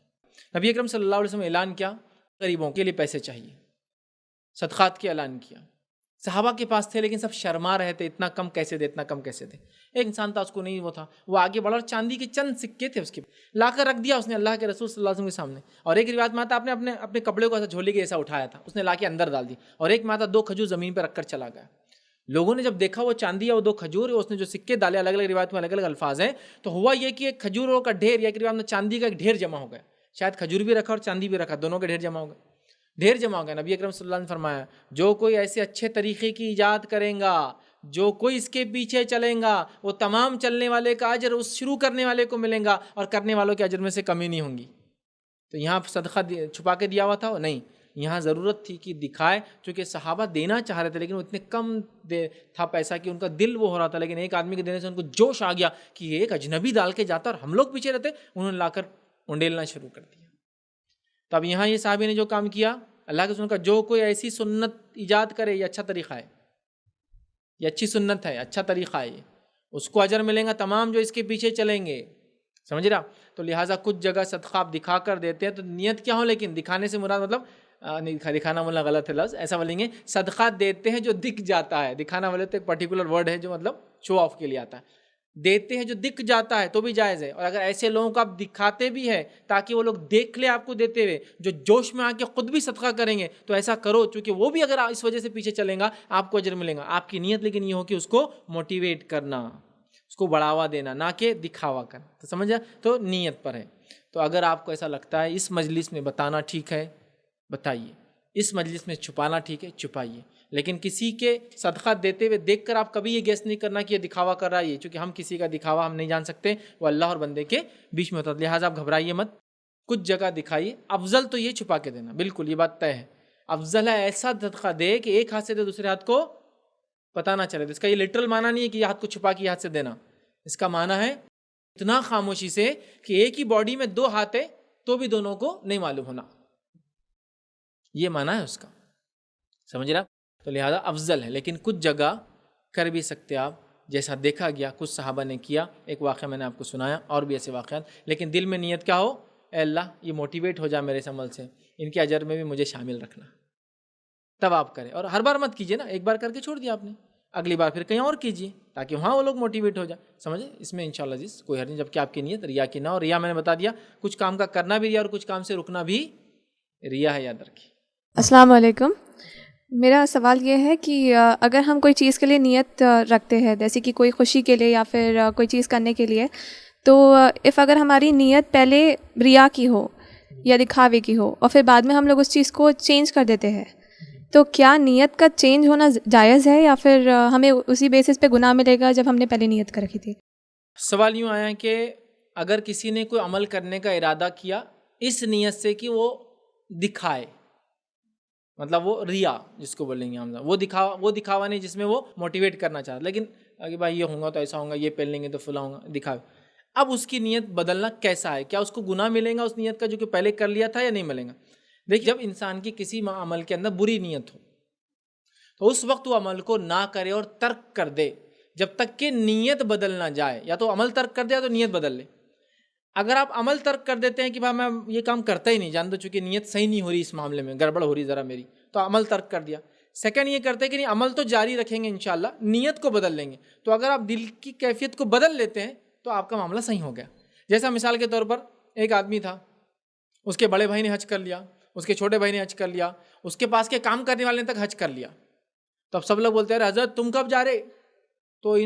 نبی اکرم صلی اللہ علیہ وسلم نے اعلان کیا غریبوں کے لیے پیسے چاہیے, صدقات کے اعلان کیا. صحابہ کے پاس تھے لیکن سب شرما رہے تھے, اتنا کم کیسے دے, اتنا کم کیسے دے. ایک انسان تھا, اس کو نہیں وہ تھا, وہ آگے بڑھا اور چاندی کے چند سکے تھے اس کے لا کر رکھ دیا اس نے اللہ کے رسول صلی اللہ علیہ وسلم کے سامنے. اور ایک روایت میں آتا آپ نے اپنے کپڑے کو ایسا جھولی کے ایسا اٹھایا تھا, اس نے لا کے اندر ڈال دی. اور ایک میں آتا 2 کھجور زمین پہ رکھ کر چلا گیا. لوگوں نے جب دیکھا وہ چاندی اور 2 کھجور, اس نے جو سکے ڈالے, الگ الگ روایت میں الگ الگ الفاظ ہیں, تو ہوا یہ کہ ایک کھجوروں کا ڈھیر, یا ایک روایت میں چاندی کا ایک ڈھیر جمع ہو گیا. شاید کھجور بھی رکھا اور چاندی بھی رکھا, دونوں کا ڈھیر جمع ہو گیا. ڈھیر جمع ہو گیا. نبی اکرم صلی اللہ علیہ وسلم نے فرمایا جو کوئی ایسے اچھے طریقے کی ایجاد کریں گا, جو کوئی اس کے پیچھے چلیں گا, وہ تمام چلنے والے کا اجر اس شروع کرنے والے کو ملیں گا, اور کرنے والوں کے اجر میں سے کمی نہیں ہوں گی. تو یہاں صدقہ چھپا کے دیا ہوا تھا نہیں, یہاں ضرورت تھی کہ دکھائے, چونکہ صحابہ دینا چاہ رہے تھے لیکن وہ اتنے کم تھا پیسہ کہ ان کا دل وہ ہو رہا تھا. لیکن ایک آدمی کے دینے سے ان کو جوش آ گیا کہ یہ ایک اجنبی ڈال کے جاتا اور ہم لوگ پیچھے رہتے, انہوں نے لا کر انڈیلنا شروع کر دیا. تو اب یہاں یہ صحابی نے جو کام کیا, اللہ کے رسول کا جو کوئی ایسی سنت ایجاد کرے, یہ اچھا طریقہ ہے, یہ اچھی سنت ہے, اچھا طریقہ ہے, یہ اس کو اجر ملیں گا, تمام جو اس کے پیچھے چلیں گے. سمجھ رہا؟ تو لہٰذا کچھ جگہ صدقہ آپ دکھا کر دیتے ہیں تو نیت کیا ہو, لیکن دکھانے سے مراد مطلب دکھانا بولنا غلط ہے لفظ, ایسا بولیں گے صدقہ دیتے ہیں جو دکھ جاتا ہے. دکھانا بولے تو ایک پرٹیکولر ورڈ ہے جو مطلب شو آف کے لیے آتا ہے. دیتے ہیں جو دکھ جاتا ہے تو بھی جائز ہے. اور اگر ایسے لوگوں کو آپ دکھاتے بھی ہے تاکہ وہ لوگ دیکھ لیں آپ کو دیتے ہوئے, جو جوش میں آ کے خود بھی صدقہ کریں گے, تو ایسا کرو, چونکہ وہ بھی اگر اس وجہ سے پیچھے چلیں گا آپ کو اجر ملیں گا. آپ کی نیت لیکن یہ ہو کہ اس کو موٹیویٹ کرنا, اس کو بڑھاوا دینا, نہ کہ دکھاوا کرنا. تو سمجھا؟ تو نیت پر ہے. تو اگر آپ کو ایسا لگتا ہے اس مجلس میں بتانا ٹھیک ہے بتائیے, اس مجلس میں چھپانا ٹھیک ہے چھپائیے, لیکن کسی کے صدقہ دیتے ہوئے دیکھ کر آپ کبھی یہ گیس نہیں کرنا کہ یہ دکھاوا کر رہا ہے, چونکہ ہم کسی کا دکھاوا ہم نہیں جان سکتے, وہ اللہ اور بندے کے بیچ میں ہوتا ہے. لہٰذا آپ گھبرائیے مت, کچھ جگہ دکھائیے. افضل تو یہ چھپا کے دینا, بالکل یہ بات طے ہے. افضل ہے ایسا صدقہ دے کہ ایک ہاتھ سے دے دوسرے ہاتھ کو پتہ نہ چلے. اس کا یہ لٹرل معنی نہیں ہے کہ یہ ہاتھ کو چھپا کے یہ ہاتھ سے دینا. اس کا معنی ہے اتنا خاموشی سے کہ ایک ہی باڈی میں 2 ہاتھ ہے تو بھی دونوں کو نہیں معلوم ہونا, یہ معنی ہے اس کا. سمجھ رہا؟ تو لہذا افضل ہے. لیکن کچھ جگہ کر بھی سکتے آپ, جیسا دیکھا گیا کچھ صحابہ نے کیا. ایک واقعہ میں نے آپ کو سنایا, اور بھی ایسے واقعات. لیکن دل میں نیت کیا ہو, اے اللہ یہ موٹیویٹ ہو جائے میرے اس عمل سے, ان کے اجر میں بھی مجھے شامل رکھنا, تب آپ کریں. اور ہر بار مت کیجیے نا, ایک بار کر کے چھوڑ دیا آپ نے, اگلی بار پھر کہیں اور کیجیے تاکہ وہاں وہ لوگ موٹیویٹ ہو جائیں. سمجھے؟ اس میں انشاءاللہ عزیز کوئی حرج نہیں جب کہ آپ کی نیت ریا کی نہ ہو. ریا میں نے بتا دیا کچھ کام کا کرنا بھی ریا اور کچھ کام سے رکنا بھی ریا ہے, یاد رکھیے. السلام علیکم. میرا سوال یہ ہے کہ اگر ہم کوئی چیز کے لیے نیت رکھتے ہیں, جیسے کہ کوئی خوشی کے لیے یا پھر کوئی چیز کرنے کے لیے, تو اگر ہماری نیت پہلے ریا کی ہو یا دکھاوے کی ہو اور پھر بعد میں ہم لوگ اس چیز کو چینج کر دیتے ہیں, تو کیا نیت کا چینج ہونا جائز ہے یا پھر ہمیں اسی بیسس پہ گناہ ملے گا جب ہم نے پہلے نیت کر رکھی تھی؟ سوال یوں آیا کہ اگر کسی نے کوئی عمل کرنے کا ارادہ کیا اس نیت سے کہ وہ دکھائے, مطلب وہ ریا جس کو بولیں گے ہم, وہ دکھاوا نہیں جس میں وہ موٹیویٹ کرنا چاہتا, لیکن کہ بھائی یہ ہوگا تو ایسا ہوگا, یہ پہن لیں گے تو فلاں ہوگا, دکھاوے. اب اس کی نیت بدلنا کیسا ہے؟ کیا اس کو گناہ ملیں گا اس نیت کا جو کہ پہلے کر لیا تھا یا نہیں ملیں گا؟ دیکھیے, جب انسان کی کسی عمل کے اندر بری نیت ہو تو اس وقت وہ عمل کو نہ کرے اور ترک کر دے جب تک کہ نیت بدل نہ جائے. یا تو عمل ترک کر دے یا تو نیت بدل لے. اگر آپ عمل ترک کر دیتے ہیں کہ بھائی میں یہ کام کرتا ہی نہیں, جان دو چونکہ نیت صحیح نہیں ہو رہی, اس معاملے میں گڑبڑ ہو رہی ذرا میری, تو عمل ترک کر دیا. سیکنڈ یہ کرتے ہیں کہ نہیں عمل تو جاری رکھیں گے انشاءاللہ, نیت کو بدل لیں گے. تو اگر آپ دل کی کیفیت کو بدل لیتے ہیں تو آپ کا معاملہ صحیح ہو گیا. جیسا مثال کے طور پر ایک آدمی تھا, اس کے بڑے بھائی نے حج کر لیا, اس کے چھوٹے بھائی نے حج کر لیا, اس کے پاس کے کام کرنے والے نے تک حج کر لیا. تو اب سب لوگ بولتے ہیں حضرت تم کب جا رہے؟ تو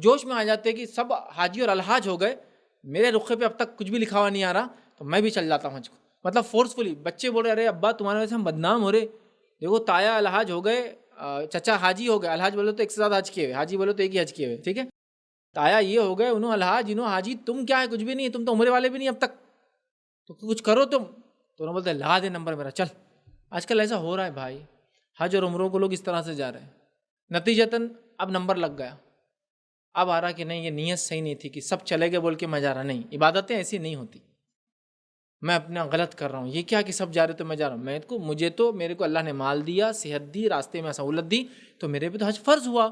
جوش میں آ جاتے کہ سب حاجی اور الحاج ہو گئے, میرے رخے پہ اب تک کچھ بھی لکھا ہوا نہیں آ رہا, تو میں بھی چل جاتا ہوں حج کو. مطلب فورسفلی بچے بول رہے ارے ابا تمہارے وجہ سے ہم بدنام ہو رہے, دیکھو تایا الحاج ہو گئے, چچا حاجی ہو گئے, الحاج بولو تو ایک سے زیادہ حج کیے ہوئے, حاجی بولو تو ایک ہی حج کیے ہوئے, ٹھیک ہے, تایا یہ ہو گئے, انہوں الحاج انہوں حاجی, تم کیا ہے کچھ بھی نہیں, تم تو عمر والے بھی نہیں اب تک, تو کچھ کرو تم. تو انہوں بولتے لا دے نمبر میرا, چل. آج کل ایسا ہو رہا ہے بھائی, حج اور عمروں کو لوگ اس طرح سے جا رہے ہیں, نتیجتاً اب نمبر لگ گیا. اب آ رہا کہ نہیں یہ نیت صحیح نہیں تھی کہ سب چلے گئے بول کے میں جا رہا. نہیں, عبادتیں ایسی نہیں ہوتی. میں اپنا غلط کر رہا ہوں, یہ کیا کہ سب جا رہے تو میں جا رہا ہوں. میرے کو اللہ نے مال دیا, صحت دی, راستے میں سہولت دی, تو میرے پہ تو حج فرض ہوا,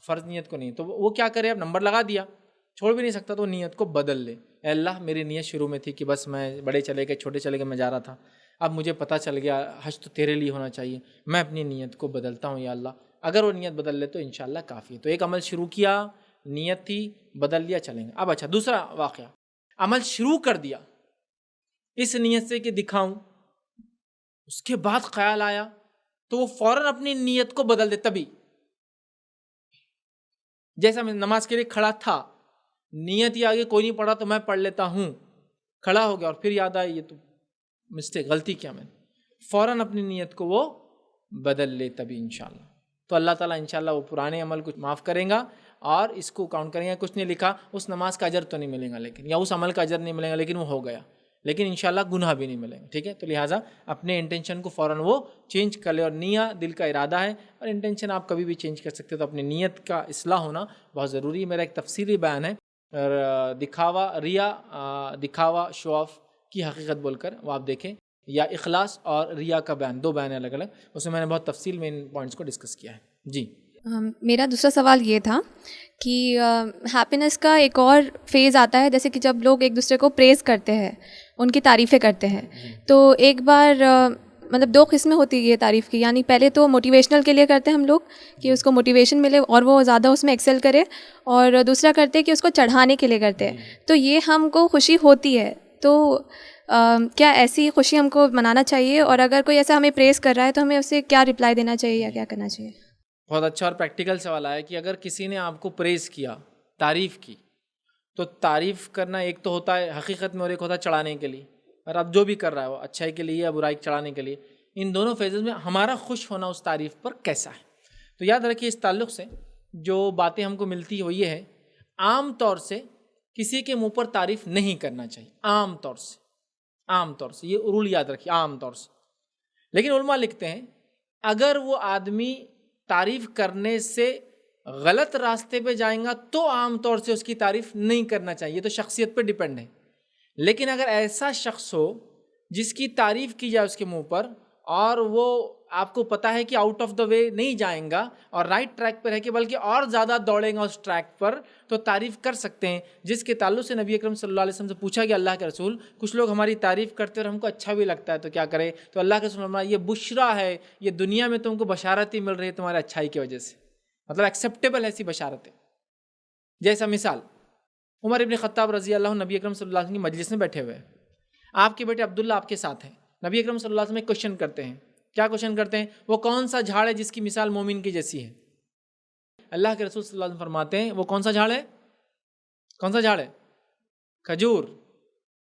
فرض نیت کو نہیں. تو وہ کیا کرے, اب نمبر لگا دیا, چھوڑ بھی نہیں سکتا, تو نیت کو بدل لے. اے اللہ میری نیت شروع میں تھی کہ بس میں بڑے چلے گئے چھوٹے چلے گئے میں جا رہا تھا, اب مجھے پتہ چل گیا حج تو تیرے لیے ہونا چاہیے, میں اپنی نیت کو بدلتا ہوں یا اللہ. اگر وہ نیت بدل لے تو انشاءاللہ کافی ہے. تو ایک عمل شروع کیا, نیت تھی, بدل لیا, چلیں گے. اب اچھا دوسرا واقعہ, عمل شروع کر دیا اس نیت سے کہ دکھاؤں, اس کے بعد خیال آیا تو وہ فوراً اپنی نیت کو بدل دے. تبھی جیسا میں نماز کے لیے کھڑا تھا, نیت یہ آگے کوئی نہیں پڑھا تو میں پڑھ لیتا ہوں, کھڑا ہو گیا اور پھر یاد آئی یہ تو مسٹیک, غلطی کیا میں نے, فوراً اپنی نیت کو وہ بدل لے تبھی انشاءاللہ. تو اللہ تعالیٰ انشاءاللہ وہ پرانے عمل کو معاف کریں گا اور اس کو کاؤنٹ کریں گے. کچھ نہیں لکھا, اس نماز کا اجر تو نہیں ملے گا لیکن, یا اس عمل کا اجر نہیں ملے گا لیکن وہ ہو گیا, لیکن انشاءاللہ گناہ بھی نہیں ملے گا, ٹھیک ہے. تو لہٰذا اپنے انٹینشن کو فوراً وہ چینج کر لے, اور نیت دل کا ارادہ ہے اور انٹینشن آپ کبھی بھی چینج کر سکتے. تو اپنی نیت کا اصلاح ہونا بہت ضروری ہے. میرا ایک تفصیلی بیان ہے, دکھاوا ریا, دکھاوا شو آف کی حقیقت بول کر, وہ آپ دیکھیں, یا اخلاص اور ریا کا بیان, دو بیان ہیں الگ الگ, اس میں میں نے بہت تفصیل میں ان پوائنٹس کو ڈسکس کیا ہے. جی میرا دوسرا سوال یہ تھا کہ ہیپینس کا ایک اور فیز آتا ہے, جیسے کہ جب لوگ ایک دوسرے کو پریز کرتے ہیں, ان کی تعریفیں کرتے ہیں. تو ایک بار مطلب دو قسمیں ہوتی ہے یہ تعریف کی, یعنی پہلے تو موٹیویشنل کے لیے کرتے ہیں ہم لوگ کہ اس کو موٹیویشن ملے اور وہ زیادہ اس میں ایکسل کرے, اور دوسرا کرتے ہیں کہ اس کو چڑھانے کے لیے کرتے ہیں. تو یہ ہم کو خوشی ہوتی ہے, تو کیا ایسی خوشی ہم کو منانا چاہیے, اور اگر کوئی ایسا ہمیں پریز کر رہا ہے تو ہمیں اسے کیا رپلائی دینا چاہیے یا کیا کرنا چاہیے؟ بہت اچھا اور پریکٹیکل سوال آیا کہ اگر کسی نے آپ کو پریز کیا, تعریف کی, تو تعریف کرنا ایک تو ہوتا ہے حقیقت میں اور ایک ہوتا ہے چڑھانے کے لیے. اور اب جو بھی کر رہا ہے وہ اچھائی کے لیے یا برائی چڑھانے کے لیے, ان دونوں فیزز میں ہمارا خوش ہونا اس تعریف پر کیسا ہے. تو یاد رکھیے اس تعلق سے جو باتیں ہم کو ملتی ہے وہ یہ ہے, عام طور سے کسی کے منہ پر تعریف نہیں کرنا چاہیے, عام طور سے یہ رول یاد رکھیے, عام طور سے. لیکن علماء لکھتے ہیں اگر وہ آدمی تعریف کرنے سے غلط راستے پہ جائیں گا تو عام طور سے اس کی تعریف نہیں کرنا چاہیے, تو شخصیت پہ ڈیپینڈ ہے. لیکن اگر ایسا شخص ہو جس کی تعریف کی جائے اس کے منہ پر, اور وہ آپ کو پتہ ہے کہ آؤٹ آف دا وے نہیں جائیں گا اور رائٹ ٹریک پر ہے کہ بلکہ اور زیادہ دوڑیں گا اس ٹریک پر, تو تعریف کر سکتے ہیں. جس کے تعلق سے نبی اکرم صلی اللہ علیہ وسلم سے پوچھا کہ اللہ کے رسول کچھ لوگ ہماری تعریف کرتے اور ہم کو اچھا بھی لگتا ہے تو کیا کرے؟ تو اللہ کے رسول فرمایا یہ بشرا ہے, یہ دنیا میں تم کو بشارت ہی مل رہی ہے تمہارے اچھائی کی وجہ سے. مطلب ایکسیپٹیبل ایسی بشارتیں. جیسا مثال عمر ابن خطاب رضی اللہ عنہ نبی اکرم صلی اللہ علیہ وسلم کی مجلس میں بیٹھے ہوئے ہیں. آپ کے بیٹے عبداللہ آپ کے ساتھ ہیں. نبی اکرم صلی اللہ علیہ وسلم ایک کوشچن کرتے ہیں. کیا کوشچن کرتے ہیں؟ وہ کون سا جھاڑ ہے جس کی مثال مومن کی جیسی ہے؟ اللہ کے رسول صلی اللہ علیہ وسلم فرماتے ہیں وہ کون سا جھاڑ ہے؟ کون سا جھاڑ ہے؟ کھجور.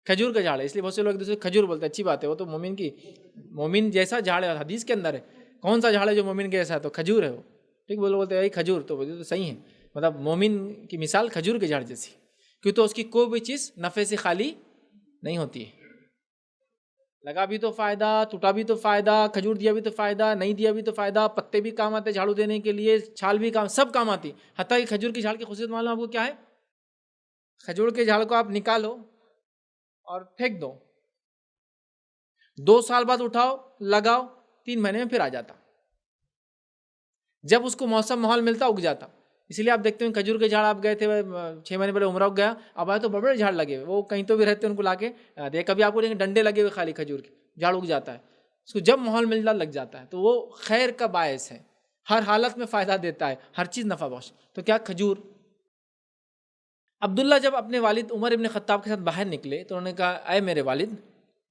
کھجور کا جھاڑ ہے. اس لیے بہت سے لوگ ایک دوسرے کو کھجور بولتے ہیں. اچھی بات ہے, وہ تو مومن جیسا جھاڑ ہے. حدیث کے اندر ہے کون سا جھاڑ ہے جو مومن کے جیسا ہے؟ تو کھجور ہے وہ. ٹھیک, وہ لوگ بولتے ہیں کھجور, تو بولتے تو صحیح ہے. مطلب مومن کی مثال کھجور کے جھاڑ جیسی, کیوں تو اس کی کوئی بھی چیز نفع سے خالی نہیں ہوتی ہے. لگا بھی تو فائدہ, ٹوٹا بھی تو فائدہ, کھجور دیا بھی تو فائدہ, نہیں دیا بھی تو فائدہ, پتے بھی کام آتے جھاڑو دینے کے لیے, چھال بھی کام, سب کام آتی. حتیٰ کہ کھجور کی جھاڑ کی خصوصیت معلوم آپ کو کیا ہے؟ کھجور کے جھاڑ کو آپ نکالو اور پھینک دو, 2 سال بعد اٹھاؤ لگاؤ, 3 مہینے میں پھر آ جاتا. جب اس کو موسم ماحول ملتا اگ جاتا. اسی لیے آپ دیکھتے ہیں کھجور کے جھاڑ آپ گئے تھے 6 مہینے پہلے عمرہ گیا, اب آئے تو بڑے بڑے جھاڑ لگے ہوئے, وہ کہیں تو بھی رہتے ہیں ان کو لا کے دے. کبھی آپ کو دیکھیں ڈنڈے لگے ہوئے خالی کھجور کے, جھاڑ اگ جاتا ہے. اس کو جب ماحول ملتا لگ جاتا ہے, تو وہ خیر کا باعث ہے, ہر حالت میں فائدہ دیتا ہے, ہر چیز نفع بخش. تو کیا کھجور. عبداللہ جب اپنے والد عمر ابن خطاب کے ساتھ باہر نکلے تو انہوں نے کہا اے میرے والد,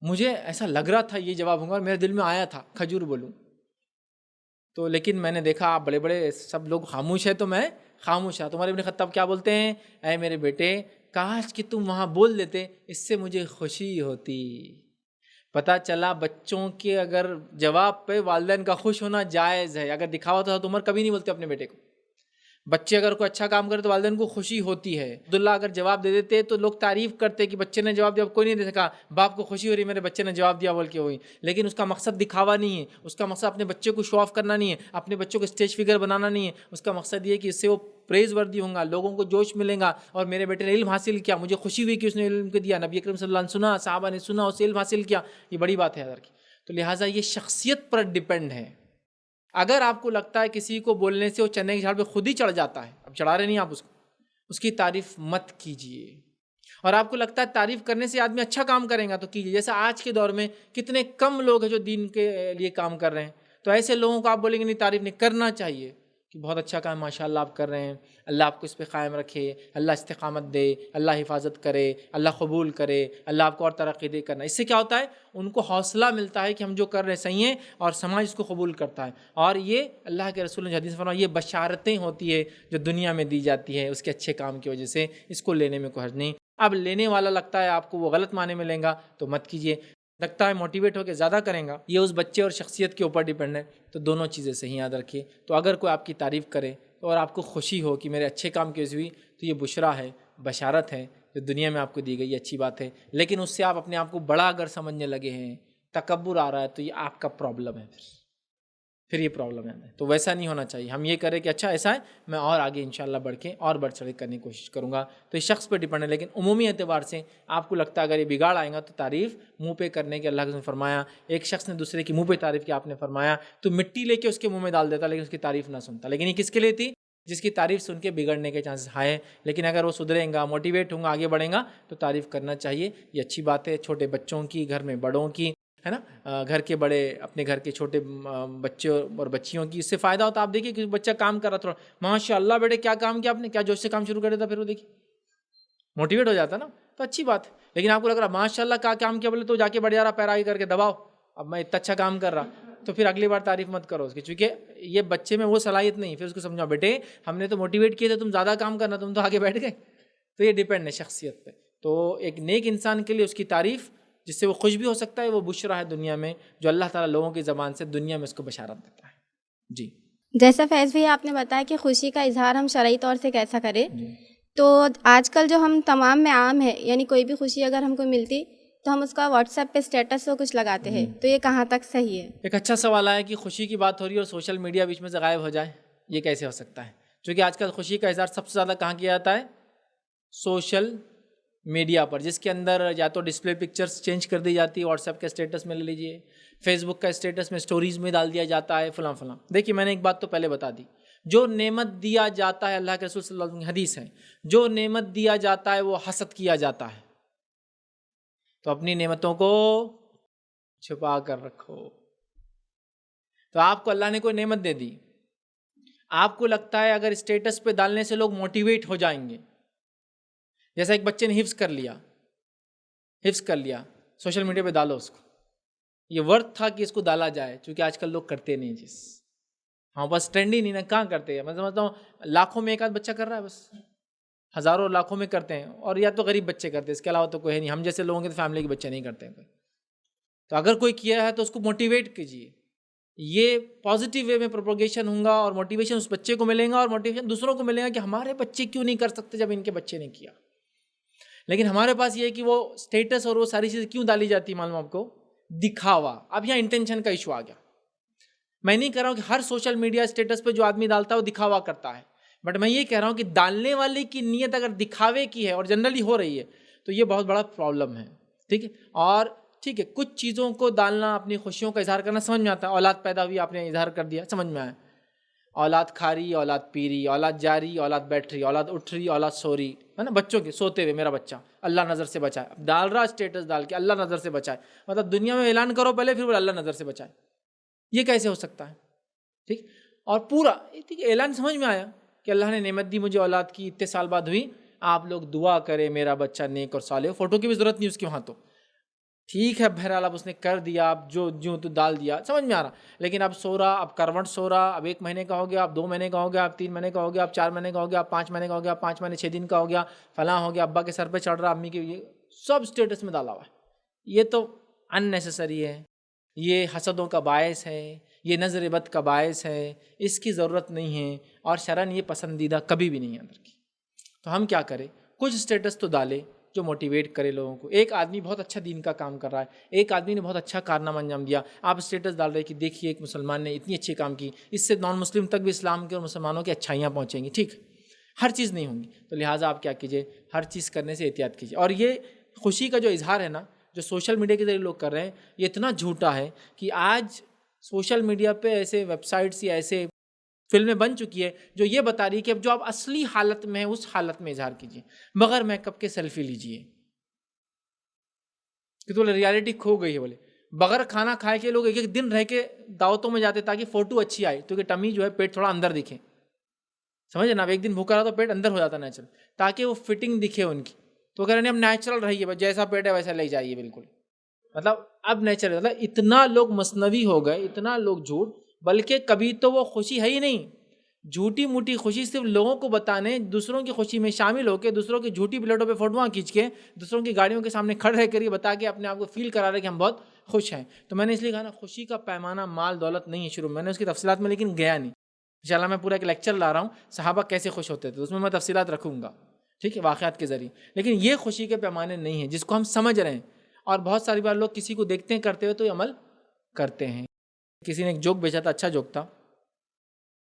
مجھے ایسا لگ رہا تھا یہ جواب ہوں گا, اور میرے دل میں آیا تھا کھجور بولوں, تو لیکن میں نے دیکھا آپ بڑے بڑے سب لوگ خاموش ہے تو میں خاموش ہے. تو عمر ابن خطاب کیا بولتے ہیں, اے میرے بیٹے کاش کہ تم وہاں بول دیتے, اس سے مجھے خوشی ہوتی. پتہ چلا بچوں کے اگر جواب پہ والدین کا خوش ہونا جائز ہے. اگر دکھاوا تو عمر کبھی نہیں بولتے اپنے بیٹے کو. بچے اگر کوئی اچھا کام کرے تو والدین کو خوشی ہوتی ہے. عبداللہ اگر جواب دے دیتے تو لوگ تعریف کرتے کہ بچے نے جواب دیا, کوئی نہیں دے سکا, باپ کو خوشی ہو رہی میرے بچے نے جواب دیا بول کے ہوئی. لیکن اس کا مقصد دکھاوا نہیں ہے, اس کا مقصد اپنے بچے کو شو آف کرنا نہیں ہے, اپنے بچوں کو اسٹیج فگر بنانا نہیں ہے. اس کا مقصد یہ کہ اس سے وہ پریز وردی ہوں گا, لوگوں کو جوش ملے گا, اور میرے بیٹے نے علم حاصل کیا, مجھے خوشی ہوئی کہ اس نے علم کو دیا, نبی اکرم صلی اللہ علیہ وسلم سنا, صحابہ نے سنا, اسے علم حاصل کیا. یہ بڑی بات ہے حضرت کی. تو لہٰذا یہ شخصیت پر ڈیپینڈ ہے. اگر آپ کو لگتا ہے کسی کو بولنے سے وہ چنے کے جھاڑ پہ خود ہی چڑھ جاتا ہے, اب چڑھا رہے نہیں آپ اس کو, اس کی تعریف مت کیجیے. اور آپ کو لگتا ہے تعریف کرنے سے آدمی اچھا کام کرے گا تو کیجیے. جیسا آج کے دور میں کتنے کم لوگ ہیں جو دین کے لیے کام کر رہے ہیں, تو ایسے لوگوں کو آپ بولیں گے نہیں تعریف نہیں کرنا چاہیے کہ بہت اچھا کام ماشاء اللہ آپ کر رہے ہیں, اللہ آپ کو اس پہ قائم رکھے, اللہ استقامت دے, اللہ حفاظت کرے, اللہ قبول کرے, اللہ آپ کو اور ترقی دے کرنا. اس سے کیا ہوتا ہے, ان کو حوصلہ ملتا ہے کہ ہم جو کر رہے ہیں صحیح ہیں, اور سماج اس کو قبول کرتا ہے. اور یہ اللہ کے رسول نے حدیث فرمایا, یہ بشارتیں ہوتی ہے جو دنیا میں دی جاتی ہے اس کے اچھے کام کی وجہ سے. اس کو لینے میں کوئی حرج نہیں. اب لینے والا لگتا ہے آپ کو وہ غلط معنی میں لیں گا تو مت کیجیے. لگتا ہے موٹیویٹ ہو کے زیادہ کریں گا, یہ اس بچے اور شخصیت کے اوپر ڈیپینڈ ہے. تو دونوں چیزیں صحیح یاد رکھیے. تو اگر کوئی آپ کی تعریف کرے اور آپ کو خوشی ہو کہ میرے اچھے کام کی وجہ سے ہوئی, تو یہ بشرا ہے, بشارت ہے جو دنیا میں آپ کو دی گئی, اچھی بات ہے. لیکن اس سے آپ اپنے آپ کو بڑا اگر سمجھنے لگے ہیں, تکبر آ رہا ہے, تو یہ آپ کا پرابلم ہے, پھر یہ پرابلم ہے. تو ویسا نہیں ہونا چاہیے. ہم یہ کریں کہ اچھا ایسا ہے, میں اور آگے انشاءاللہ بڑھ کے اور بڑھ چڑھ کے کرنے کی کوشش کروں گا. تو یہ شخص پہ ڈیپینڈ ہے. لیکن عمومی اعتبار سے آپ کو لگتا ہے اگر یہ بگاڑ آئے گا تو تعریف منہ پہ کرنے کے اللہ نے فرمایا. ایک شخص نے دوسرے کی منہ پہ تعریف کی, آپ نے فرمایا تو مٹی لے کے اس کے منہ میں ڈال دیتا لیکن اس کی تعریف نہ سنتا. لیکن یہ کس کے لیے تھی؟ جس کی تعریف سن کے بگڑنے کے چانسز ہائے. لیکن اگر وہ سدھریں گا, موٹیویٹ ہوں گا, آگے بڑھیں گا تو تعریف کرنا چاہیے. یہ اچھی بات ہے. چھوٹے بچوں کی, گھر میں بڑوں کی, ہے نا, گھر کے بڑے اپنے گھر کے چھوٹے بچے اور بچیوں کی, اس سے فائدہ ہوتا ہے. آپ دیکھیے کہ بچہ کام کر رہا تھوڑا, ماشاء اللہ بیٹے کیا کام کیا آپ نے, کیا جوش سے کام شروع کر دیتا, پھر وہ دیکھیے موٹیویٹ ہو جاتا نا, تو اچھی بات ہے. لیکن آپ کو لگ رہا ماشاء اللہ کیا کام کیا, بولے تو جا کے بڑھ جا رہا, پیر آگے کر کے دباؤ, اب میں اتنا اچھا کام کر رہا, تو پھر اگلی بار تعریف مت کرو اس کی, چونکہ یہ بچے میں وہ صلاحیت نہیں. پھر اس کو سمجھاؤ بیٹے ہم نے تو موٹیویٹ کیے تھے, تم زیادہ کام کرنا, تم تو آگے بیٹھ گئے. تو یہ ڈیپینڈ ہے شخصیت پہ. تو ایک نیک انسان کے لیے اس کی تعریف جس سے وہ خوش بھی ہو سکتا ہے, وہ بشرا ہے دنیا میں, جو اللہ تعالیٰ لوگوں کی زبان سے دنیا میں اس کو بشارت دیتا ہے. جی جیسا فیض بھائی آپ نے بتایا کہ خوشی کا اظہار ہم شرعی طور سے کیسا کریں, تو آج کل جو ہم تمام میں عام ہے, یعنی کوئی بھی خوشی اگر ہم کو ملتی تو ہم اس کا واٹس ایپ پہ اسٹیٹس وہ کچھ لگاتے ہیں, تو یہ کہاں تک صحیح ہے؟ ایک اچھا سوال آیا کہ خوشی کی بات ہو رہی ہے اور سوشل میڈیا بیچ میں سے غائب ہو جائے, یہ کیسے ہو سکتا ہے؟ چونکہ آج کل خوشی کا اظہار سب سے زیادہ کہاں کیا جاتا ہے؟ سوشل میڈیا پر, جس کے اندر یا تو ڈسپلے پکچرز چینج کر دی جاتی ہے, واٹس ایپ کے اسٹیٹس میں لے لیجیے, فیس بک کا اسٹیٹس میں اسٹوریز میں ڈال دیا جاتا ہے فلاں فلاں. دیکھیے میں نے ایک بات تو پہلے بتا دی, جو نعمت دیا جاتا ہے, اللہ کے رسول صلی اللہ علیہ وسلم کی حدیث ہے, جو نعمت دیا جاتا ہے وہ حسد کیا جاتا ہے. تو اپنی نعمتوں کو چھپا کر رکھو. تو آپ کو اللہ نے کوئی نعمت دے دی, آپ کو لگتا ہے اگر اسٹیٹس پہ ڈالنے سے لوگ موٹیویٹ ہو جائیں گے، جیسا ایک بچے نے حفظ کر لیا سوشل میڈیا پہ ڈالو اس کو، یہ ورتھ تھا کہ اس کو ڈالا جائے، چونکہ آج کل لوگ کرتے نہیں جس ہاں بس ٹرینڈ ہی نہیں نا، کہاں کرتے ہیں، میں سمجھتا ہوں لاکھوں میں ایک آدھ بچہ کر رہا ہے، بس ہزاروں لاکھوں میں کرتے ہیں، اور یا تو غریب بچے کرتے ہیں، اس کے علاوہ تو کوئی ہے نہیں، ہم جیسے لوگوں کے فیملی کے بچے نہیں کرتے ہیں کوئی۔ تو اگر کوئی کیا ہے تو اس کو موٹیویٹ کیجیے، یہ پازیٹیو وے میں پروپوگیشن ہوگا، اور موٹیویشن اس بچے کو ملے گا، اور موٹیویشن دوسروں کو ملے گا کہ ہمارے بچے کیوں نہیں کر سکتے جب ان کے بچے نے کیا۔ لیکن ہمارے پاس یہ ہے کہ وہ اسٹیٹس اور وہ ساری چیزیں کیوں ڈالی جاتی معلوم آپ کو، دکھاوا۔ اب یہاں انٹینشن کا ایشو آ گیا۔ میں نہیں کہہ رہا ہوں کہ ہر سوشل میڈیا اسٹیٹس پہ جو آدمی ڈالتا ہے وہ دکھاوا کرتا ہے، بٹ میں یہ کہہ رہا ہوں کہ ڈالنے والے کی نیت اگر دکھاوے کی ہے اور جنرلی ہو رہی ہے تو یہ بہت بڑا پرابلم ہے، ٹھیک ہے۔ اور ٹھیک ہے، کچھ چیزوں کو ڈالنا، اپنی خوشیوں کا اظہار کرنا سمجھ میں آتا ہے، اولاد پیدا ہوئی آپ نے اظہار کر دیا، سمجھ میں آیا، اولاد کھا رہی، اولاد پی رہی، اولاد جا رہی، اولاد بیٹھ رہی، اولاد اٹھ رہی، اولاد سو رہی ہے نا، بچوں کے سوتے ہوئے میرا بچہ اللہ نظر سے بچائے، ڈال رہا اسٹیٹس ڈال کے اللہ نظر سے بچائے، مطلب دنیا میں اعلان کرو پہلے پھر اللہ نظر سے بچائے، یہ کیسے ہو سکتا ہے؟ ٹھیک، اور پورا ٹھیک ہے، اعلان سمجھ میں آیا کہ اللہ نے نعمت دی مجھے اولاد کی، اتنے سال بعد ہوئی، آپ لوگ دعا کرے میرا بچہ نیک اور صالح ہو، فوٹو کی بھی ضرورت نہیں اس کے وہاں، تو ٹھیک ہے، بہرحال اب اس نے کر دیا، اب جو تو ڈال دیا، سمجھ میں آ رہا، لیکن اب سو رہا، اب کروٹ سو رہا، اب 1 مہینے کا ہو گیا، اب 2 مہینے کا ہو گیا، اب 3 مہینے کا ہو گیا، اب 4 مہینے کا ہو گیا، اب 5 مہینے کا ہو گیا، 5 مہینے 6 دن کا ہو گیا، فلاں ہو گیا، ابا کے سر پہ چڑھ رہا، امی کے، یہ سب اسٹیٹس میں ڈالا ہوا ہے۔ یہ تو ان نیسیسری ہے، یہ حسدوں کا باعث ہے، یہ نظر بد کا باعث ہے، اس کی ضرورت نہیں ہے، اور شرعاً یہ پسندیدہ کبھی بھی نہیں ہے اندر کی۔ تو ہم کیا کریں، کچھ اسٹیٹس تو ڈالے جو موٹیویٹ کرے لوگوں کو۔ ایک آدمی بہت اچھا دین کا کام کر رہا ہے، ایک آدمی نے بہت اچھا کارنامہ انجام دیا، آپ اسٹیٹس ڈال رہے کہ دیکھیے ایک مسلمان نے اتنی اچھی کام کی، اس سے نان مسلم تک بھی اسلام کے اور مسلمانوں کی اچھائیاں پہنچیں گی، ٹھیک، ہر چیز نہیں ہوں گی، تو لہٰذا آپ کیا کیجئے، ہر چیز کرنے سے احتیاط کیجئے۔ اور یہ خوشی کا جو اظہار ہے نا، جو سوشل میڈیا کے ذریعے لوگ کر رہے ہیں، یہ اتنا جھوٹا ہے کہ آج سوشل میڈیا پہ ایسے ویب سائٹس یا ایسے فلمیں بن چکی ہے جو یہ بتا رہی ہے کہ اب جو آپ اصلی حالت میں ہیں اس حالت میں اظہار کیجیے، بغیر میک اپ کے سیلفی لیجیے، کہ تو ریالٹی کھو گئی ہے، بولے بغیر کھانا کھائے کے لوگ ایک ایک دن رہ کے دعوتوں میں جاتے تاکہ فوٹو اچھی آئے، کیونکہ ٹمی جو ہے پیٹ تھوڑا اندر دکھے، سمجھے نا، ایک دن بھوکا رہا تو پیٹ اندر ہو جاتا نیچرل، تاکہ وہ فٹنگ دکھے ان کی، تو کہہ رہے ہیں اب نیچرل رہیے، جیسا پیٹ ہے ویسا لے جائیے، بالکل مطلب اب نیچرل، مطلب اتنا لوگ مصنوعی ہو گئے، اتنا لوگ جھوٹ، بلکہ کبھی تو وہ خوشی ہے ہی نہیں، جھوٹی موٹی خوشی صرف لوگوں کو بتانے، دوسروں کی خوشی میں شامل ہو کے، دوسروں کی جھوٹی پلیٹوں پہ فوٹوਆਂ کھینچ کے، دوسروں کی گاڑیوں کے سامنے کھڑے رہ کر یہ بتا کے اپنے آپ کو فیل کرا رہے کہ ہم بہت خوش ہیں۔ تو میں نے اس لیے کہا نا، خوشی کا پیمانہ مال دولت نہیں ہے شروع میں نے اس کی تفصیلات میں لیکن گیا نہیں، انشاءاللہ میں پورا ایک لیکچر لا رہا ہوں صحابہ کیسے خوش ہوتے تھے، اس میں تفصیلات رکھوں گا، ٹھیک ہے، واقعات کے ذریعے، لیکن یہ خوشی کے پیمانے نہیں ہیں جس کو ہم سمجھ رہے ہیں، اور بہت ساری بار لوگ کسی کو دیکھتے ہیں کرتے ہوئے تو یہ عمل کرتے ہیں۔ کسی نے ایک جوک بھیجا تھا، اچھا جوک تھا،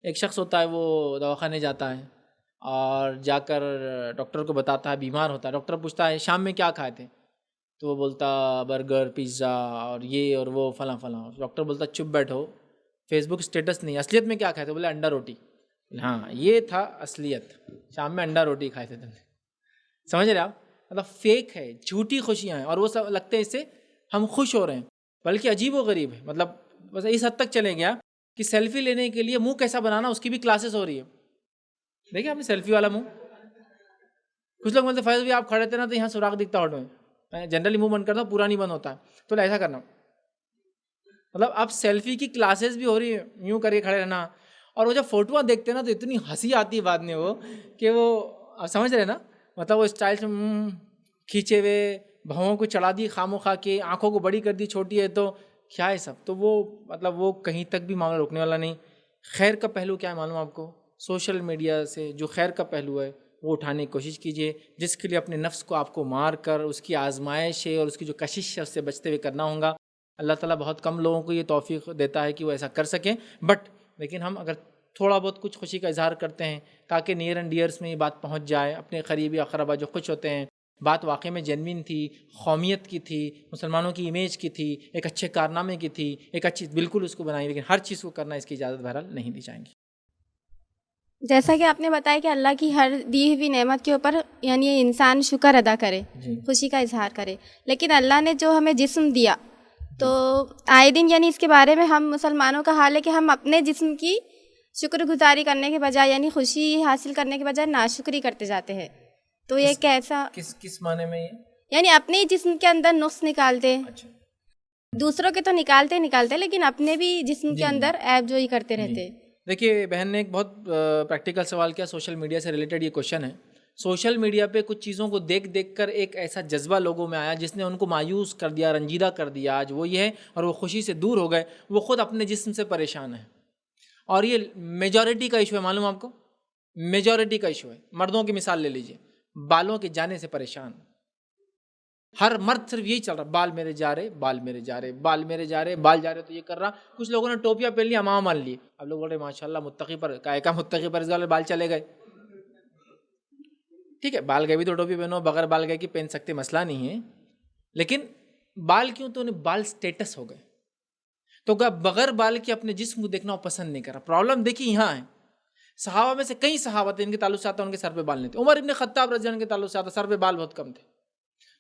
ایک شخص ہوتا ہے وہ دواخانے جاتا ہے اور جا کر ڈاکٹر کو بتاتا ہے بیمار ہوتا ہے، ڈاکٹر پوچھتا ہے شام میں کیا کھائے تھے، تو وہ بولتا برگر پیزا اور یہ اور وہ فلاں فلاں، ڈاکٹر بولتا چپ بیٹھو، فیس بک اسٹیٹس نہیں، اصلیت میں کیا کھائے تھے، بولے انڈا روٹی، ہاں یہ تھا اصلیت، شام میں انڈا روٹی کھائے تھے تم نے، سمجھ رہے آپ، مطلب فیک ہے، جھوٹی خوشیاں ہیں، اور وہ سب لگتے ہیں اس سے ہم خوش ہو رہے ہیں، بلکہ عجیب و غریب ہے، مطلب بس اس حد تک چلے گیا کہ سیلفی لینے کے لیے منہ کیسا بنانا اس کی بھی کلاسز ہو رہی ہے، دیکھیں آپ نے سیلفی والا منہ، کچھ لوگ بولتے فیض بھی آپ کھڑے تھے نا تو یہاں سوراخ دکھتا ہونٹ میں، میں جنرلی منہ بند کرتا ہوں، پورا نہیں بند ہوتا ہے، تو ایسا کرنا، مطلب اب سیلفی کی کلاسز بھی ہو رہی ہے، یوں کر کے کھڑے رہنا، اور وہ جب فوٹوਆਂ دیکھتے ہیں نا تو اتنی ہنسی آتی ہے بعد میں وہ کہ وہ سمجھ رہے نا، مطلب وہ اسٹائل سے کھینچے ہوئے بھووں کو چڑھا دی خاموخواہ کے، آنکھوں کو بڑی کر دی چھوٹی ہے تو کیا ہے سب، تو وہ مطلب وہ کہیں تک بھی معاملہ روکنے والا نہیں۔ خیر کا پہلو کیا ہے معلوم آپ کو، سوشل میڈیا سے جو خیر کا پہلو ہے وہ اٹھانے کی کوشش کیجیے، جس کے لیے اپنے نفس کو آپ کو مار کر اس کی آزمائش ہے اور اس کی جو کشش ہے اس سے بچتے ہوئے کرنا ہوگا۔ اللہ تعالیٰ بہت کم لوگوں کو یہ توفیق دیتا ہے کہ وہ ایسا کر سکیں، بٹ لیکن ہم اگر تھوڑا بہت کچھ خوشی کا اظہار کرتے ہیں تاکہ نیئر اینڈ ڈیئرس میں یہ بات پہنچ جائے، اپنے قریبی اقربا جو خوش ہوتے ہیں، بات واقعی میں جینوین تھی، قومیت کی تھی، مسلمانوں کی امیج کی تھی، ایک اچھے کارنامے کی تھی، ایک اچھی، بالکل اس کو بنائیں، لیکن ہر چیز کو کرنا اس کی اجازت بہرحال نہیں دی جائیں گی۔ جیسا کہ آپ نے بتایا کہ اللہ کی ہر دی ہوئی نعمت کے اوپر یعنی انسان شکر ادا کرے، خوشی کا اظہار کرے، لیکن اللہ نے جو ہمیں جسم دیا تو آئے دن یعنی اس کے بارے میں ہم مسلمانوں کا حال ہے کہ ہم اپنے جسم کی شکر گزاری کرنے کے بجائے یعنی خوشی حاصل کرنے کے بجائے ناشکری کرتے جاتے ہیں. تو یہ کیسا کس معنی میں یہ؟ یعنی اپنے ہی جسم کے اندر نقص نکالتے, اچھا دوسروں کے تو نکالتے لیکن اپنے بھی جسم کے اندر عیب جوئی کرتے رہتے. دیکھیے بہن نے ایک بہت پریکٹیکل سوال کیا, سوشل میڈیا سے ریلیٹڈ یہ کوشچن ہے. سوشل میڈیا پہ کچھ چیزوں کو دیکھ کر ایک ایسا جذبہ لوگوں میں آیا جس نے ان کو مایوس کر دیا, رنجیدہ کر دیا. آج وہ یہ ہے اور وہ خوشی سے دور ہو گئے, وہ خود اپنے جسم سے پریشان ہیں. اور یہ میجورٹی کا ایشو ہے, معلوم آپ کو, میجورٹی کا ایشو ہے. مردوں کی مثال لے لیجئے, بالوں کے جانے سے پریشان. ہر مرد صرف یہی چل رہا, بال میرے جا رہے, بال میرے جا رہے, بال میرے جا رہے, بال جا رہے, تو یہ کر رہا. کچھ لوگوں نے ٹوپیاں پہن لی, امام مان لی. اب لوگ بول رہے ماشاءاللہ متقی پر کا متقی پر اس والے بال چلے گئے. ٹھیک ہے, بال گئے بھی تو ٹوپی پہنو, بغیر بال گئے کی پہن سکتے, مسئلہ نہیں ہے. لیکن بال کیوں, تو انہیں بال سٹیٹس ہو گئے. تو بغیر بال کے اپنے جسم کو دیکھنا پسند نہیں کر رہا. پرابلم دیکھیے یہاں ہے. صحابہ میں سے کئی صحابہ تھے ان کے تعلق سے آتا ان کے سر پہ بال نہیں تھے. عمر ابن خطاب رضی اللہ عنہ کے تعلق سے آتا سر پہ بال بہت کم تھے.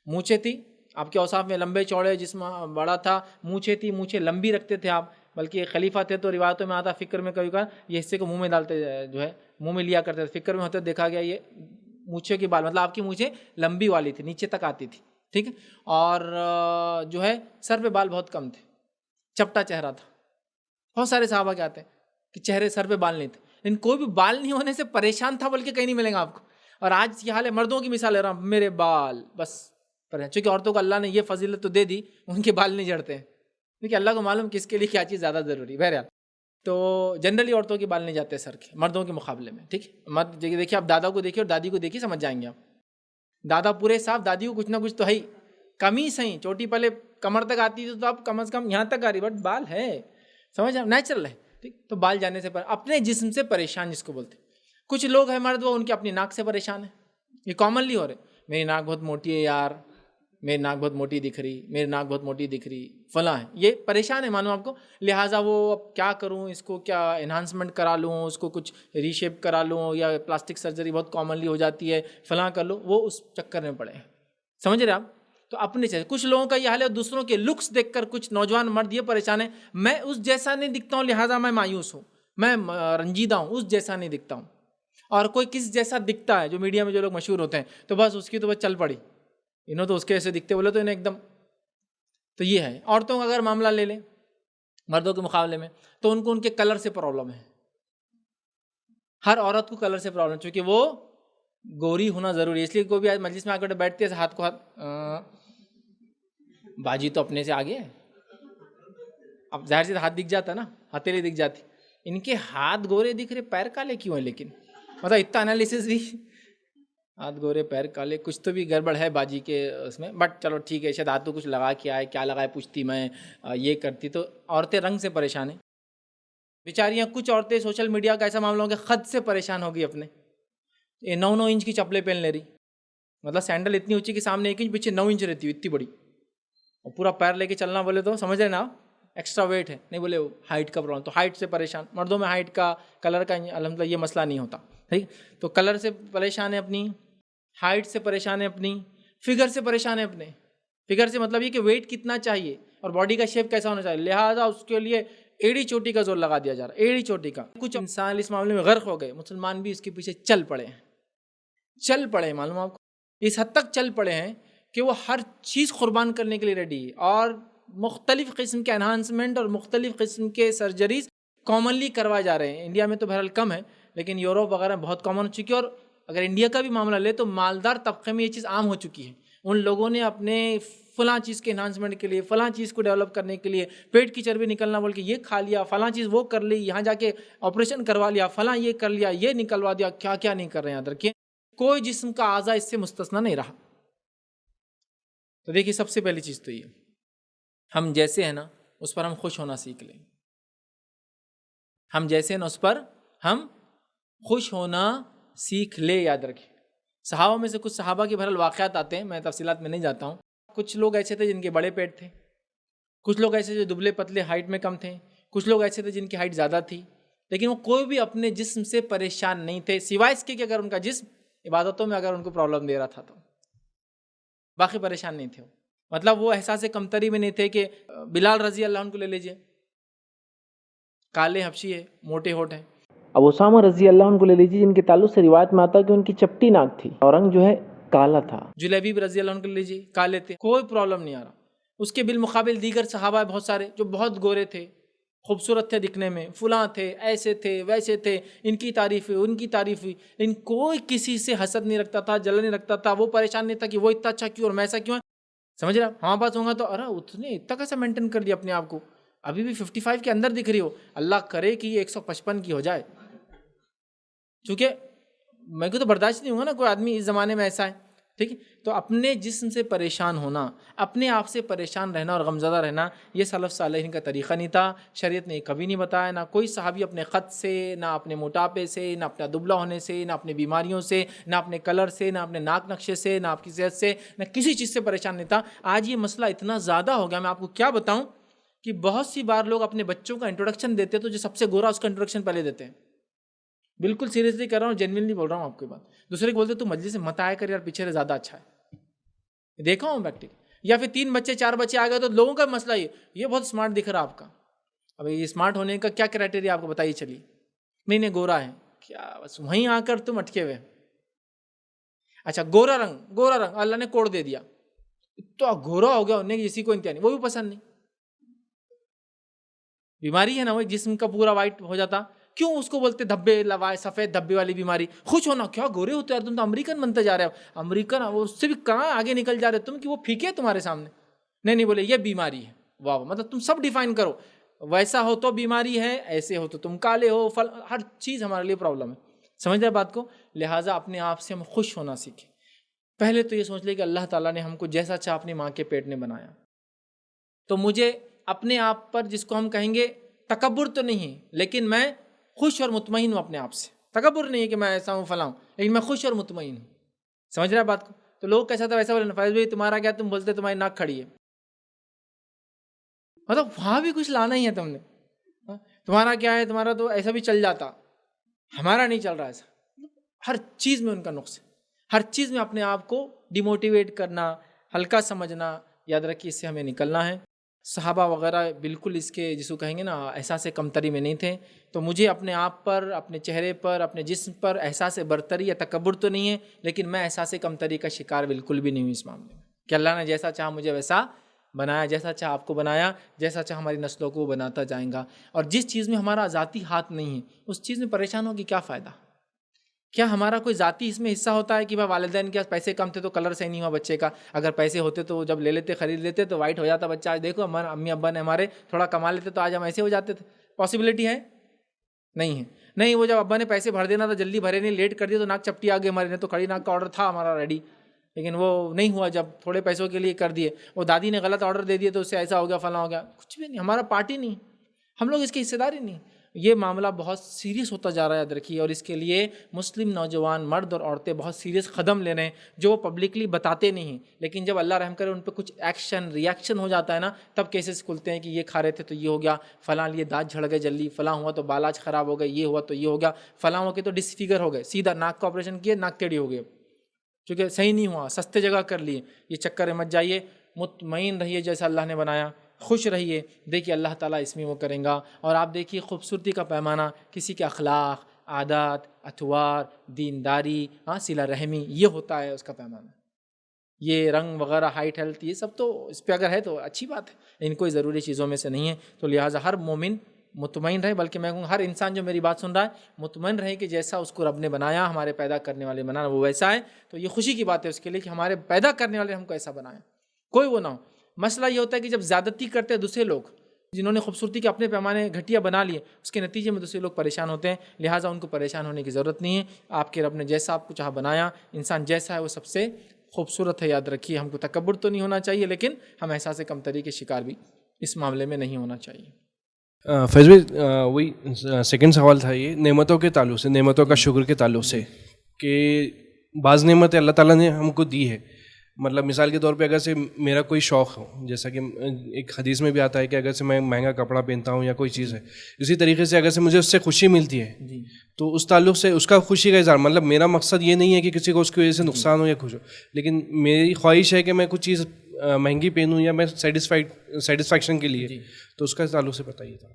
مونچھیں تھی آپ کے اوصاف میں, لمبے چوڑے, جسم بڑا تھا, مونچھیں تھی, مونچھیں لمبی رکھتے تھے آپ. بلکہ خلیفہ تھے تو روایتوں میں آتا, فکر میں کبھی کبھار یہ حصے کو منہ میں ڈالتے, جو ہے منہ میں لیا کرتے تھے. فکر میں ہوتے دیکھا گیا یہ مونچھیں کی بال, مطلب آپ کی مونچھیں لمبی والی تھی, نیچے تک آتی تھی. ٹھیک ہے, اور جو ہے سر پہ بال بہت کم تھے, چپٹا چہرہ تھا. بہت سارے صحابہ کیا آتے ہیں کہ چہرے سر پہ بال نہیں تھے, لیکن کوئی بھی بال نہیں ہونے سے پریشان تھا بلکہ کہیں نہیں ملیں گا آپ کو. اور آج یہ حال ہے, مردوں کی مثال لے رہا ہوں, میرے بال بس پریشان. چونکہ عورتوں کو اللہ نے یہ فضیلت تو دے دی, ان کے بال نہیں جھڑتے ہیں. دیکھیے اللہ کو معلوم کس کے لیے کیا چیز زیادہ ضروری. بہرحال تو جنرلی عورتوں کے بال نہیں جاتے سر کے, مردوں کے مقابلے میں. ٹھیک ہے, مرد دیکھیے آپ دادا کو دیکھیے اور دادی کو دیکھیے, سمجھ جائیں گے آپ. دادا پورے صاف, دادی کو کچھ نہ کچھ تو ہے ہی, کمی صحیح, چوٹی پہلے کمر تک آتی تھی تو اب کم از کم یہاں تک آ رہی, بٹ بال ہے, سمجھ نیچرل ہے. ٹھیک, تو بال جانے سے اپنے جسم سے پریشان جس کو بولتے. کچھ لوگ ہیں مرد وہ ان کے اپنی ناک سے پریشان ہیں. یہ کامنلی ہو رہے, میری ناک بہت موٹی ہے یار, میری ناک بہت موٹی دکھ رہی, میری ناک بہت موٹی دکھ رہی, فلاں ہے. یہ پریشان ہے مانو آپ کو, لہٰذا وہ اب کیا کروں, اس کو کیا انہانسمنٹ کرا لوں, اس کو کچھ ری شیپ کرا لوں, یا پلاسٹک سرجری بہت کامنلی ہو جاتی ہے, فلاں کر لوں, وہ اس چکر میں پڑے ہیں. سمجھ رہے آپ. تو اپنے چاہیے. کچھ لوگوں کا یہ حال ہے, دوسروں کے لکس دیکھ کر کچھ نوجوان مرد یہ پریشان ہے, میں اس جیسا نہیں دکھتا ہوں لہٰذا میں مایوس ہوں, میں رنجیدہ ہوں, اس جیسا نہیں دکھتا ہوں. اور کوئی کس جیسا دکھتا ہے, جو میڈیا میں جو لوگ مشہور ہوتے ہیں, تو بس اس کی تو بس چل پڑی, انہوں تو اس کے ایسے دکھتے بولے تو انہیں ایک دم. تو یہ ہے. عورتوں کا اگر معاملہ لے لیں مردوں کے مقابلے میں, تو ان کو ان کے کلر سے پرابلم ہے. ہر عورت کو کلر سے پرابلم, چونکہ وہ گوری ہونا ضروری ہے. اس لیے کوئی بھی مجلس میں آ کر بیٹھتے ہیں ہاتھ کو ہاتھ, باجی تو اپنے سے آگے ہے. اب ظاہر سے ہاتھ دکھ جاتا نا, ہتھیلی دکھ جاتی. ان کے ہاتھ گورے دکھ رہے, پیر کالے کیوں ہیں؟ لیکن مطلب اتنا انالیسس بھی, ہاتھ گورے پیر کالے, کچھ تو بھی گڑبڑ ہے باجی کے اس میں. بٹ چلو ٹھیک ہے, شاید ہاتھ تو کچھ لگا کے آئے, کیا لگائے پوچھتی, میں یہ کرتی. تو عورتیں رنگ سے پریشان ہیں بیچاریاں. کچھ عورتیں سوشل میڈیا کا ایسا معاملہ ہو گیا, خط سے پریشان ہوگی اپنے. یہ 9 انچ کی چپلیں پہن لے رہی, مطلب سینڈل اتنی اونچی کہ سامنے 1 انچ پیچھے 9 انچ رہتی ہے, اتنی بڑی, اور پورا پیر لے کے چلنا بولے تو سمجھ رہے نا, ایکسٹرا ویٹ ہے. نہیں بولے ہائٹ کا پرابلم, تو ہائٹ سے پریشان. مردوں میں ہائٹ کا, کلر کا الحمدللہ یہ مسئلہ نہیں ہوتا. ٹھیک, تو کلر سے پریشان ہے اپنی, ہائٹ سے پریشان ہے اپنی, فگر سے پریشان ہے اپنے. فگر سے مطلب یہ کہ ویٹ کتنا چاہیے اور باڈی کا شیپ کیسا ہونا چاہیے, لہٰذا اس کے لیے ایڑی چوٹی کا زور لگا دیا جا رہا ہے, ایڑی چوٹی کا. کچھ انسان اس معاملے میں غرق ہو گئے, مسلمان بھی اس کے پیچھے چل پڑے ہیں. معلوم آپ کو, اس حد تک چل پڑے ہیں کہ وہ ہر چیز قربان کرنے کے لیے ریڈی ہے, اور مختلف قسم کے انہانسمنٹ اور مختلف قسم کے سرجریز کامنلی کروائے جا رہے ہیں. انڈیا میں تو بہرحال کم ہے, لیکن یوروپ وغیرہ میں بہت کامن ہو چکی ہے. اور اگر انڈیا کا بھی معاملہ لے تو مالدار طبقے میں یہ چیز عام ہو چکی ہے. ان لوگوں نے اپنے فلاں چیز کے انہانسمنٹ کے لیے, فلاں چیز کو ڈیولپ کرنے کے لیے, پیٹ کی چربی نکلنا بول کے یہ کھا لیا, فلاں چیز وہ کر لی, یہاں جا کے آپریشن کروا لیا, فلاں یہ کر لیا, یہ نکلوا دیا, کیا کیا نہیں کر رہے ہیں. یاد رکھیے کوئی جسم کا اعضا اس سے مستثنا نہیں رہا. تو دیکھیے سب سے پہلی چیز تو یہ, ہم جیسے ہیں نا اس پر ہم خوش ہونا سیکھ لیں. ہم جیسے ہیں نا اس پر ہم خوش ہونا سیکھ لے. یاد رکھیں صحابہ میں سے کچھ صحابہ کے بہرحال واقعات آتے ہیں, میں تفصیلات میں نہیں جاتا ہوں. کچھ لوگ ایسے تھے جن کے بڑے پیٹ تھے, کچھ لوگ ایسے جو دبلے پتلے ہائٹ میں کم تھے, کچھ لوگ ایسے تھے جن کی ہائٹ زیادہ تھی, لیکن وہ کوئی بھی اپنے جسم سے پریشان نہیں تھے, سوائے اس کے کہ اگر ان کا جسم عبادتوں میں اگر ان کو پرابلم دے رہا تھا تو باقی پریشان نہیں تھے. مطلب وہ احساس کمتری میں نہیں تھے. کہ بلال رضی اللہ عنہ کو لے لیجئے, کالے حبشی ہے, موٹے ہوٹ ہیں, اب اسامہ رضی اللہ عنہ کو لے لیجیے، جن کے تعلق سے روایت میں آتا ہے کہ ان کی چپٹی ناک تھی اور رنگ جو ہے کالا تھا. جلیبیب رضی اللہ عنہ کو لے لیجیے، کالے تھے، کوئی پرابلم نہیں آ رہا. اس کے بالمقابل دیگر صحابہ بہت سارے جو بہت گورے تھے، خوبصورت تھے دکھنے میں، فلاں تھے، ایسے تھے، ویسے تھے، ان کی تعریف ہوئی، ان کی تعریف ہوئی، لیکن کوئی کسی سے حسد نہیں رکھتا تھا، جلن نہیں رکھتا تھا. وہ پریشان نہیں تھا کہ وہ اتنا اچھا کیوں اور میں ایسا کیوں ہے. سمجھ رہے آپ؟ ہمارے پاس ہوں گا تو ارے اتنے اتنا کیسا مینٹین کر لیا اپنے آپ کو، ابھی بھی 55 کے اندر دکھ رہی ہو. اللہ کرے کہ یہ 155 کی ہو جائے، چونکہ میں کو تو برداشت نہیں ہوں گا نا کوئی آدمی اس زمانے میں ایسا ہے. ٹھیک ہے، تو اپنے جسم سے پریشان ہونا، اپنے آپ سے پریشان رہنا اور غمزدہ رہنا، یہ سلف صالحین کا طریقہ نہیں تھا. شریعت نے کبھی نہیں بتایا. نہ کوئی صحابی اپنے خط سے، نہ اپنے موٹاپے سے، نہ اپنا دبلا ہونے سے، نہ اپنے بیماریوں سے، نہ اپنے کلر سے، نہ اپنے ناک نقشے سے، نہ آپ کی صحت سے، نہ کسی چیز سے پریشان نہیں تھا. آج یہ مسئلہ اتنا زیادہ ہو گیا، میں آپ کو کیا بتاؤں کہ بہت سی بار لوگ اپنے بچوں کا انٹروڈکشن دیتے تو جو سب سے گورا اس کا انٹروڈکشن پہلے دیتے ہیں. بالکل سیریسلی کر رہا ہوں، جینوینلی بول رہا ہوں آپ کی بات. دوسرے کو بولتے تو مجلس سے مت آیا کر یار، پیچھے سے زیادہ اچھا ہے. دیکھا ہوں پریکٹیکل. یا پھر 3 بچے 4 بچے آ گئے تو لوگوں کا مسئلہ یہ بہت اسمارٹ دکھ رہا آپ کا. اب یہ اسمارٹ ہونے کا کیا کرائٹیریا آپ کو بتائیے چلیے. نہیں گورا ہے کیا، بس وہیں آ کر تم اٹکے ہوئے. اچھا گورا رنگ اللہ نے کوڑ دے دیا تو گورا ہو گیا، انہیں کسی کو انتہا نہیں، وہ بھی پسند نہیں. بیماری ہے نا، وہ جسم کا پورا وائٹ ہو جاتا. کیوں اس کو بولتے دھبے لوائے، سفید دھبے والی بیماری. خوش ہونا، کیا گورے ہوتے ہیں تم تو امریکن بنتے جا رہے ہو. امریکن وہ اس سے بھی کہاں آگے نکل جا رہے تم کہ وہ پھیکے تمہارے سامنے. نہیں بولے یہ بیماری ہے. واہ، مطلب تم سب ڈیفائن کرو، ویسا ہو تو بیماری ہے، ایسے ہو تو تم کالے ہو، ہر چیز ہمارے لیے پرابلم ہے. سمجھ رہے بات کو؟ لہٰذا اپنے آپ سے ہم خوش ہونا سیکھیں. پہلے تو یہ سوچ لے کہ اللہ تعالیٰ نے ہم کو جیسا چاہ اپنی ماں کے پیٹ نے بنایا، تو مجھے اپنے آپ پر، جس کو ہم کہیں گے تکبر تو نہیں ہے، لیکن میں خوش اور مطمئن ہوں اپنے آپ سے. تکبر نہیں ہے کہ میں ایسا ہوں فلاں، لیکن میں خوش اور مطمئن ہوں. سمجھ رہا ہے بات کو؟ تو لوگ کیسا تھا ویسا بولے، فیض بھائی تمہارا کیا، تم بولتے تمہاری ناک کھڑی ہے، مطلب وہاں بھی کچھ لانا ہی ہے تم نے. تمہارا کیا ہے، تمہارا تو ایسا بھی چل جاتا، ہمارا نہیں چل رہا ایسا. ہر چیز میں ان کا نقص ہے، ہر چیز میں اپنے آپ کو ڈیموٹیویٹ کرنا، ہلکا سمجھنا. یاد رکھیے اس سے ہمیں نکلنا ہے. صحابہ وغیرہ بالکل اس کے جس کو کہیں گے نا احساس کمتری میں نہیں تھے. تو مجھے اپنے آپ پر، اپنے چہرے پر، اپنے جسم پر احساس برتری یا تکبر تو نہیں ہے، لیکن میں احساس کمتری کا شکار بالکل بھی نہیں ہوں اس معاملے میں، کہ اللہ نے جیسا چاہا مجھے ویسا بنایا، جیسا چاہا آپ کو بنایا، جیسا چاہا ہماری نسلوں کو بناتا جائیں گا. اور جس چیز میں ہمارا ذاتی ہاتھ نہیں ہے اس چیز میں پریشان ہوگی کیا فائدہ. کیا ہمارا کوئی ذاتی اس میں حصہ ہوتا ہے کہ بھائی والدین کے پاس پیسے کم تھے تو کلر صحیح نہیں ہوا بچے کا، اگر پیسے ہوتے تو جب لے لیتے، خرید لیتے تو وائٹ ہو جاتا بچہ. آج دیکھو ہمارے امی ابا نے ہمارے تھوڑا کما لیتے تو آج ہم ایسے ہو جاتے تھے. پاسبلٹی ہے؟ نہیں ہے. نہیں، وہ جب ابا نے پیسے بھر دینا تھا جلدی بھرے نہیں، لیٹ کر دیا تو ناک چپٹی آ گئی ہمارے. تو کھڑی ناک کا آرڈر تھا ہمارا ریڈی، لیکن وہ نہیں ہوا. جب تھوڑے پیسوں کے لیے کر دیے، وہ دادی نے غلط آرڈر دے دیے تو اس سے ایسا ہو گیا، فلاں ہو گیا. کچھ بھی نہیں، ہمارا پارٹی نہیں، ہم لوگ اس کے حصے دار ہی نہیں. یہ معاملہ بہت سیریس ہوتا جا رہا ہے، یاد رکھیے. اور اس کے لیے مسلم نوجوان مرد اور عورتیں بہت سیریس قدم لے رہے ہیں، جو وہ پبلکلی بتاتے نہیں ہیں، لیکن جب اللہ رحم کرے ان پہ کچھ ایکشن ریاکشن ہو جاتا ہے نا، تب کیسز کھلتے ہیں کہ یہ کھا رہے تھے تو یہ ہو گیا، فلاں لیے دانت جھڑ گئے جلدی، فلاں ہوا تو بال آج خراب ہو گئے، یہ ہوا تو یہ ہو گیا، فلاں ہو کے تو ڈسفیگر ہو گئے، سیدھا ناک کا آپریشن کیے ناک ٹیڑھی ہو گئے کیونکہ صحیح نہیں ہوا، سستے جگہ کر لیے. یہ چکر میں مت جائیے، مطمئن رہیے جیسا اللہ نے بنایا، خوش رہیے. دیکھیے اللہ تعالیٰ اس میں وہ کریں گا. اور آپ دیکھیے خوبصورتی کا پیمانہ، کسی کے اخلاق، عادات، اطوار، دینداری، صلہ رحمی، یہ ہوتا ہے اس کا پیمانہ. یہ رنگ وغیرہ، ہائٹ، ہیلتھ، یہ سب تو اس پہ اگر ہے تو اچھی بات ہے، ان کوئی ضروری چیزوں میں سے نہیں ہے. تو لہٰذا ہر مومن مطمئن رہے، بلکہ میں کہوں ہر انسان جو میری بات سن رہا ہے مطمئن رہے کہ جیسا اس کو رب نے بنایا، ہمارے پیدا کرنے والے بنانا، وہ ویسا ہے. تو یہ خوشی کی بات ہے اس کے لیے کہ ہمارے پیدا کرنے والے ہم کو ایسا بنایا، کوئی وہ نہ ہو. مسئلہ یہ ہوتا ہے کہ جب زیادتی کرتے ہیں دوسرے لوگ، جنہوں نے خوبصورتی کے اپنے پیمانے گھٹیا بنا لیے، اس کے نتیجے میں دوسرے لوگ پریشان ہوتے ہیں. لہٰذا ان کو پریشان ہونے کی ضرورت نہیں ہے. آپ کے رب نے جیسا آپ کو چاہا بنایا، انسان جیسا ہے وہ سب سے خوبصورت ہے. یاد رکھیے ہم کو تکبر تو نہیں ہونا چاہیے، لیکن ہم احساس کمتری کے شکار بھی اس معاملے میں نہیں ہونا چاہیے. فیض بھائی وہی سیکنڈ سوال تھا، یہ نعمتوں کے تعلق سے، نعمتوں کا شکر کے تعلق سے، کہ بعض نعمتیں اللہ تعالیٰ نے ہم کو دی ہے. مطلب مثال کے طور پہ اگر سے میرا کوئی شوق ہو، جیسا کہ ایک حدیث میں بھی آتا ہے کہ اگر سے میں مہنگا کپڑا پہنتا ہوں یا کوئی چیز ہے، اسی طریقے سے اگر سے مجھے اس سے خوشی ملتی ہے تو اس تعلق سے اس کا خوشی کا اظہار، مطلب میرا مقصد یہ نہیں ہے کہ کسی کو اس کی وجہ سے نقصان ہو یا خوش ہو، لیکن میری خواہش ہے کہ میں کچھ چیز مہنگی پہنوں یا میں سیٹسفیکشن کے لیے، تو اس کا تعلق سے بتائیے تھا.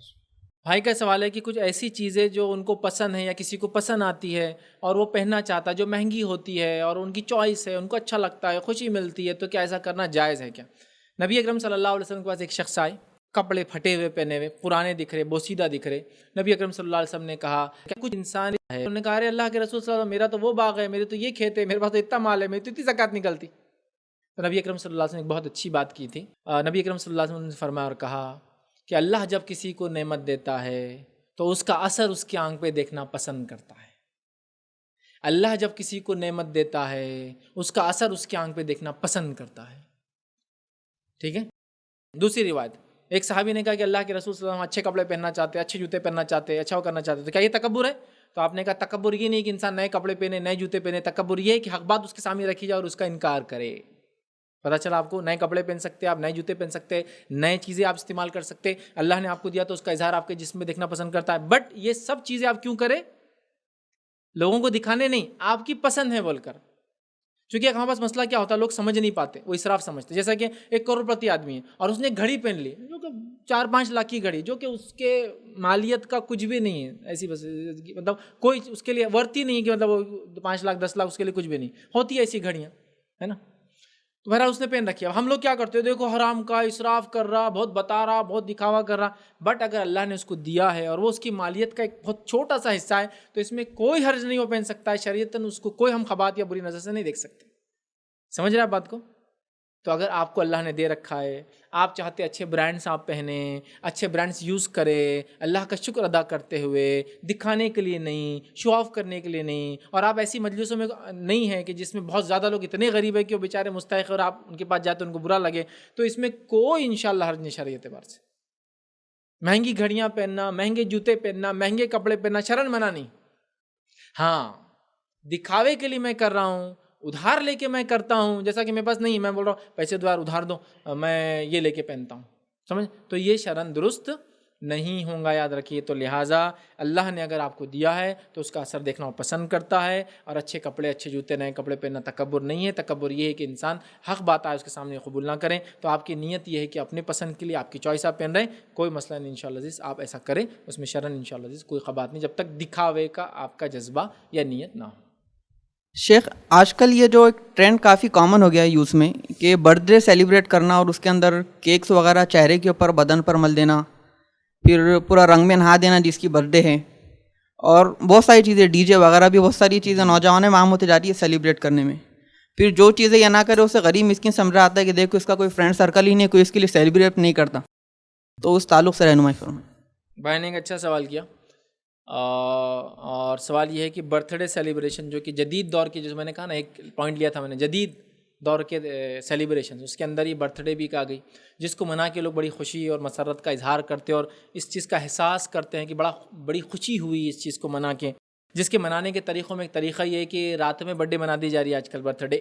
بھائی کا سوال ہے کہ کچھ ایسی چیزیں جو ان کو پسند ہیں یا کسی کو پسند آتی ہے اور وہ پہننا چاہتا ہے، جو مہنگی ہوتی ہے اور ان کی چوائس ہے، ان کو اچھا لگتا ہے، خوشی ملتی ہے، تو کیا ایسا کرنا جائز ہے کیا؟ نبی اکرم صلی اللہ علیہ وسلم کے پاس ایک شخص آئے، کپڑے پھٹے ہوئے پہنے ہوئے، پرانے دکھ رہے، بوسیدہ دکھ رہے. نبی اکرم صلی اللہ علیہ وسلم نے کہا کہ کچھ انسان ہے، انہوں نے کہا ارے اللہ کے رسول صلی اللہ علیہ وسلم، میرا تو وہ باغ ہے، میرے تو یہ کھیت ہے، میرے پاس تو اتنا مال ہے، میری تو اتنی زکوٰۃ نکلتی. تو نبی اکرم صلی اللہ علیہ وسلم نے ایک بہت اچھی بات کی تھی. نبی اکرم صلی اللہ علیہ وسلم نے فرمایا اور کہا کہ اللہ جب کسی کو نعمت دیتا ہے تو اس کا اثر اس کی آنکھ پہ دیکھنا پسند کرتا ہے. اللہ جب کسی کو نعمت دیتا ہے اس کا اثر اس کی آنکھ پہ دیکھنا پسند کرتا ہے. ٹھیک ہے. دوسری روایت، ایک صحابی نے کہا کہ اللہ کے رسول صلی اللہ علیہ وسلم اچھے کپڑے پہننا چاہتے، اچھے جوتے پہننا چاہتے، اچھا وہ کرنا چاہتے، تو کیا یہ تکبر ہے؟ تو آپ نے کہا تکبر یہ نہیں کہ انسان نئے کپڑے پہنے، نئے جوتے پہنے. تکبر یہ ہے کہ حق بات اس کے سامنے رکھی جائے اور اس کا انکار کرے. پتہ چلا آپ کو نئے کپڑے پہن سکتے، آپ نئے جوتے پہن سکتے، نئے چیزیں آپ استعمال کر سکتے، اللہ نے آپ کو دیا تو اس کا اظہار آپ کے جسم میں دیکھنا پسند کرتا ہے. بٹ یہ سب چیزیں آپ کیوں کریں؟ لوگوں کو دکھانے نہیں، آپ کی پسند ہے بول کر. چونکہ ہمارے پاس مسئلہ کیا ہوتا ہے، لوگ سمجھ نہیں پاتے، وہ اسراف سمجھتے. جیسا کہ ایک کروڑپتی آدمی ہے اور اس نے ایک گھڑی پہن لی جو کہ 4-5 لاکھ کی گھڑی، جو کہ اس کے مالیت کا کچھ بھی نہیں ہے، ایسی بس مطلب کوئی اس کے لیے ورتی نہیں ہے کہ مطلب وہ 5 لاکھ 10 لاکھ اس کے لیے کچھ بھی نہیں ہوتی ہے ایسی گھڑیاں، ہے نا. تو بہرحال اس نے پہن رکھی ہے. اب ہم لوگ کیا کرتے ہیں، دیکھو حرام کا اسراف کر رہا، بہت بتا رہا، بہت دکھاوا کر رہا. بٹ اگر اللہ نے اس کو دیا ہے اور وہ اس کی مالیت کا ایک بہت چھوٹا سا حصہ ہے تو اس میں کوئی حرج نہیں وہ پہن سکتا ہے. شریعتاً اس کو کوئی ہم خبات یا بری نظر سے نہیں دیکھ سکتے. سمجھ رہے آپ بات کو؟ تو اگر آپ کو اللہ نے دے رکھا ہے، آپ چاہتے اچھے برانڈس آپ پہنیں، اچھے برانڈس یوز کریں، اللہ کا شکر ادا کرتے ہوئے، دکھانے کے لیے نہیں، شو آف کرنے کے لیے نہیں، اور آپ ایسی مجلسوں میں نہیں ہیں کہ جس میں بہت زیادہ لوگ اتنے غریب ہیں کہ وہ بیچارے مستحق اور آپ ان کے پاس جاتے ان کو برا لگے، تو اس میں کوئی انشاءاللہ حرج نہیں شرعی اعتبار سے. مہنگی گھڑیاں پہننا، مہنگے جوتے پہننا، مہنگے کپڑے پہننا شرعاً منع نہیں. ہاں دکھاوے کے لیے میں کر رہا ہوں، ادھار لے کے میں کرتا ہوں، جیسا کہ میرے پاس نہیں ہے، میں بول رہا ہوں پیسے ادھار دو، میں یہ لے کے پہنتا ہوں، سمجھ، تو یہ شرعاً درست نہیں ہوں گا، یاد رکھیے. تو لہٰذا اللہ نے اگر آپ کو دیا ہے تو اس کا اثر دیکھنا وہ پسند کرتا ہے. اور اچھے کپڑے، اچھے جوتے، نئے کپڑے پہننا تکبر نہیں ہے. تکبر یہ ہے کہ انسان حق بات آئے اس کے سامنے قبول نہ کریں. تو آپ کی نیت یہ ہے کہ اپنے پسند کے لیے آپ کی چوائس آپ پہن رہے ہیں، کوئی مسئلہ نہیں انشاءاللہ عزیز، آپ ایسا کریں، اس میں شرعاً انشاءاللہ عزیز کوئی خبات نہیں، جب تک دکھاوے کا آپ کا جذبہ یا نیت نہ ہو. شیخ، آج کل یہ جو ایک ٹرینڈ کافی کامن ہو گیا ہے یوز میں کہ برتھ ڈے سیلیبریٹ کرنا اور اس کے اندر کیکس وغیرہ چہرے کے اوپر، بدن پر مل دینا، پھر پورا رنگ میں نہا دینا جس کی برتھ ڈے ہے، اور بہت ساری چیزیں، ڈی جے وغیرہ بھی، بہت ساری چیزیں نوجوانوں میں عام ہوتی جا رہی ہے سیلیبریٹ کرنے میں. پھر جو چیزیں یہ نہ کرے اسے غریب مسکین سمجھ رہا آتا ہے کہ دیکھو اس کا کوئی فرینڈ سرکل ہی نہیں، کوئی اس کے لیے سیلیبریٹ نہیں کرتا. تو اس تعلق سے رہنمائی فرمائیں. بھائی نے ایک اچھا سوال کیا، اور سوال یہ ہے کہ برتھ ڈے سیلیبریشن جو کہ جدید دور کی، جیسے میں نے کہا نا، ایک پوائنٹ لیا تھا میں نے، جدید دور کے سیلیبریشن، اس کے اندر یہ برتھ ڈے بھی کہا گئی، جس کو منا کے لوگ بڑی خوشی اور مسرت کا اظہار کرتے اور اس چیز کا احساس کرتے ہیں کہ بڑی خوشی ہوئی اس چیز کو منا کے. جس کے منانے کے طریقوں میں ایک طریقہ یہ ہے کہ رات میں برتھ ڈے منا دی جا رہی ہے آج کل. برتھ ڈے،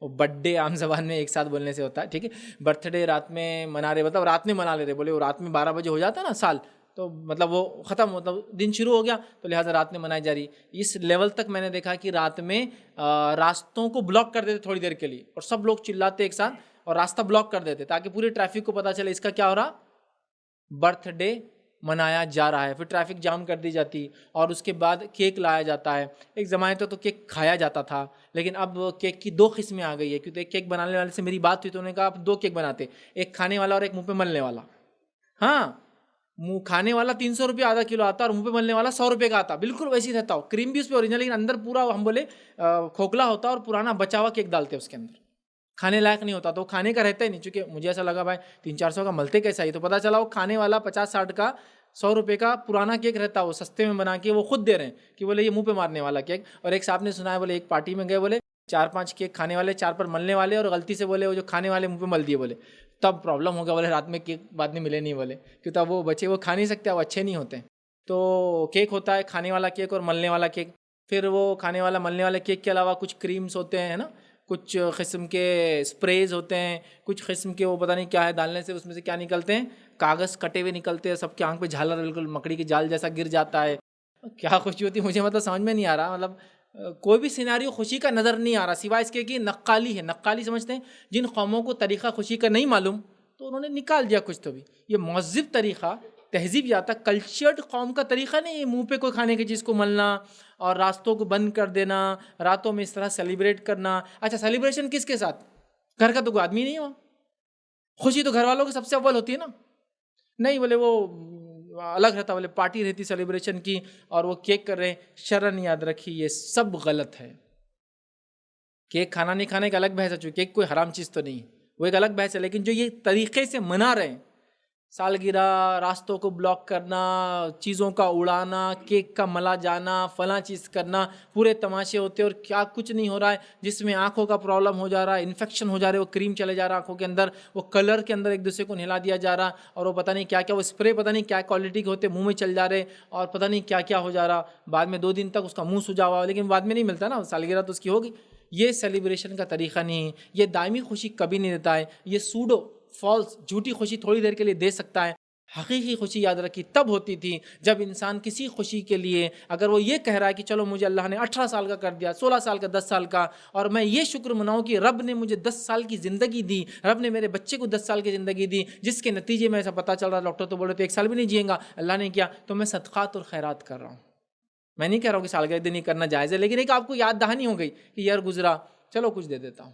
برتھ ڈے عام زبان میں ایک ساتھ بولنے سے ہوتا ہے، ٹھیک ہے، برتھ ڈے رات میں منا رہے، مطلب رات میں منا لے رہے، بولے وہ رات میں 12 بجے ہو جاتا ہے نا سال، تو مطلب وہ ختم، مطلب دن شروع ہو گیا تو لہٰذا رات میں منائی جا رہی. اس لیول تک میں نے دیکھا کہ رات میں راستوں کو بلاک کر دیتے تھوڑی دیر کے لیے، اور سب لوگ چلاتے ایک ساتھ اور راستہ بلاک کر دیتے تاکہ پوری ٹریفک کو پتہ چلے اس کا کیا ہو رہا، برتھ ڈے منایا جا رہا ہے. پھر ٹریفک جام کر دی جاتی اور اس کے بعد کیک لایا جاتا ہے. ایک زمانے تو کیک کھایا جاتا تھا، لیکن اب کیک کی 2 قسمیں آ گئی ہے، کیونکہ ایک کیک بنانے والے سے میری بات ہوئی تو انہوں نے کہا آپ 2 کیک بناتے، ایک کھانے والا اور ایک منہ پہ ملنے والا. ہاں، منہ کھانے والا 300 روپیہ آدھا کلو آتا اور منہ پہ ملنے والا 100 روپے کا آتا، بالکل ویسی رہتا ہو، کریم بھی اس پہ اوریجنل، لیکن اندر پورا ہم بولے کھوکھلا ہوتا اور پرانا بچا ہوا کیک ڈالتے اس کے اندر، کھانے لائق نہیں ہوتا. تو کھانے کا رہتا ہی نہیں، چونکہ مجھے ایسا لگا بھائی 300-400 کا ملتے کیسا ہی، تو پتہ چلا وہ کھانے والا 50-60 کا 100 روپے کا پرانا کیک رہتا، وہ سستے میں بنا کے وہ خود دے رہے ہیں کہ بولے یہ منہ پہ مارنے والا کیک. اور ایک صاحب نے سنا ہے، بولے ایک پارٹی میں گئے، بولے 4-5 کیک کھانے والے، 4 پر ملنے والے، اور غلطی سے بولے وہ جو کھانے والے منہ پہ مل دیے، بولے تب پرابلم ہو گیا، بولے رات میں کیک بعد میں ملے نہیں، بولے کیوں تب وہ بچے وہ کھا نہیں سکتے، وہ اچھے نہیں ہوتے. تو کیک ہوتا ہے کھانے والا کیک اور ملنے والا کیک. پھر وہ کھانے والا ملنے والے کیک کے علاوہ کچھ کریمز ہوتے ہیں نا، کچھ قسم کے اسپریز ہوتے ہیں، کچھ قسم کے وہ پتہ نہیں کیا ہے ڈالنے سے اس میں سے کیا نکلتے ہیں، کاغذ کٹے ہوئے نکلتے ہیں، سب کے آنکھ پہ جھالر بالکل مکڑی کی جال جیسا گر جاتا ہے. کیا خوشی ہوتی ہے مجھے مطلب سمجھ میں نہیں آ رہا، مطلب کوئی بھی سیناریو خوشی کا نظر نہیں آ رہا سوائے اس کے کہ نقالی ہے. نقالی سمجھتے ہیں، جن قوموں کو طریقہ خوشی کا نہیں معلوم تو انہوں نے نکال دیا کچھ تو بھی. یہ مہذب طریقہ تہذیب یہ آتا، کلچرڈ قوم کا طریقہ نہیں ہے منہ پہ کوئی کھانے کی چیز کو ملنا اور راستوں کو بند کر دینا، راتوں میں اس طرح سیلیبریٹ کرنا. اچھا سیلیبریشن کس کے ساتھ؟ گھر کا تو کوئی آدمی نہیں ہو. خوشی تو گھر والوں کی سب سے اول ہوتی ہے نا. نہیں بولے وہ الگ رہتا، بولے پارٹی رہتی سیلیبریشن کی اور وہ کیک کر رہے ہیں. شرن یاد رکھی یہ سب غلط ہے. کیک کھانا نہیں کھانے کا الگ بحث ہے، چونکہ کیک کوئی حرام چیز تو نہیں ہے، وہ ایک الگ بحث ہے. لیکن جو یہ طریقے سے منا رہے ہیں، سالگرہ، راستوں کو بلاک کرنا، چیزوں کا اڑانا، کیک کا ملا جانا، فلاں چیز کرنا، پورے تماشے ہوتے اور کیا کچھ نہیں ہو رہا ہے، جس میں آنکھوں کا پرابلم ہو جا رہا ہے، انفیکشن ہو جا رہا ہے، وہ کریم چلے جا رہا ہے آنکھوں کے اندر، وہ کلر کے اندر ایک دوسرے کو نہلا دیا جا رہا، اور وہ پتہ نہیں کیا کیا، وہ اسپرے پتہ نہیں کیا کوالٹی کے ہوتے منہ میں چل جا رہے، اور پتہ نہیں کیا کیا ہو جا رہا. بعد میں 2 دن تک اس کا منہ سجا ہوا، لیکن بعد میں نہیں ملتا نا، سالگرہ تو اس کی ہوگی. یہ سیلیبریشن کا طریقہ نہیں ہے. یہ دائمی خوشی کبھی نہیں دیتا ہے. یہ سوڈو فالس جھوٹی خوشی تھوڑی دیر کے لیے دے سکتا ہے. حقیقی خوشی یاد رکھی تب ہوتی تھی جب انسان کسی خوشی کے لیے اگر وہ یہ کہہ رہا ہے کہ چلو مجھے اللہ نے 18 سال کا کر دیا، 16 سال کا، 10 سال کا، اور میں یہ شکر مناؤں کہ رب نے مجھے 10 سال کی زندگی دی، رب نے میرے بچے کو 10 سال کی زندگی دی، جس کے نتیجے میں ایسا پتہ چل رہا، ڈاکٹر تو بول رہے تھے 1 سال بھی نہیں جئیں گا، اللہ نے کیا، تو میں صدقات اور خیرات کر رہا ہوں. میں نہیں کہہ رہا ہوں کہ سالگرہ دن ہی کرنا جائز ہے، لیکن ایک آپ کو یاد دہانی ہو گئی کہ یار گزرا، چلو کچھ دے دیتا ہوں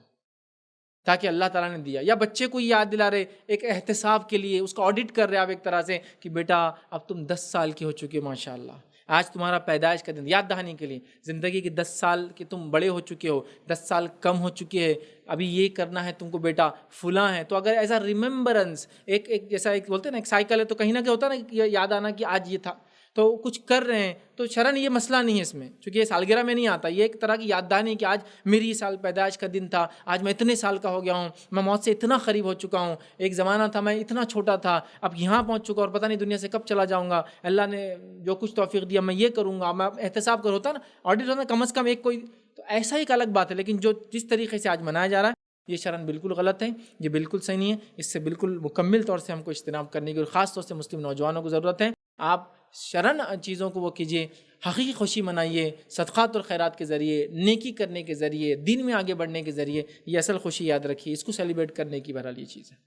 تاکہ اللہ تعالیٰ نے دیا. یا بچے کو یاد دلا رہے ایک احتساب کے لیے، اس کو آڈٹ کر رہے آپ ایک طرح سے کہ بیٹا اب تم 10 سال کی ہو چکے ماشاءاللہ، آج تمہارا پیدائش کا دن، یاد دہانی کے لیے زندگی کے 10 سال کے تم بڑے ہو چکے ہو، 10 سال کم ہو چکے ہیں، ابھی یہ کرنا ہے تم کو بیٹا، فلاں ہے. تو اگر ایسا ریممبرنس ایک جیسا ایک بولتے ہیں نا ایک سائیکل ہے، تو کہیں نہ کہیں ہوتا ہے نا یاد آنا کہ آج یہ تھا، تو کچھ کر رہے ہیں تو شرن یہ مسئلہ نہیں ہے اس میں، چونکہ یہ سالگرہ میں نہیں آتا. یہ ایک طرح کی یاد دہانی کہ آج میری سال پیدائش کا دن تھا، آج میں اتنے سال کا ہو گیا ہوں، میں موت سے اتنا قریب ہو چکا ہوں، ایک زمانہ تھا میں اتنا چھوٹا تھا، اب یہاں پہنچ چکا اور پتہ نہیں دنیا سے کب چلا جاؤں گا، اللہ نے جو کچھ توفیق دیا میں یہ کروں گا. میں احتساب کر ہوتا نا آڈٹ ہوتا کم از کم ایک کوئی، تو ایسا ایک الگ بات ہے. لیکن جو جس طریقے سے آج منایا جا رہا ہے یہ شرن بالکل غلط ہے، یہ بالکل صحیح نہیں ہے. اس سے بالکل مکمل طور سے ہم کو اجتناب کرنے کی اور خاص طور سے مسلم نوجوانوں کو ضرورت ہے. آپ شرن چیزوں کو وہ کیجیے، حقیقی خوشی منائیے صدقات اور خیرات کے ذریعے، نیکی کرنے کے ذریعے، دین میں آگے بڑھنے کے ذریعے. یہ اصل خوشی یاد رکھیے، اس کو سیلیبریٹ کرنے کی بہرحال یہ چیز ہے.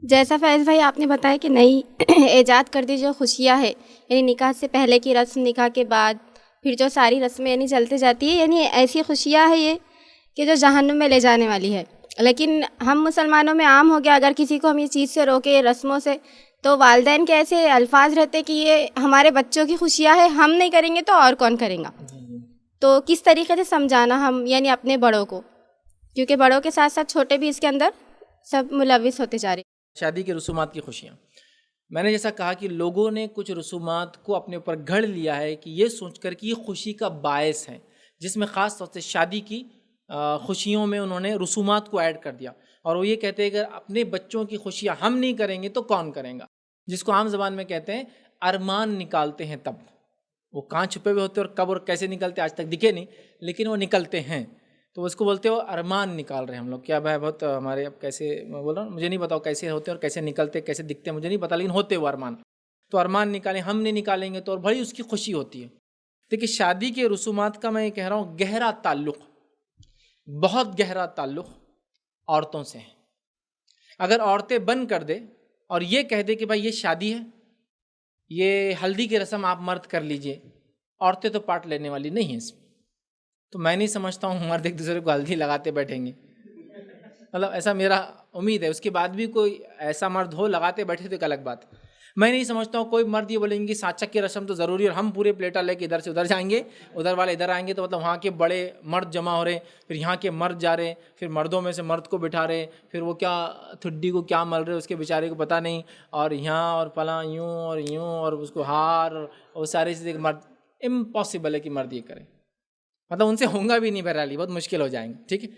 جیسا فیض بھائی آپ نے بتایا کہ نئی ایجاد کردی جو خوشیاں ہے، یعنی نکاح سے پہلے کی رسم، نکاح کے بعد، پھر جو ساری رسمیں یعنی چلتے جاتی ہے، یعنی ایسی خوشیاں ہیں یہ کہ جو جہنم میں لے جانے والی ہے. لیکن ہم مسلمانوں میں عام ہو گیا اگر کسی کو ہم یہ چیز سے روکے، رسموں سے، تو والدین کے ایسے الفاظ رہتے کہ یہ ہمارے بچوں کی خوشیاں ہیں، ہم نہیں کریں گے تو اور کون کریں گا. تو کس طریقے سے سمجھانا ہم یعنی اپنے بڑوں کو، کیونکہ بڑوں کے ساتھ ساتھ چھوٹے بھی اس کے اندر سب ملوث ہوتے جا رہے ہیں. شادی کی رسومات کی خوشیاں، میں نے جیسا کہا کہ لوگوں نے کچھ رسومات کو اپنے اوپر گھڑ لیا ہے کہ یہ سوچ کر کہ یہ خوشی کا باعث ہے، جس میں خاص طور سے شادی کی خوشیوں میں انہوں نے رسومات کو ایڈ کر دیا. اور وہ یہ کہتے ہیں کہ اپنے بچوں کی خوشیاں ہم نہیں کریں گے تو کون کریں گا، جس کو عام زبان میں کہتے ہیں ارمان نکالتے ہیں. تب وہ کہاں چھپے ہوئے ہوتے اور کب اور کیسے نکلتے آج تک دکھے نہیں، لیکن وہ نکلتے ہیں. تو اس کو بولتے ہو ارمان نکال رہے ہیں ہم لوگ. کیا بھائی بہت ہمارے اب کیسے میں بول رہا ہوں، مجھے نہیں بتاؤ کیسے ہوتے اور کیسے نکلتے کیسے دکھتے مجھے نہیں پتا، لیکن ہوتے وہ ارمان. تو ارمان نکالیں، ہم نہیں نکالیں گے تو اور بڑی اس کی خوشی ہوتی ہے. دیکھیے شادی کے رسومات کا میں یہ کہہ رہا ہوں گہرا تعلق، بہت گہرا تعلق عورتوں سے ہے. اگر عورتیں بند کر دے اور یہ کہہ دے کہ بھائی یہ شادی ہے، یہ ہلدی کی رسم آپ مرد کر لیجئے، عورتیں تو پارٹ لینے والی نہیں ہیں اس میں. تو میں نہیں سمجھتا ہوں مرد ایک دوسرے کو ہلدی لگاتے بیٹھیں گے، مطلب ایسا میرا امید ہے. اس کے بعد بھی کوئی ایسا مرد ہو لگاتے بیٹھے تو ایک الگ بات. میں نہیں سمجھتا ہوں کوئی مرد یہ بولیں گے سانچک کی رسم تو ضروری ہے اور ہم پورے پلیٹا لے کے ادھر سے ادھر جائیں گے، ادھر والے ادھر آئیں گے، تو مطلب وہاں کے بڑے مرد جمع ہو رہے، پھر یہاں کے مرد جا رہے، پھر مردوں میں سے مرد کو بٹھا رہے، پھر وہ کیا تھڈی کو کیا مل رہے اس کے بیچارے کو پتہ نہیں، اور یہاں اور پلاں یوں اور یوں اور اس کو ہار اور سارے چیزیں. مرد امپاسبل ہے کہ مرد یہ کرے، مطلب ان سے ہوں گا بھی نہیں، بہرحال بہت مشکل ہو جائیں گے. ٹھیک ہے،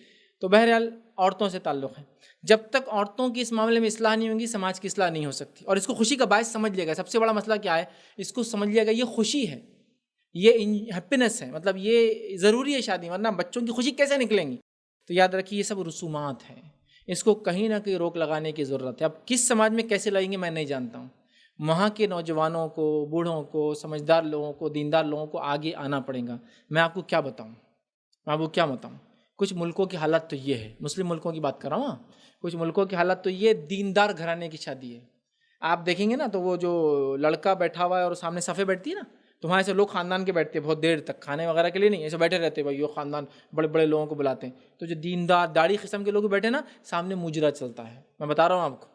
تو بہرحال عورتوں سے تعلق ہے. جب تک عورتوں کی اس معاملے میں اصلاح نہیں ہوگی سماج کی اصلاح نہیں ہو سکتی. اور اس کو خوشی کا باعث سمجھ لے گا. سب سے بڑا مسئلہ کیا ہے، اس کو سمجھ لے گا یہ خوشی ہے، یہ ہیپینس ہے، مطلب یہ ضروری ہے شادی، ورنہ بچوں کی خوشی کیسے نکلیں گی. تو یاد رکھیے یہ سب رسومات ہیں، اس کو کہیں نہ کہیں روک لگانے کی ضرورت ہے. اب کس سماج میں کیسے لائیں گے میں نہیں جانتا ہوں. وہاں کے نوجوانوں کو، بوڑھوں کو، سمجھدار لوگوں کو، دیندار لوگوں کو آگے آنا پڑے گا. میں آپ کو کیا بتاؤں، کچھ ملکوں کی حالت تو یہ ہے، مسلم ملکوں کی بات کر رہا ہوں. کچھ ملکوں کی حالت تو یہ دیندار گھرانے کی شادی ہے، آپ دیکھیں گے نا تو وہ جو لڑکا بیٹھا ہوا ہے اور سامنے صفے بیٹھتی ہے نا، تمہارے سے لوگ خاندان کے بیٹھتے ہیں بہت دیر تک، کھانے وغیرہ کے لیے نہیں، ایسے بیٹھے رہتے بھائی، وہ خاندان بڑے بڑے لوگوں کو بلاتے ہیں. تو جو دیندار داڑھی قسم کے لوگ بیٹھے نا، سامنے مجرا چلتا ہے. میں بتا رہا ہوں آپ کو،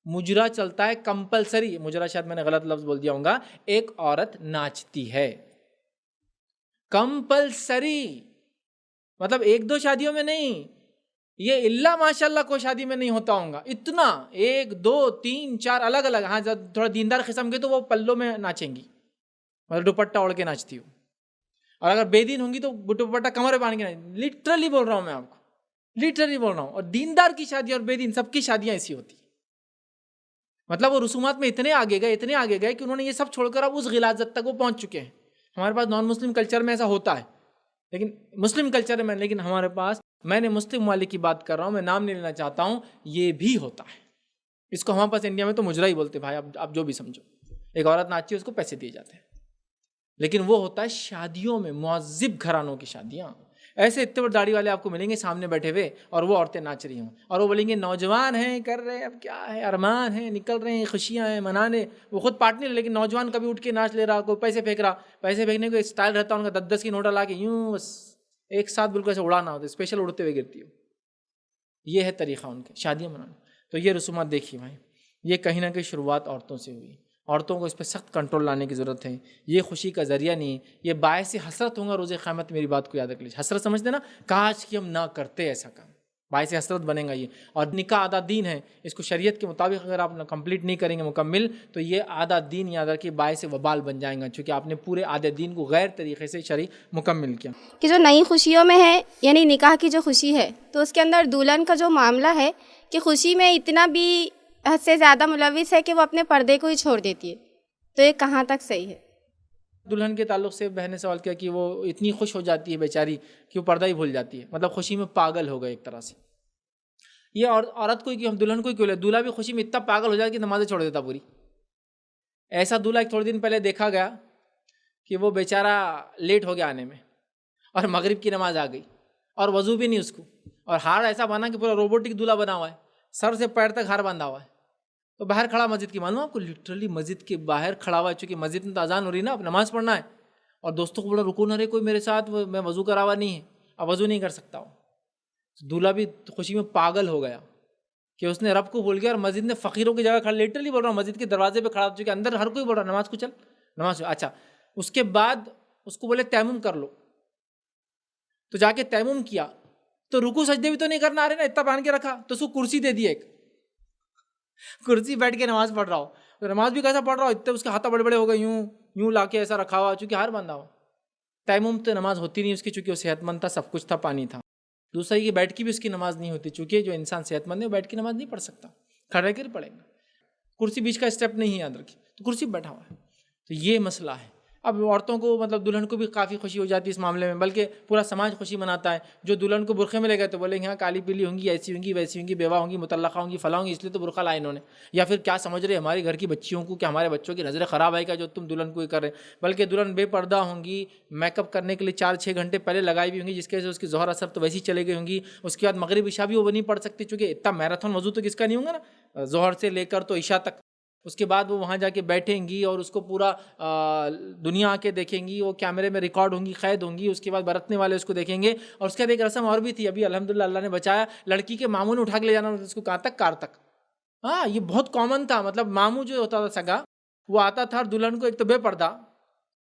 مجرا چلتا ہے کمپلسری. مجرا شاید میں نے غلط لفظ بول دیا ہوں گا. ایک عورت ناچتی ہے کمپلسری، مطلب ایک دو شادیوں میں نہیں، یہ اللہ ماشاء اللہ کوئی شادی میں نہیں ہوتا ہوں گا اتنا، 1 2 3 4 الگ الگ. ہاں جب تھوڑا دیندار قسم کے تو وہ پلوں میں ناچیں گی، مطلب دوپٹہ اوڑھ کے ناچتی ہوں. اور اگر بے دین ہوں گی تو دوپٹہ کمر پہ باندھ کے ناچتی. لٹرلی بول رہا ہوں میں آپ کو، لٹرلی بول رہا ہوں. اور دیندار کی شادی اور بے دین سب کی شادیاں ایسی ہوتی ہیں. مطلب وہ رسومات میں اتنے آگے گئے کہ انہوں نے یہ سب چھوڑ کر اب اس غلاظت تک وہ پہنچ چکے ہیں. ہمارے پاس نان مسلم کلچر میں ایسا ہوتا ہے، لیکن مسلم کلچر میں، لیکن ہمارے پاس، میں نے مسلم ممالک کی بات کر رہا ہوں، میں نام نہیں لینا چاہتا ہوں، یہ بھی ہوتا ہے. اس کو ہمارے پاس انڈیا میں تو مجرا ہی بولتے بھائی، اب جو بھی سمجھو. ایک عورت ناچی ہے، اس کو پیسے دیے جاتے ہیں. لیکن وہ ہوتا ہے شادیوں میں، معذب گھرانوں کی شادیاں. ایسے اتنے بڑے داڑھی والے آپ کو ملیں گے سامنے بیٹھے ہوئے، اور وہ عورتیں ناچ رہی ہوں، اور وہ بولیں گے نوجوان ہیں، کر رہے ہیں، اب کیا ہے، ارمان ہیں، نکل رہے ہیں، خوشیاں ہیں منانے. وہ خود پارٹ نہیں، لیکن نوجوان کبھی اٹھ کے ناچ لے رہا، کوئی پیسے پھینک رہا. پیسے پھینکنے کا اسٹائل رہتا ہے ان کا، 10 کی نوٹا لا کے یوں بس ایک ساتھ بالکل ایسے اڑانا ہوتا ہے، اسپیشل اڑتے ہوئے گرتی ہو. یہ ہے طریقہ ان کے شادیاں منانے. تو یہ رسومات دیکھیے بھائی، یہ کہیں نہ کہیں شروعات عورتوں سے ہوئی. عورتوں کو اس پہ سخت کنٹرول لانے کی ضرورت ہے. یہ خوشی کا ذریعہ نہیں، یہ باعث حسرت ہوگا روز قیامت. میری بات کو یاد رکھ لیجیے، حسرت سمجھتے نا، کاش کہ ہم نہ کرتے ایسا کام، باعث حسرت بنے گا یہ. اور نکاح آدھا دین ہے، اس کو شریعت کے مطابق اگر آپ کمپلیٹ نہیں کریں گے مکمل، تو یہ آدھا دین یاد رکھیے باعث وبال بن جائیں گا، چونکہ آپ نے پورے آدھے دین کو غیر طریقے سے شرعی مکمل کیا. کہ جو نئی خوشیوں میں ہے، یعنی نکاح کی جو خوشی ہے، تو اس کے اندر دلہن کا جو معاملہ ہے کہ خوشی میں اتنا بھی حد سے زیادہ ملوث ہے کہ وہ اپنے پردے کو ہی چھوڑ دیتی ہے. تو یہ کہاں تک صحیح ہے؟ دلہن کے تعلق سے بہن نے سوال کیا کہ وہ اتنی خوش ہو جاتی ہے بیچاری کہ وہ پردہ ہی بھول جاتی ہے، مطلب خوشی میں پاگل ہو گئے ایک طرح سے. یہ عورت کو ہی، ہم دلہن کو ہی کیوں لے، دولہا بھی خوشی میں اتنا پاگل ہو جاتا کہ نمازیں چھوڑ دیتا پوری. ایسا دولہا ایک تھوڑے دن پہلے دیکھا گیا کہ وہ بیچارہ لیٹ ہو گیا آنے میں، اور مغرب کی نماز آ گئی، اور وضو بھی نہیں اس کو، اور ہار ایسا بنا کہ پورا روبوٹک دولہا بنا ہوا ہے، سر سے پیر تک ہار باندھا ہوا ہے. تو باہر کھڑا مسجد کی، معلوم آپ کو، لٹرلی مسجد کے باہر کھڑا ہوا ہے، چونکہ مسجد میں تو اذان ہو رہی ہے نا، اب نماز پڑھنا ہے. اور دوستوں کو بولا رکو نہ رہے کوئی میرے ساتھ، میں وضو کرا ہوا نہیں ہے، اب وضو نہیں کر سکتا ہوں. دولہا بھی خوشی میں پاگل ہو گیا کہ اس نے رب کو بھول گیا، اور مسجد میں فقیروں کی جگہ کھڑا، لٹرلی بول رہا ہوں، مسجد کے دروازے پہ کھڑا، چونکہ اندر ہر کوئی بول رہا نماز کو چل، نماز. اچھا، اس کے بعد اس کو بولے تیمم کر لو، تو جا کے تیمم کیا، تو رکوع سجدے بھی تو نہیں کرنا آ رہے نا، اتنا باندھ کے رکھا، تو اس کو کرسی دے دی، ایک کرسی بیٹھ کے نماز پڑھ رہا ہو. تو نماز بھی کیسا پڑھ رہا ہو، اتنے اس کے ہاتھ بڑے بڑے ہو گئے، یوں لا کے ایسا رکھا ہوا، چونکہ ہار باندھا ہوا. تیمم تو نماز ہوتی نہیں اس کی، چونکہ وہ صحت مند تھا، سب کچھ تھا، پانی تھا. دوسرا یہ بیٹھ کی بھی اس کی نماز نہیں ہوتی، چونکہ جو انسان صحت مند ہے وہ بیٹھ کی نماز نہیں پڑھ سکتا، کھڑے کر پڑھے گا. کرسی بیچ کا اسٹیپ نہیں ہے، یاد رکھیے، تو کرسی بیٹھا ہوا ہے. تو یہ مسئلہ ہے. اب عورتوں کو، مطلب دلہن کو بھی کافی خوشی ہو جاتی ہے اس معاملے میں، بلکہ پورا سماج خوشی مناتا ہے. جو دلہن کو برقعے میں لے گئے تو بولیں گے ہاں کالی پیلی ہوں گی، ایسی ہوں گی، ویسی ہوں گی، بیوہ ہوں گی، مطلقہ ہوں گی، فلاں ہوں گی، اس لیے تو برقع لائے انہوں نے. یا پھر کیا سمجھ رہے ہمارے گھر کی بچیوں کو کہ ہمارے بچوں کی نظریں خراب آئے گا جو تم دلہن کو ہی کر رہے. بلکہ دلہن بے پردہ ہوں گی، میک اپ کرنے کے لیے 4-6 گھنٹے پہلے لگائی ہوئی ہوں گی، جس کی وجہ سے اس کی ظہر اثر تو ویسی چلے گئی ہوں گی. اس کے بعد مغرب عشاء بھی وہ نہیں پڑھ سکتی، چونکہ اتنا میراتھن وضو تو کس کا نہیں ہوگا نا، ظہر سے لے کر تو عشاء تک. اس کے بعد وہ وہاں جا کے بیٹھیں گی اور اس کو پورا دنیا آ کے دیکھیں گی، وہ کیمرے میں ریکارڈ ہوں گی، قید ہوں گی. اس کے بعد برتنے والے اس کو دیکھیں گے. اور اس کے بعد ایک رسم اور بھی تھی، ابھی الحمدللہ اللہ نے بچایا، لڑکی کے ماموں نے اٹھا کے لے جانا اس کو، کہاں تک، کار تک. ہاں یہ بہت کامن تھا، مطلب ماموں جو ہوتا تھا سگا، وہ آتا تھا اور دلہن کو ایک تو بے پردہ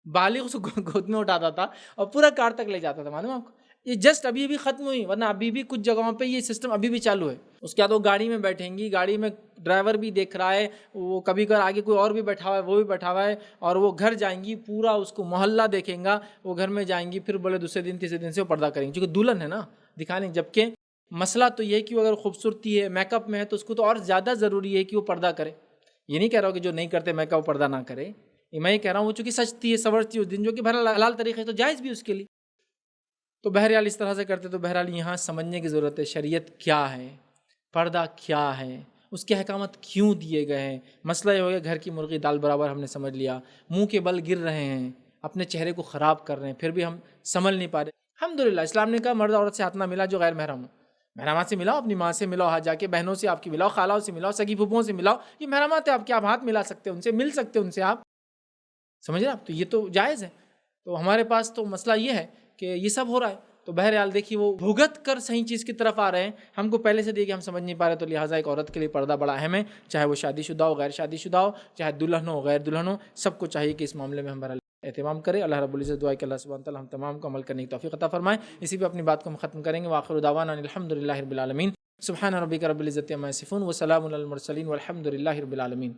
بالغ اس کو گود میں اٹھاتا تھا اور پورا کار تک لے جاتا تھا. معلوم آپ کو، یہ جسٹ ابھی بھی ختم ہوئی، ورنہ ابھی بھی کچھ جگہوں پہ یہ سسٹم ابھی بھی چالو ہے. اس کے بعد وہ گاڑی میں بیٹھیں گی، گاڑی میں ڈرائیور بھی دیکھ رہا ہے، وہ کبھی کبھار آگے کوئی اور بھی بیٹھا ہوا ہے، وہ بھی بیٹھا ہوا ہے. اور وہ گھر جائیں گی، پورا اس کو محلہ دیکھیں گا، وہ گھر میں جائیں گی، پھر بولے دوسرے دن تیسرے دن سے وہ پردہ کریں گی، چونکہ دلہن ہے نا، دکھانے. جبکہ مسئلہ تو یہ ہے کہ وہ اگر خوبصورتی ہے، میک اپ میں ہے، تو اس کو تو اور زیادہ ضروری ہے کہ وہ پردہ کرے. یہ نہیں کہہ رہا ہوں کہ جو نہیں کرتے میک اپ وہ پردہ نہ کرے، میں یہ کہہ رہا ہوں وہ چونکہ سچتی ہے، سورتی ہے اس دن، جو کہ بہرحال حلال طریقے ہے تو جائز بھی اس کے لیے. تو بہرحال اس طرح سے کرتے. تو بہرحال یہاں سمجھنے کی ضرورت ہے شریعت کیا ہے، پردہ کیا ہے، اس کے احکامات کیوں دیے گئے ہیں. مسئلہ یہ ہو گیا گھر کی مرغی دال برابر ہم نے سمجھ لیا، منہ کے بل گر رہے ہیں، اپنے چہرے کو خراب کر رہے ہیں، پھر بھی ہم سنبھل نہیں پا رہے. الحمدللہ اسلام نے کہا مرد عورت سے ہاتھ نہ ملا جو غیر محرم ہو. محرمات سے ملاؤ، اپنی ماں سے ملاؤ، ہاتھ جا کے بہنوں سے آپ کی ملاؤ، خالوں سے ملاؤ، سگی پھوپھوؤں سے ملاؤ، یہ محرمات ہے آپ کے، آپ ہاتھ ملا سکتے ہیں ان سے، مل سکتے ہیں ان سے، آپ سمجھ رہے ہیں آپ، تو یہ تو جائز ہے. تو ہمارے پاس تو مسئلہ یہ ہے کہ یہ سب ہو رہا ہے. تو بہرحال دیکھیے وہ بھگت کر صحیح چیز کی طرف آ رہے ہیں، ہم کو پہلے سے دیکھیے ہم سمجھ نہیں پا رہے، تو لہٰذا ایک عورت کے لیے پردہ بڑا اہم ہے، چاہے وہ شادی شدہ ہو، غیر شادی شدہ ہو، چاہے دلہن ہو، غیر دلہن ہو، سب کو چاہیے کہ اس معاملے میں ہم بہرحال اہتمام کرے. اللہ رب العزت دعا ہے کہ اللہ سبحانہ وتعالی ہم تمام کو عمل کرنے کی توفیق عطا فرمائے. اسی پہ اپنی بات کو ہم ختم کریں گے. وآخر دعوانا الحمد للہ رب العالمین. سبحان ربک رب العزت عما یصفون وسلام علی المرسلین والحمد للہ رب العالمین.